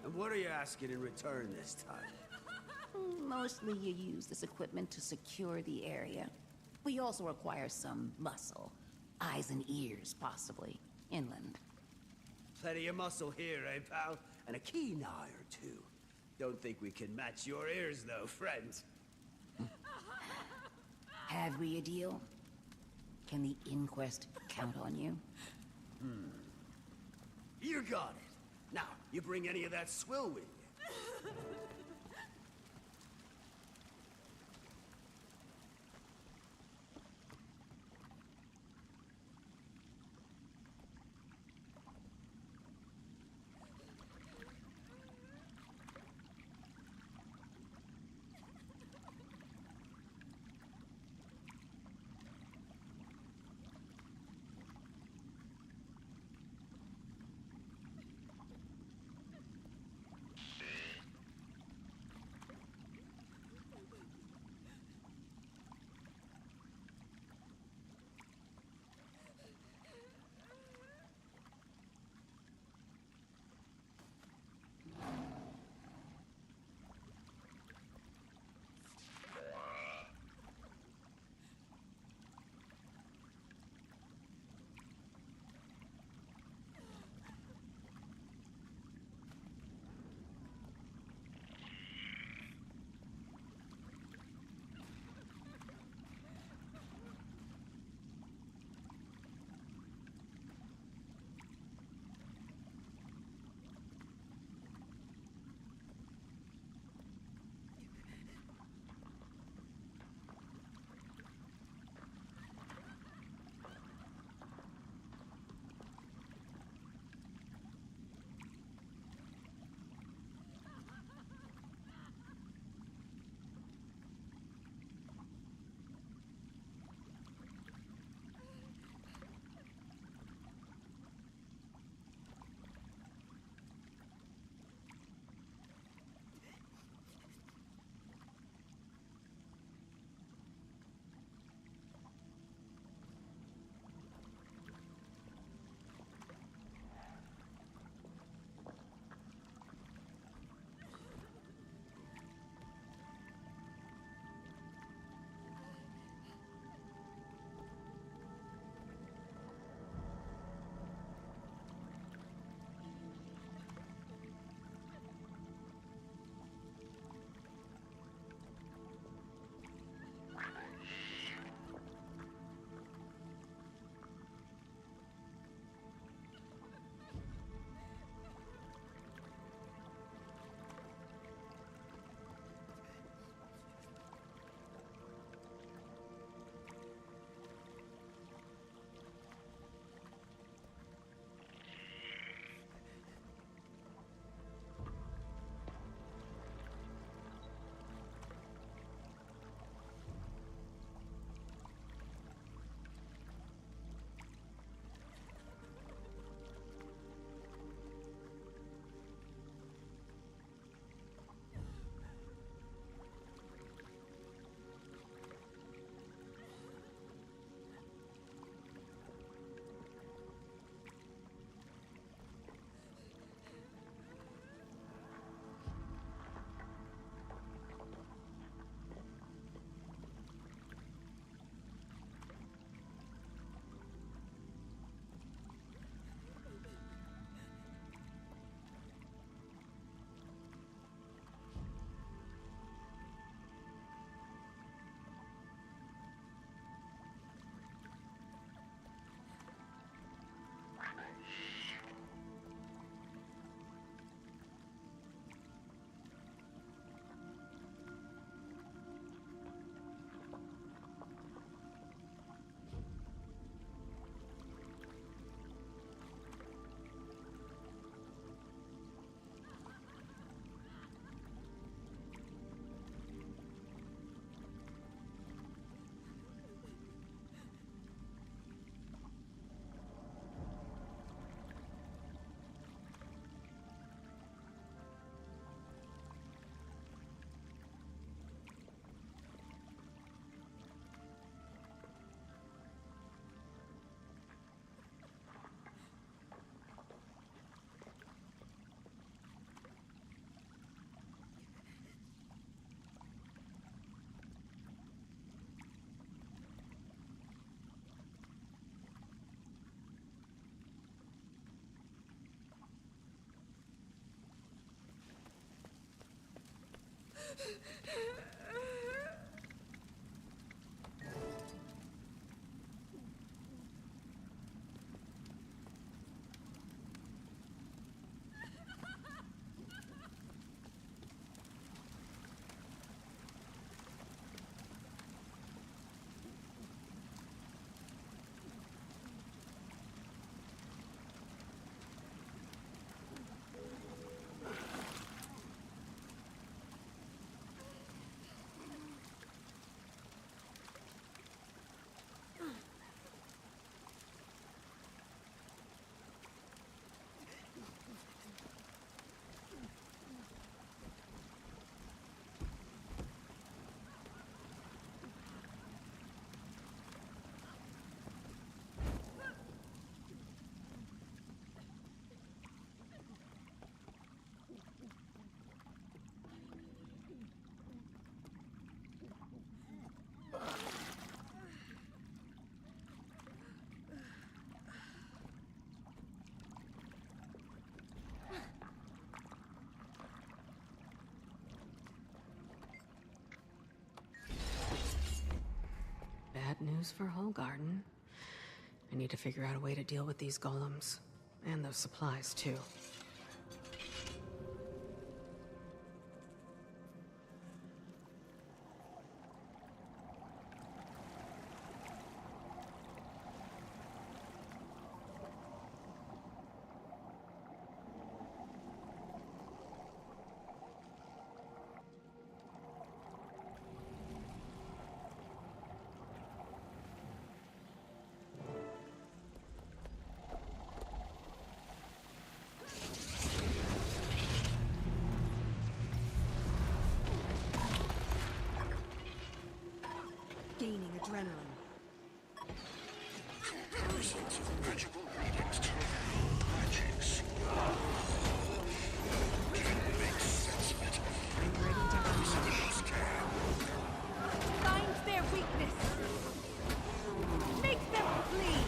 And what are you asking in return this time? Mostly you use this equipment to secure the area. We also require some muscle. Eyes and ears, possibly. Inland. Plenty of muscle here, eh, pal? And a keen eye or two. Don't think we can match your ears, though, friend. Have we a deal? Can the inquest count on you? You got it. Now, you bring any of that swill with you? news for Whole Garden. I need to figure out a way to deal with these golems. And those supplies, too. Gaining adrenaline. Results of magical readings tell magics. Can't make sense of it. I'm ready to Others can. Find their weakness. Make them flee.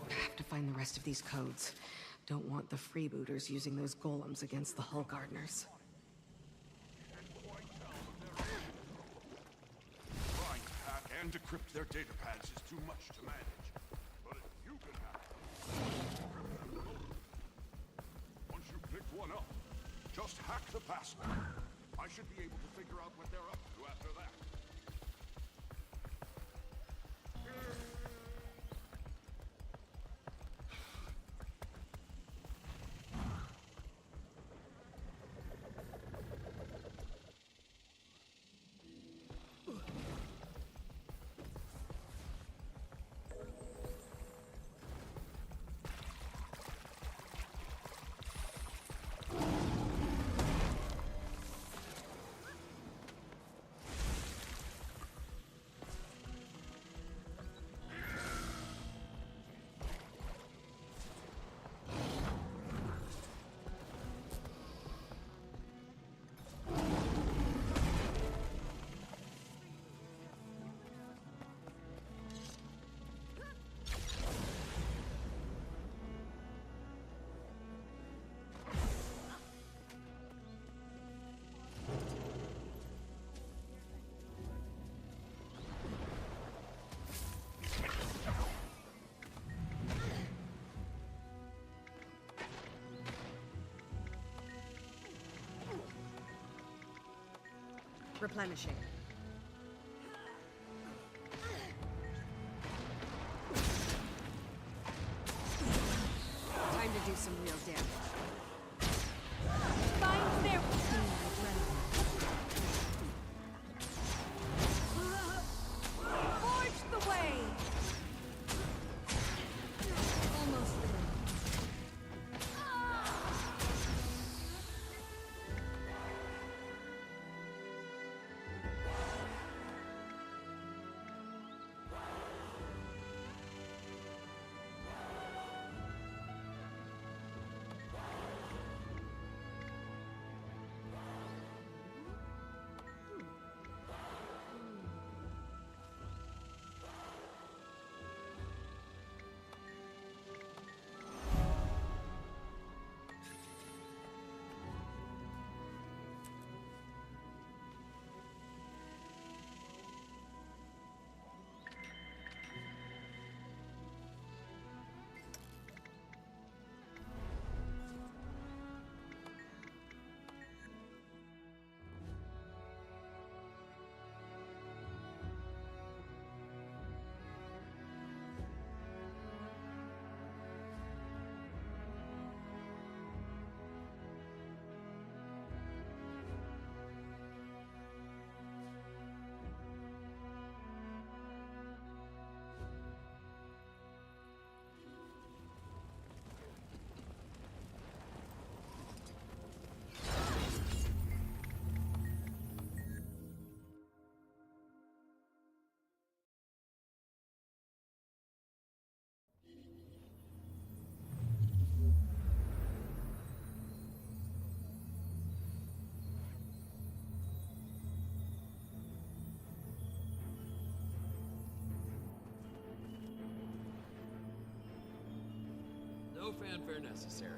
I have to find the rest of these codes. Don't want the freebooters using those golems against the Hull Gardeners. Trying to hack and decrypt their data pads is too much to manage. But if you can hack them, once you've picked one up, just hack the password. I should be able to figure out what they're up to after that. Replenishing. Time to do some real damage. Find their forge the way. Almost there. No fanfare necessary.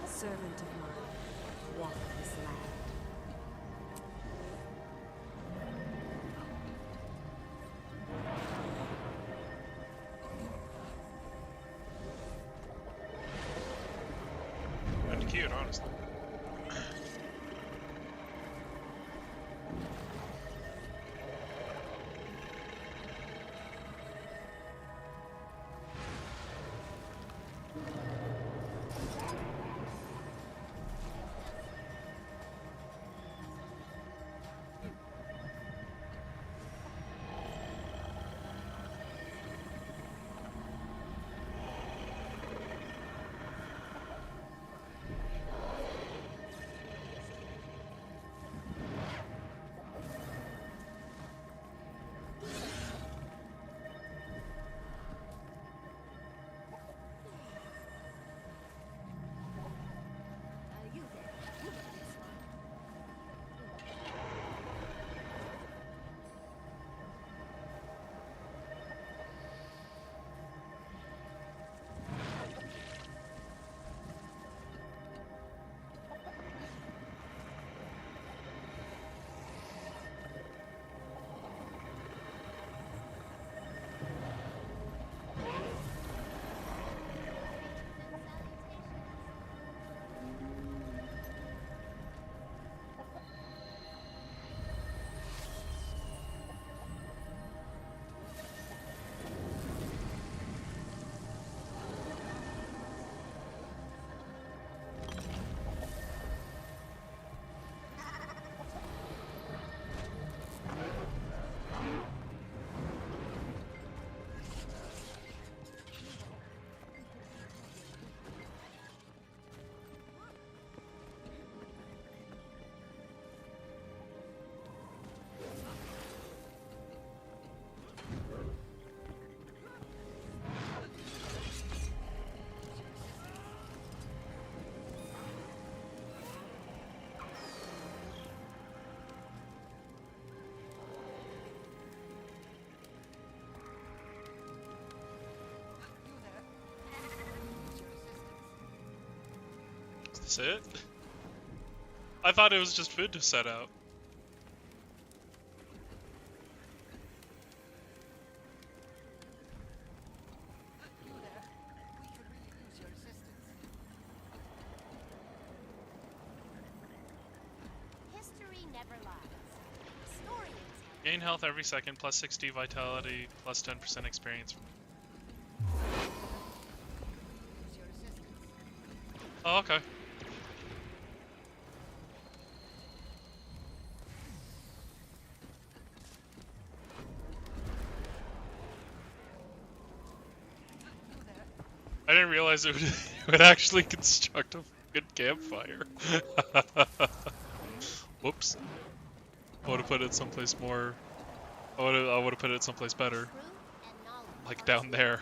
Servant of mine, walk this land. Kind of cute, honestly. Is this it? I thought it was just food to set out. History never lies. Stories. Gain health every second, plus 60 vitality, plus 10% experience. Oh, okay. I didn't realize it would actually construct a good campfire. Whoops. I would have put it someplace more. I would have put it someplace better. Like down there.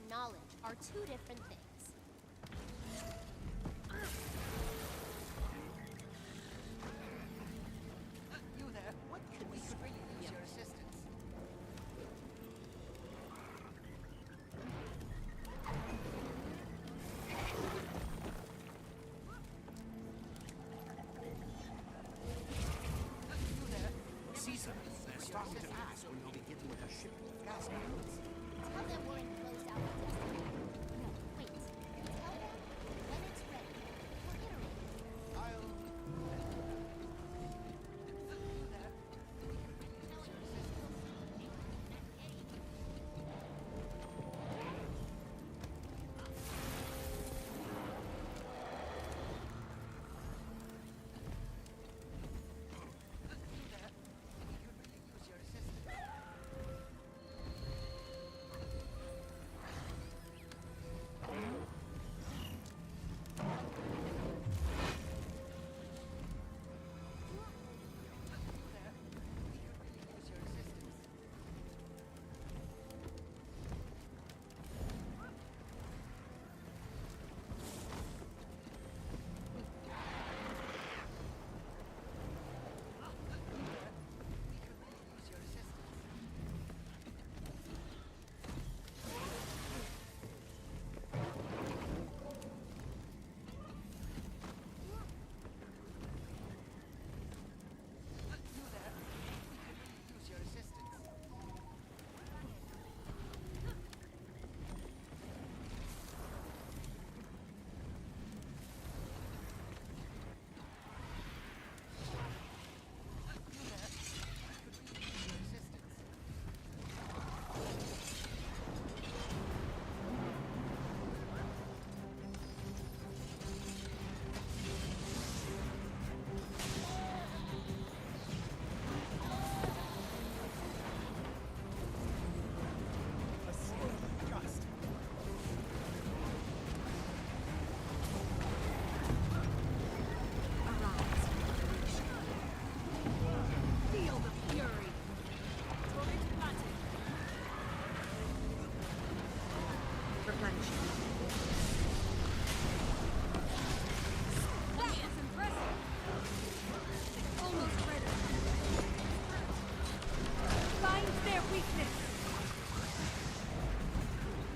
knowledge are two different things. You there? What can we really use your assistance? Caesar, they're starting to ask when you'll be getting with a ship of gas cannons. Tell them we're enclosed out of destiny. No, wait. Tell them when it's ready. We're iterating.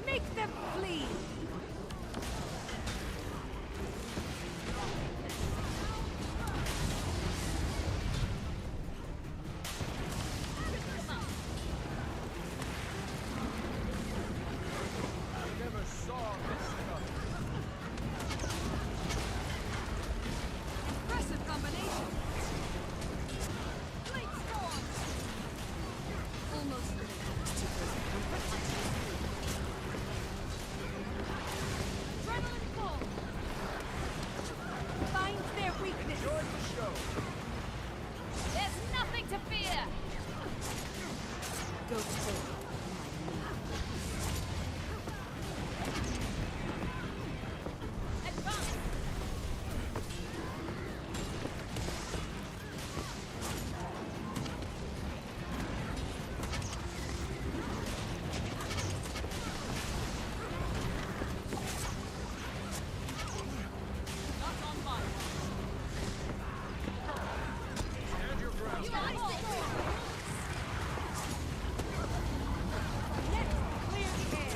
Make them flee! Impressive combination! Blade storm! Almost Adrenaline full! Find their weakness! Enjoy the show! There's nothing to fear! Go forward. Advance! Not on my watch. Stand your ground. Let's clear the air.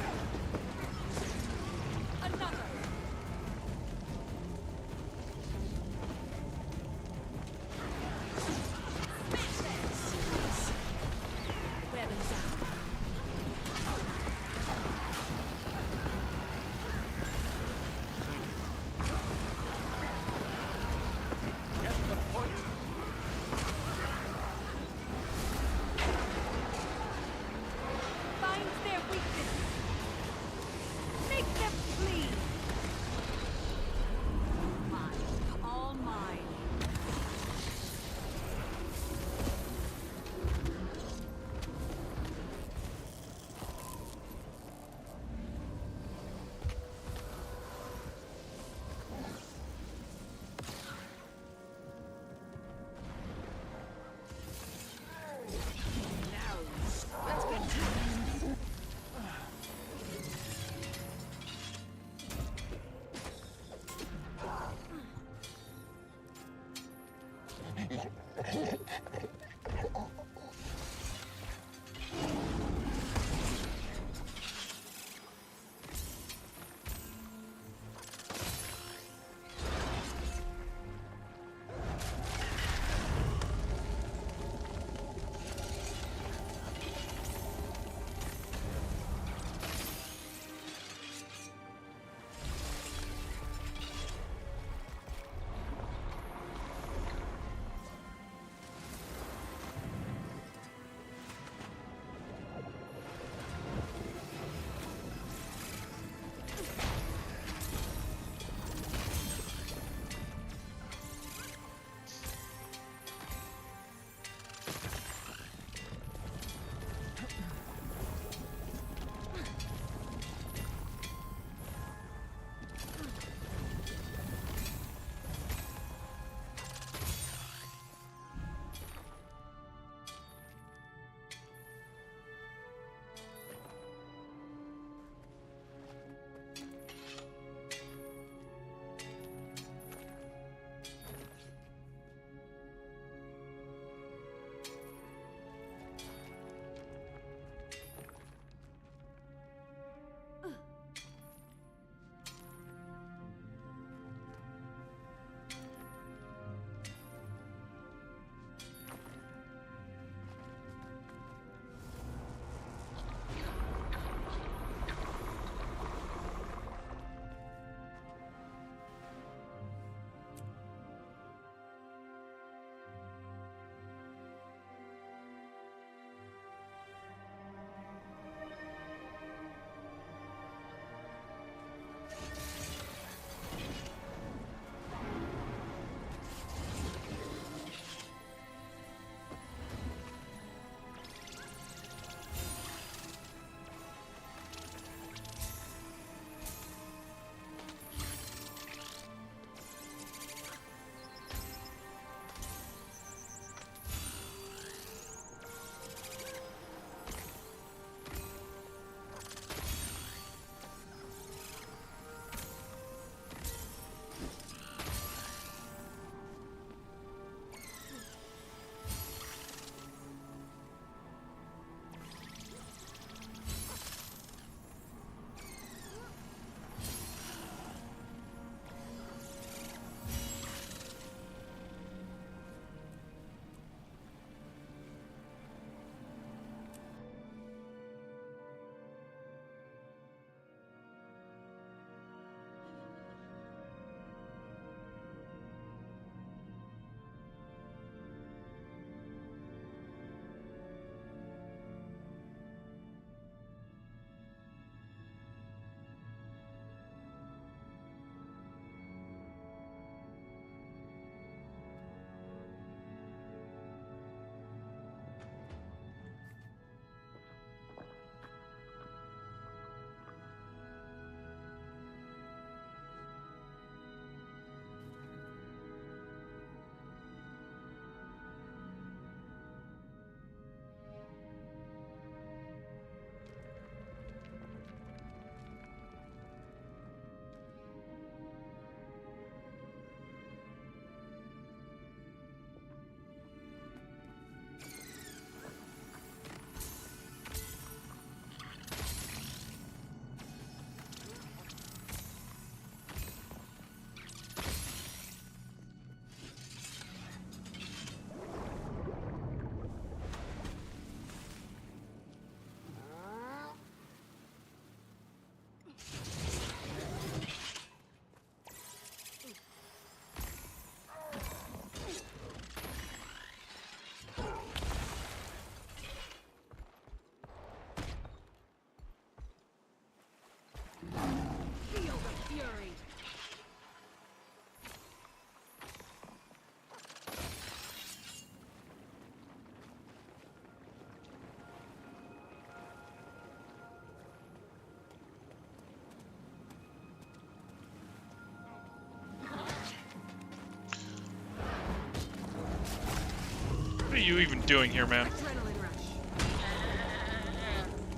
you even doing here, man?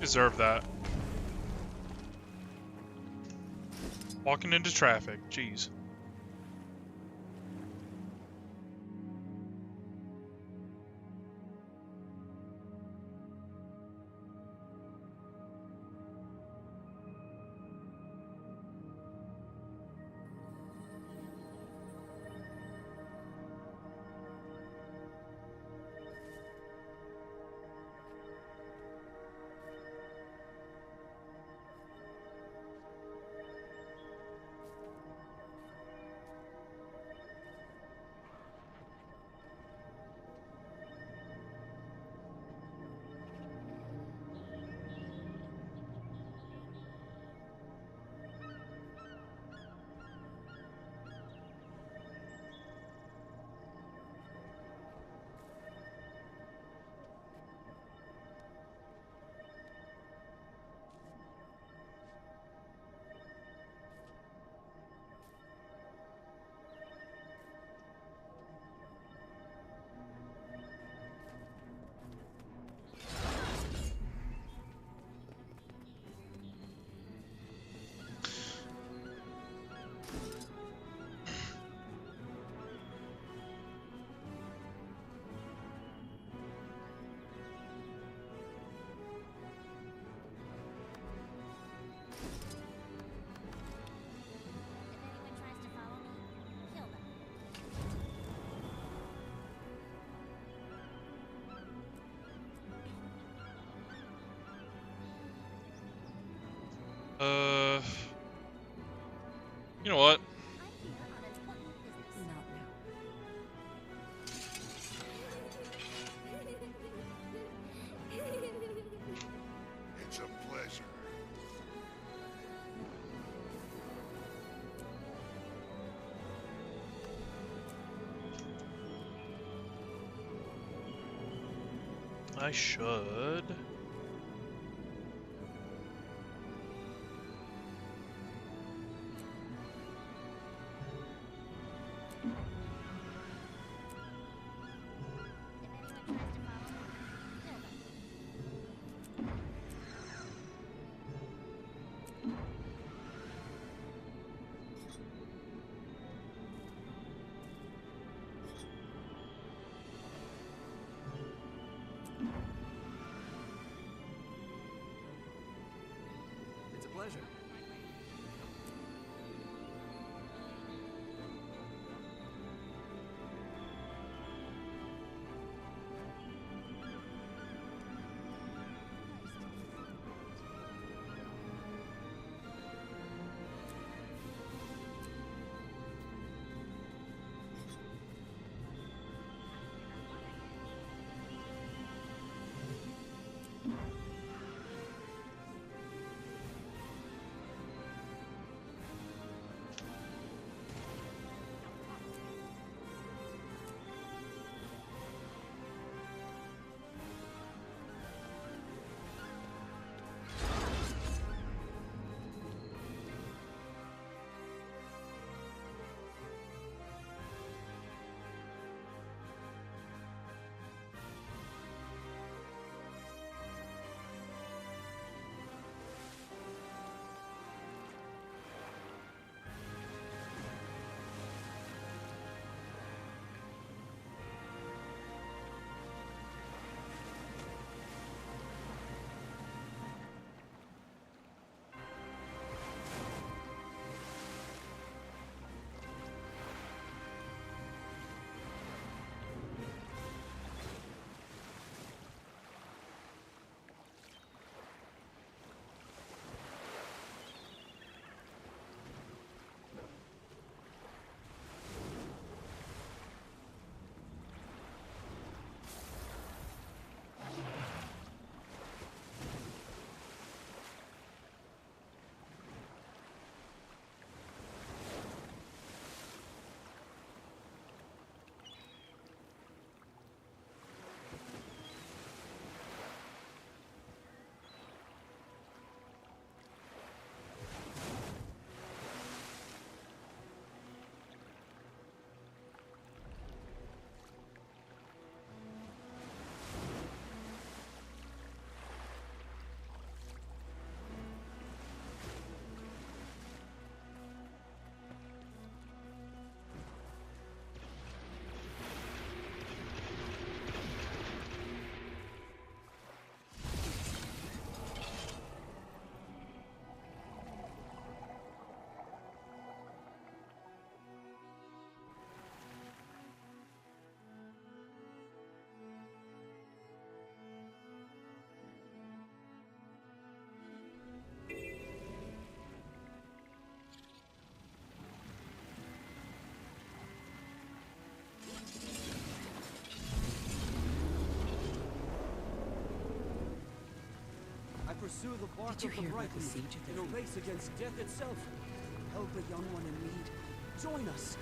Deserve that. Walking into traffic, jeez. You know what? It's a pleasure. I should. It's a pleasure. pursue the bark Did you of the hear bright about the leaf siege at the in a Relic? race against death itself. Help a young one in need. Join us.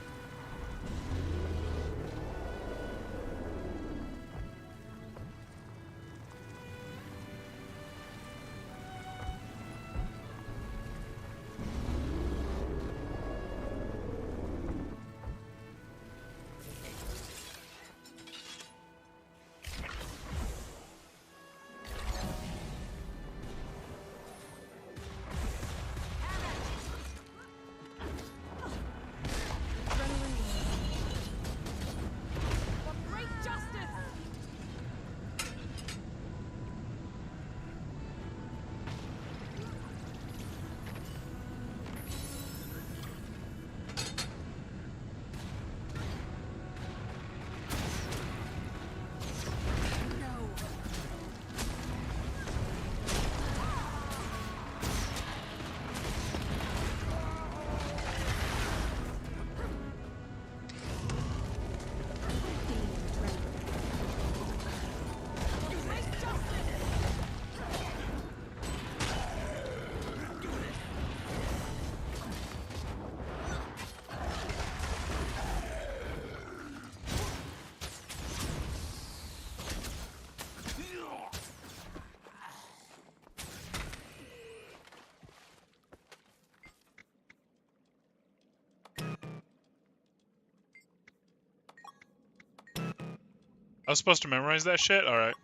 I was supposed to memorize that shit? Alright.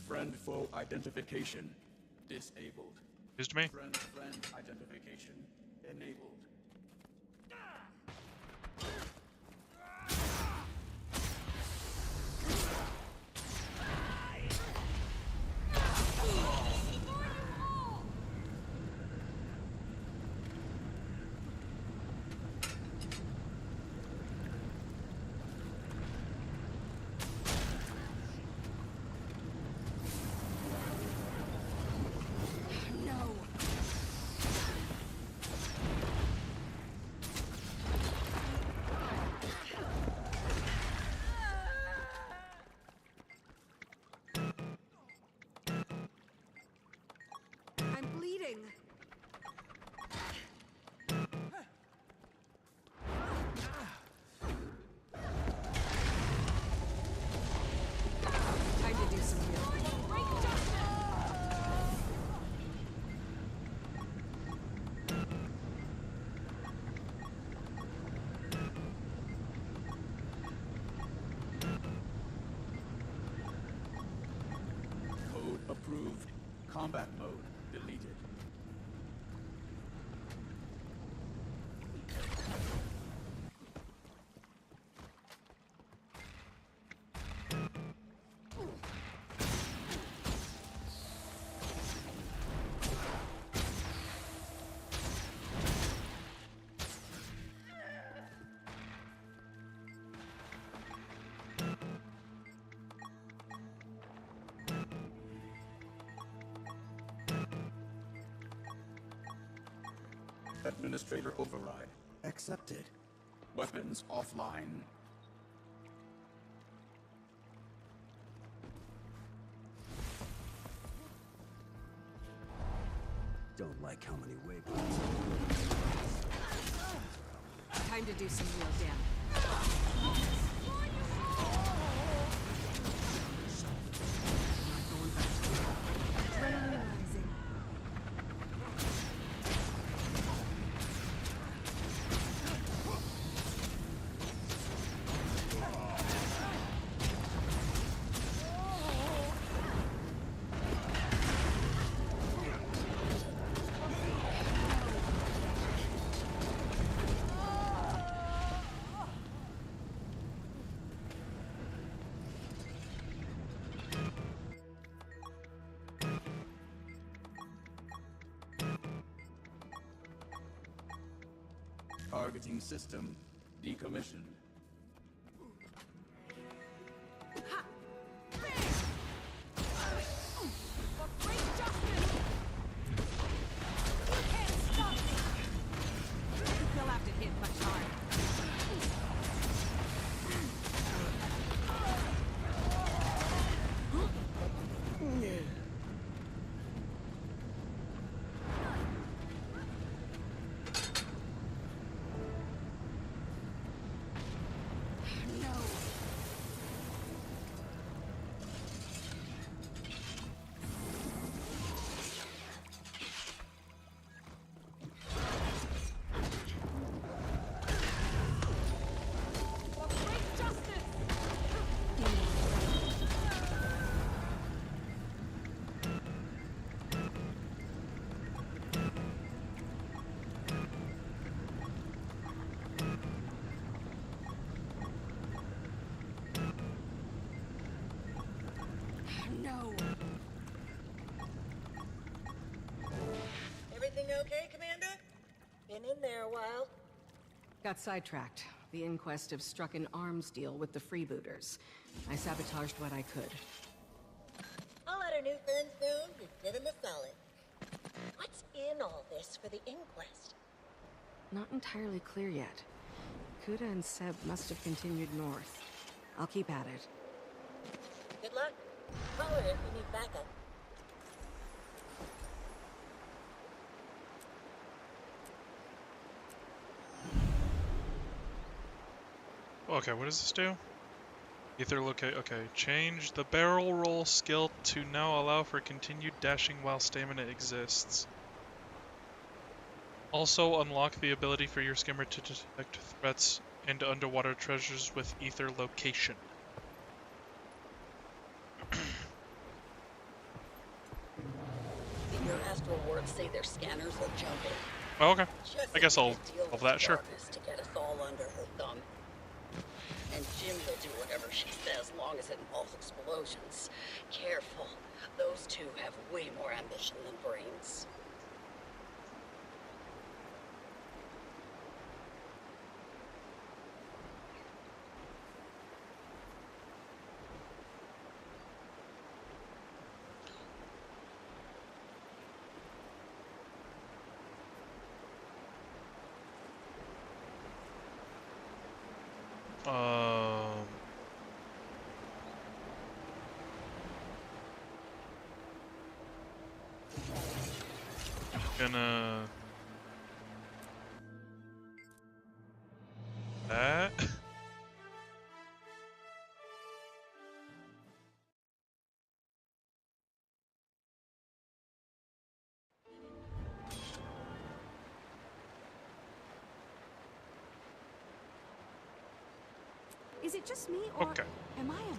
Friend-foe identification disabled. Excuse me? Friend-friend identification enabled. I'm bleeding. Time to do some healing. Code approved. Combat mode deleted. Administrator override accepted. Weapons offline. Don't like how many way Time to do some real damage. Adrenalizing. Targeting system decommissioned. They'll have to hit much harder. go. Everything okay, Commander? Been in there a while. Got sidetracked. The Inquest have struck an arms deal with the freebooters. I sabotaged what I could. I'll let our new friends know you did him a solid. What's in all this for the inquest? Not entirely clear yet. Kuda and Seb must have continued north. I'll keep at it. Good luck. Holler if you need backup. Okay, what does this do? Ether locate. Okay, change the barrel roll skill to now allow for continued dashing while stamina exists. Also unlock the ability for your skimmer to detect threats and underwater treasures with ether location. In your astral wards say their scanners are jumping. Oh, okay. Jessie I guess I'll made a deal have with that, sure. darkness to get us all under her thumb. And Jim will do whatever she says, long as it involves explosions. Careful. Those two have way more ambition than brains. Gonna that. Is it just me, or Okay. am I amazing?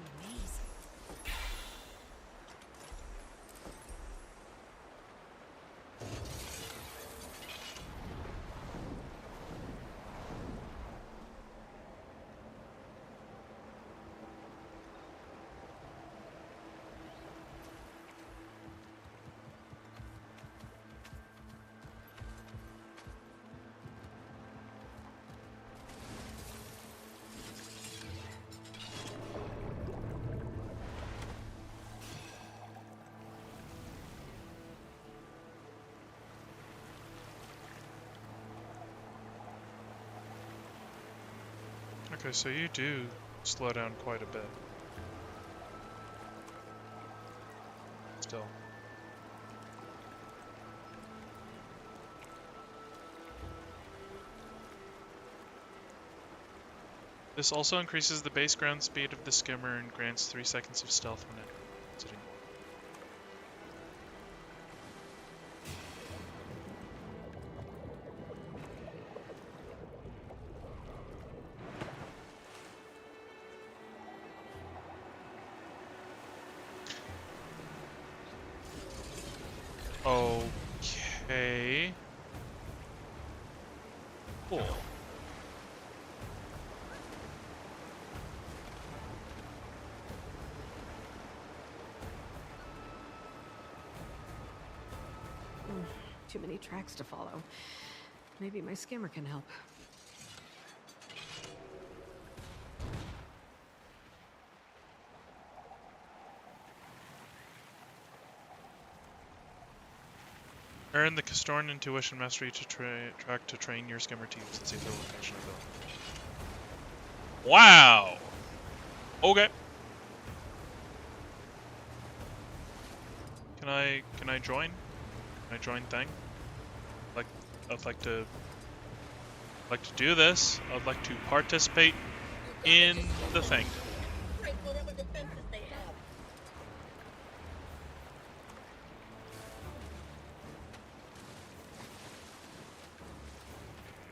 Okay, so you do slow down quite a bit. Still. This also increases the base ground speed of the skimmer and grants 3 seconds of stealth when exiting. Okay. Cool. Too many tracks to follow. Maybe my skimmer can help. Earn the Castoran Intuition Mastery to track to train your skimmer to use its ether location ability. Wow! Okay. Can I join? Can I join thing? I'd like to do this. I'd like to participate in the thing. Break whatever defenses they have.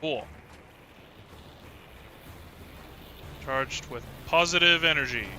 Cool. Charged with positive energy.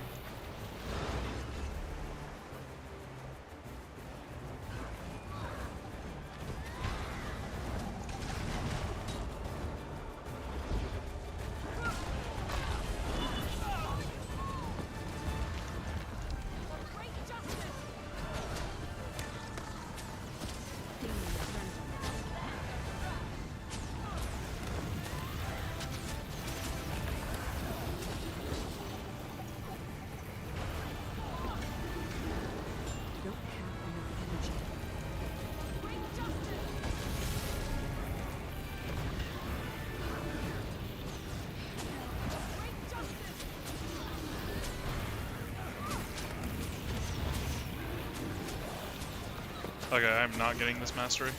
Okay, I'm not getting this mastery.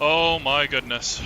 Oh my goodness.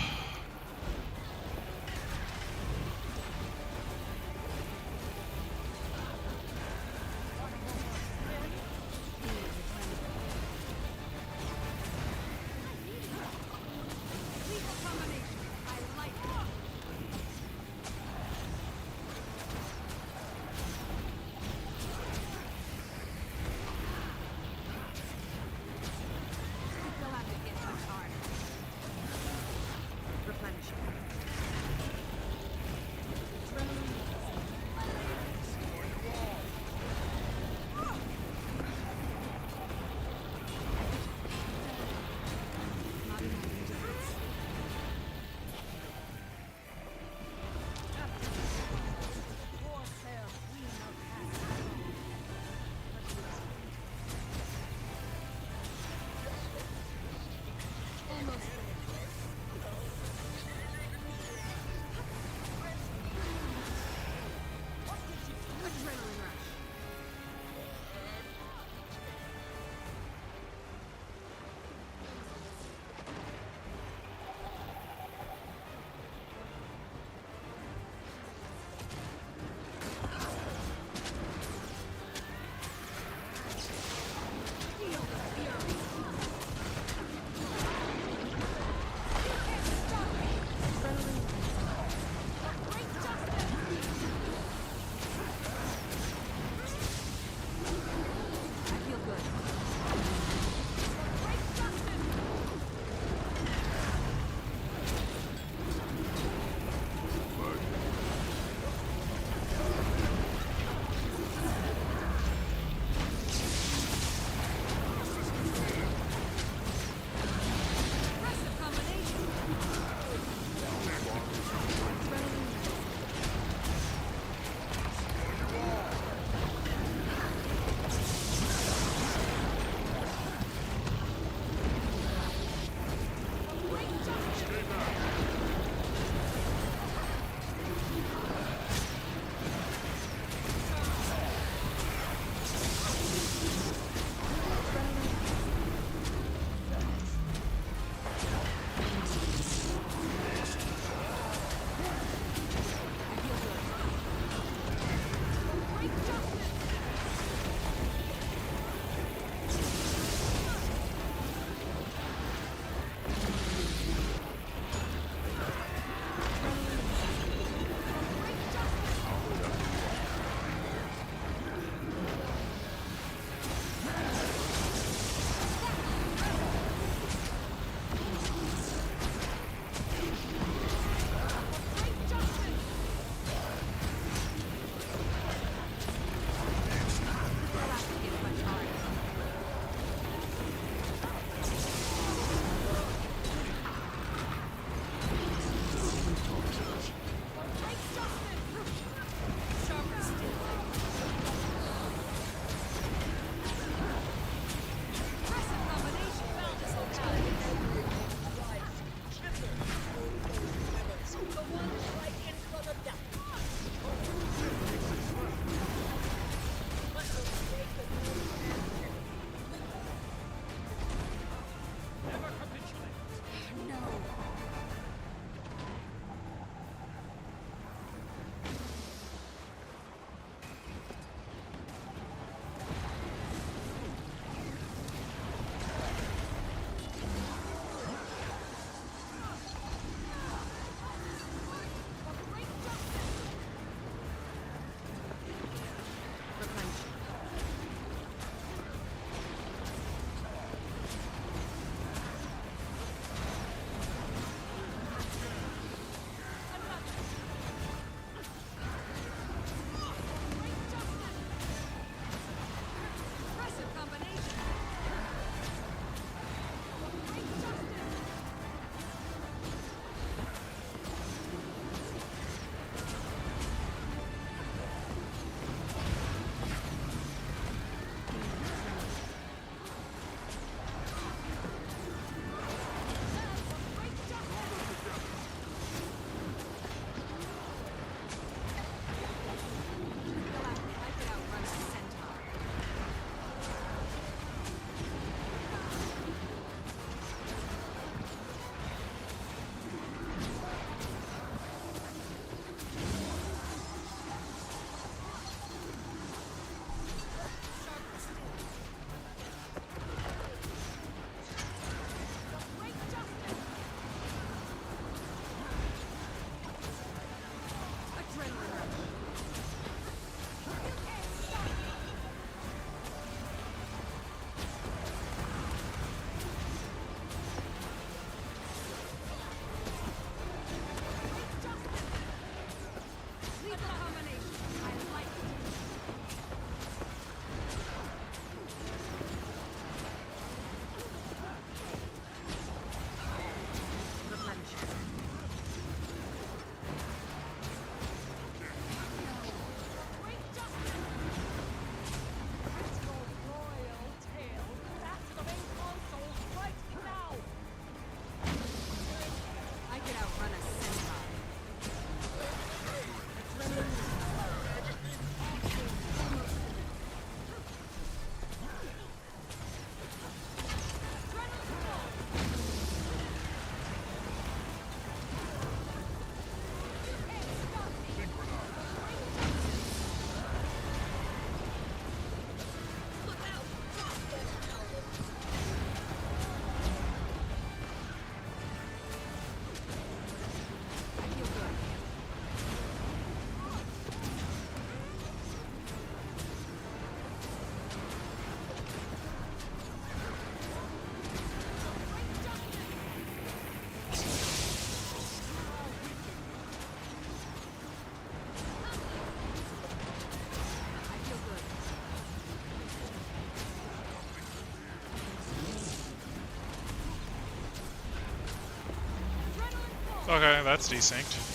Okay, that's desynced.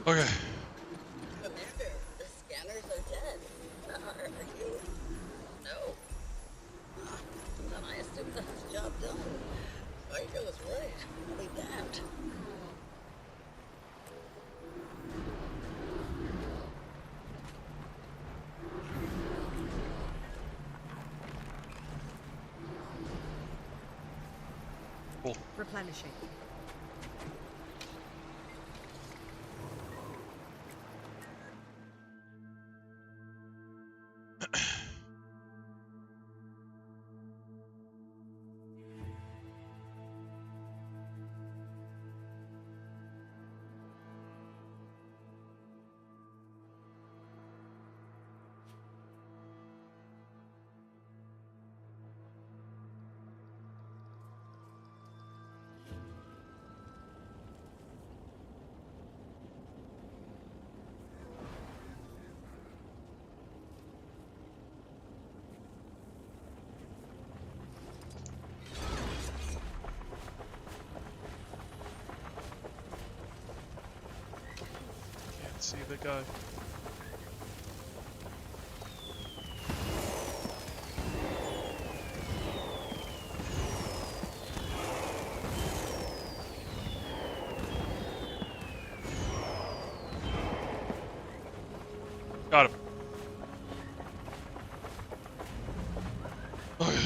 Okay. Commander, the scanners are dead. Are you? No. Then I assume that's the job done. Psycho was right. I'll be damned. Cool. Replenishing. See the guy. Got him. Okay.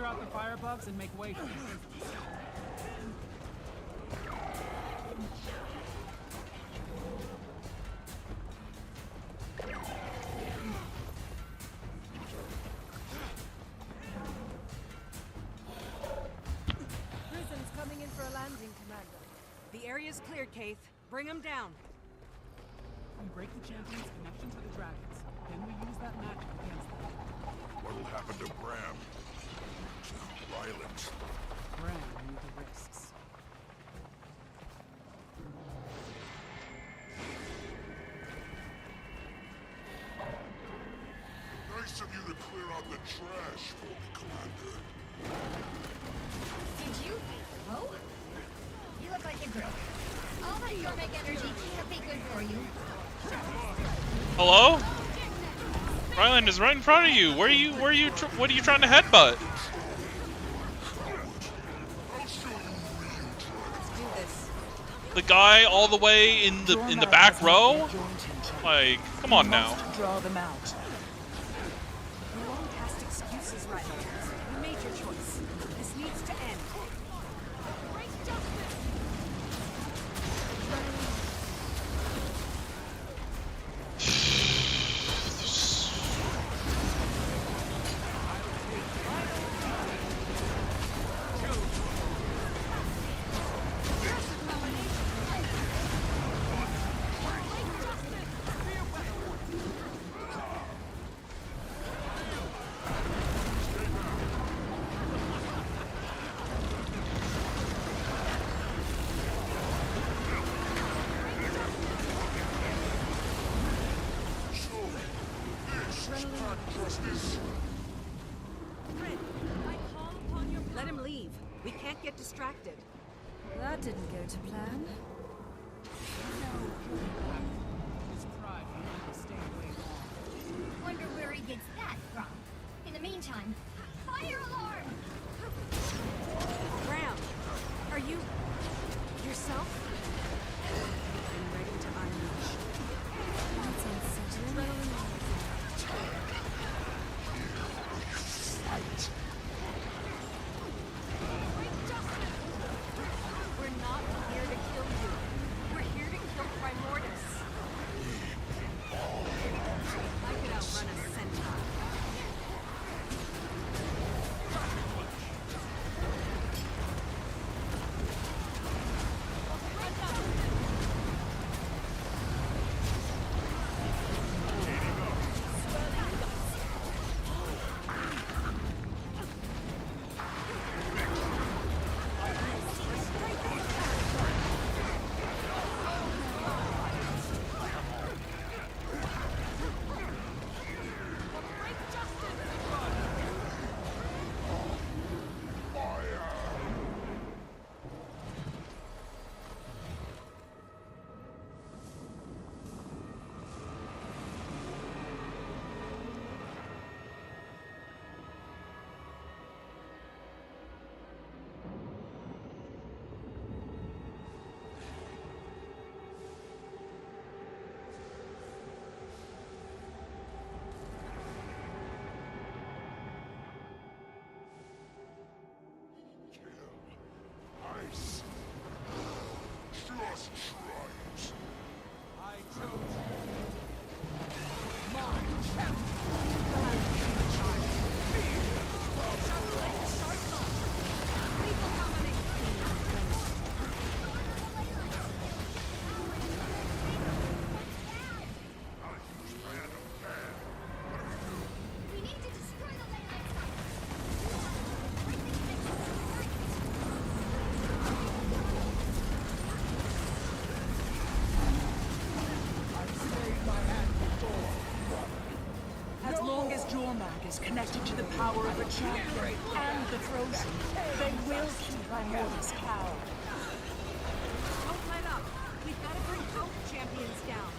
out the firebugs and make way for the prisons. Prison's coming in for a landing, Commander. The area's cleared, Kaith. Bring them down. We break the champion's connection to the dragons. Then we use that magic against them. What'll happen to Bram? To Ryland? Bram knew the risks. Nice of you to clear out the trash for me, Commander. Did you? Oh? You look like you broke. All that Yormek energy can't be good for you. Hello? Ryland is right in front of you. What are you trying to headbutt? The guy all the way in the back row? Like, come on now. Draw them out. You won't cast excuses, Ryland. You made your choice. This needs to end. Let him leave. We can't get distracted. That didn't go to plan. His pride will make him stay away long. Wonder where he gets that from. In the meantime, fire alarm! Bram, are you yourself? I'm ready to unleash. That's unsettling. Fight. We're not here to kill you. We're here to kill Primordus. I could outrun a centaur. Ice. Just try it. I chose my champion. We need to destroy the Leyline As long as Jormag is connected to the power of a champion and the Frozen, they will keep Primordus cowed. Don't let up. We've got to bring both champions down.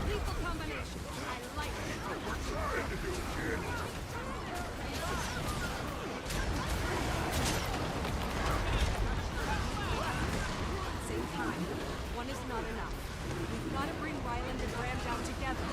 Lethal combination. I like Same time. One is not enough. We've got to bring Ryland and Bram down together.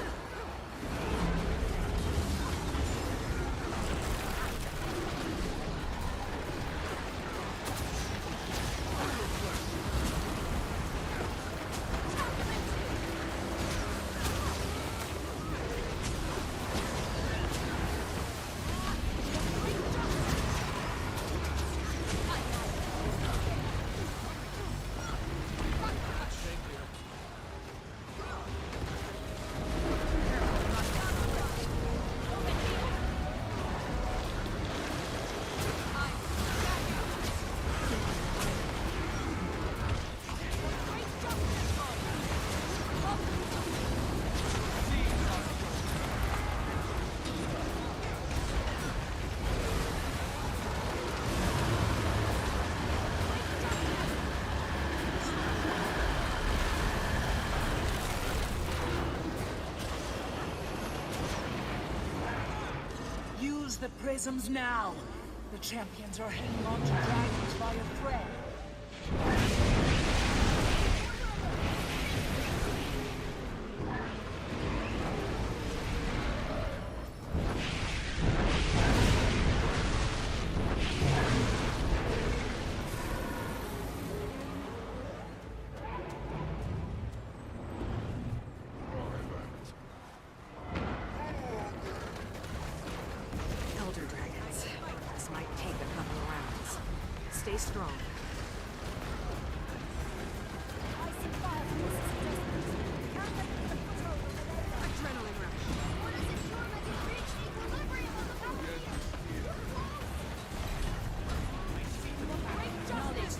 Use the prisms now. The champions are hanging on to dragons by a thread. Elder dragons. This might take a couple of rounds. Stay strong. Adrenaline rush. Knowledge is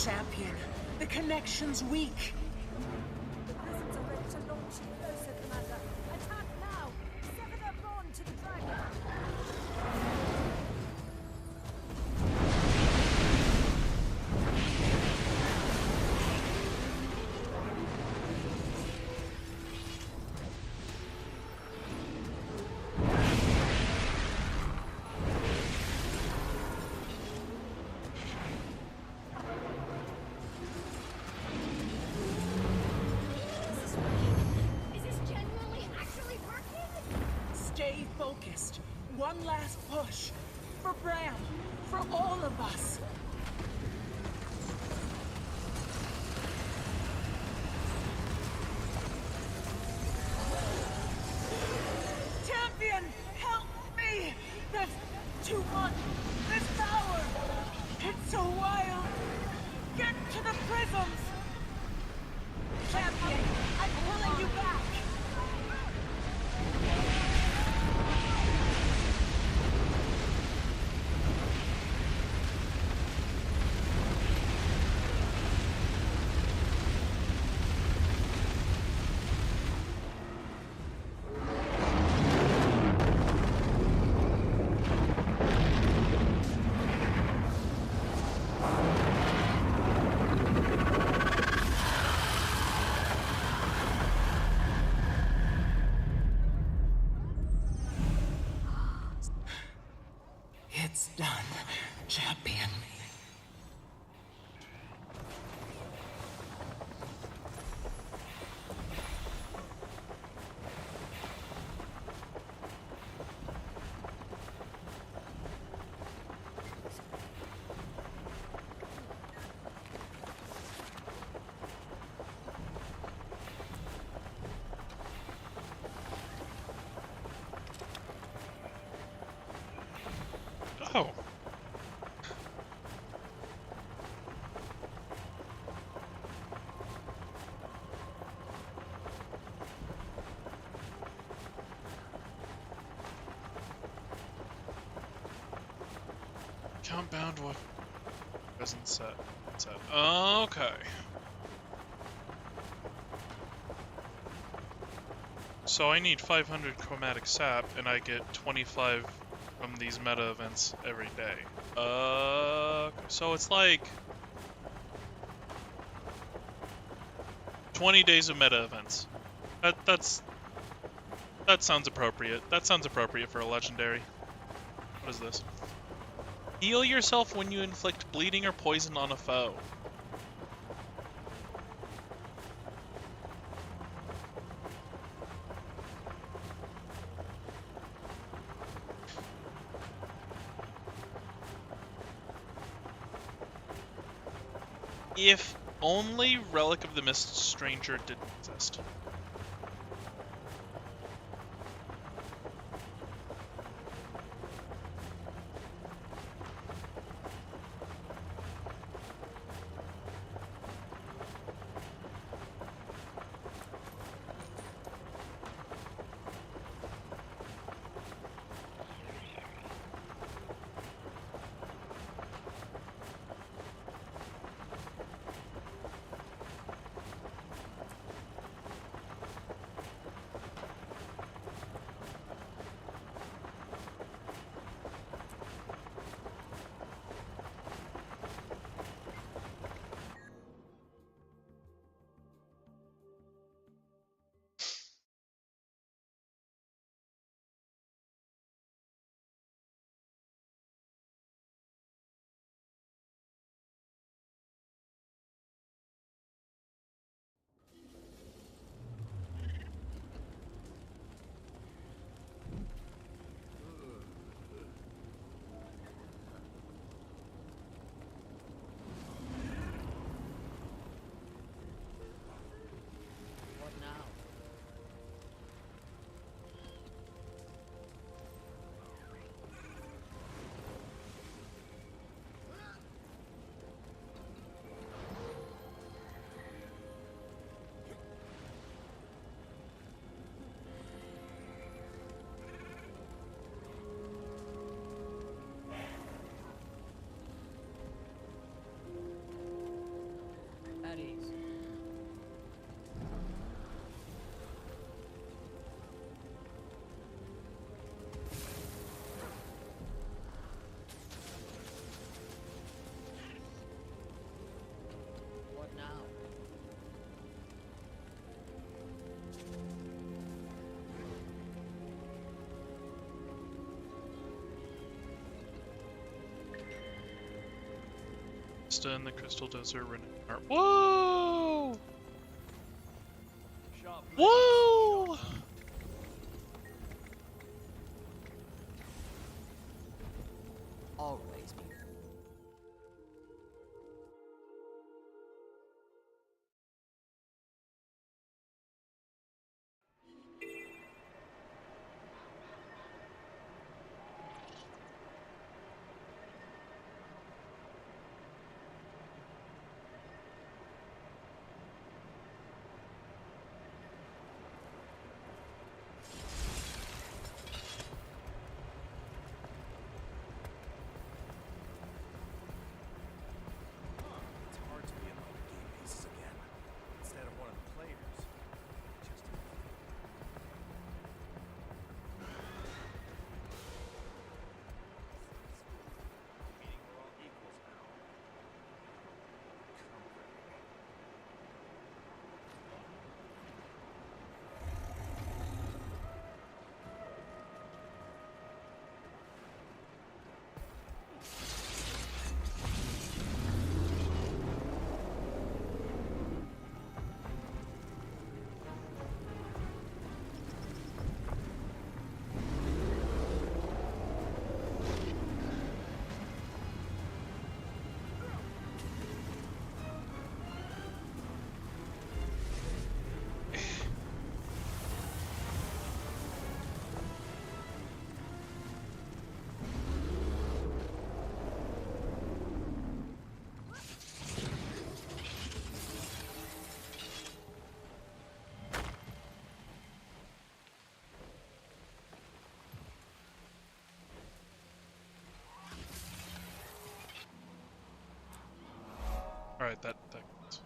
champion. The connection's weak. The prisms are ready to launch you closer, Commander. Attack now! Sever their bond to the dragon. Stay focused. One last push. For Bram. For all of us. Champion, help me! There's too much. There's power. It's so wild. Get to the prisms. Champion, I'm pulling you back. It's done, champion. Oh. Count bound weapon. Present set. Okay. So I need 500 chromatic sap, and I get 25 from these meta events every day. So it's like 20 days of meta events. That sounds appropriate. That sounds appropriate for a legendary. What is this? Heal yourself when you inflict bleeding or poison on a foe. If only Relic of the Mist Stranger didn't exist. At ease. What now? Vista in the Crystal Desert. Whoa! Whoa! Always. It's hard to be in all the game pieces again, instead of one of the players. Just meaning we're all equals now. Alright, that counts.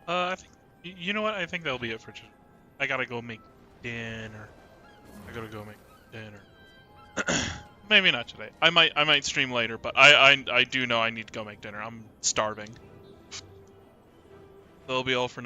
I think you know what? I think that'll be it for today. I gotta go make dinner. Maybe not today. I might stream later, but I do know I need to go make dinner. I'm starving. That'll be all for now.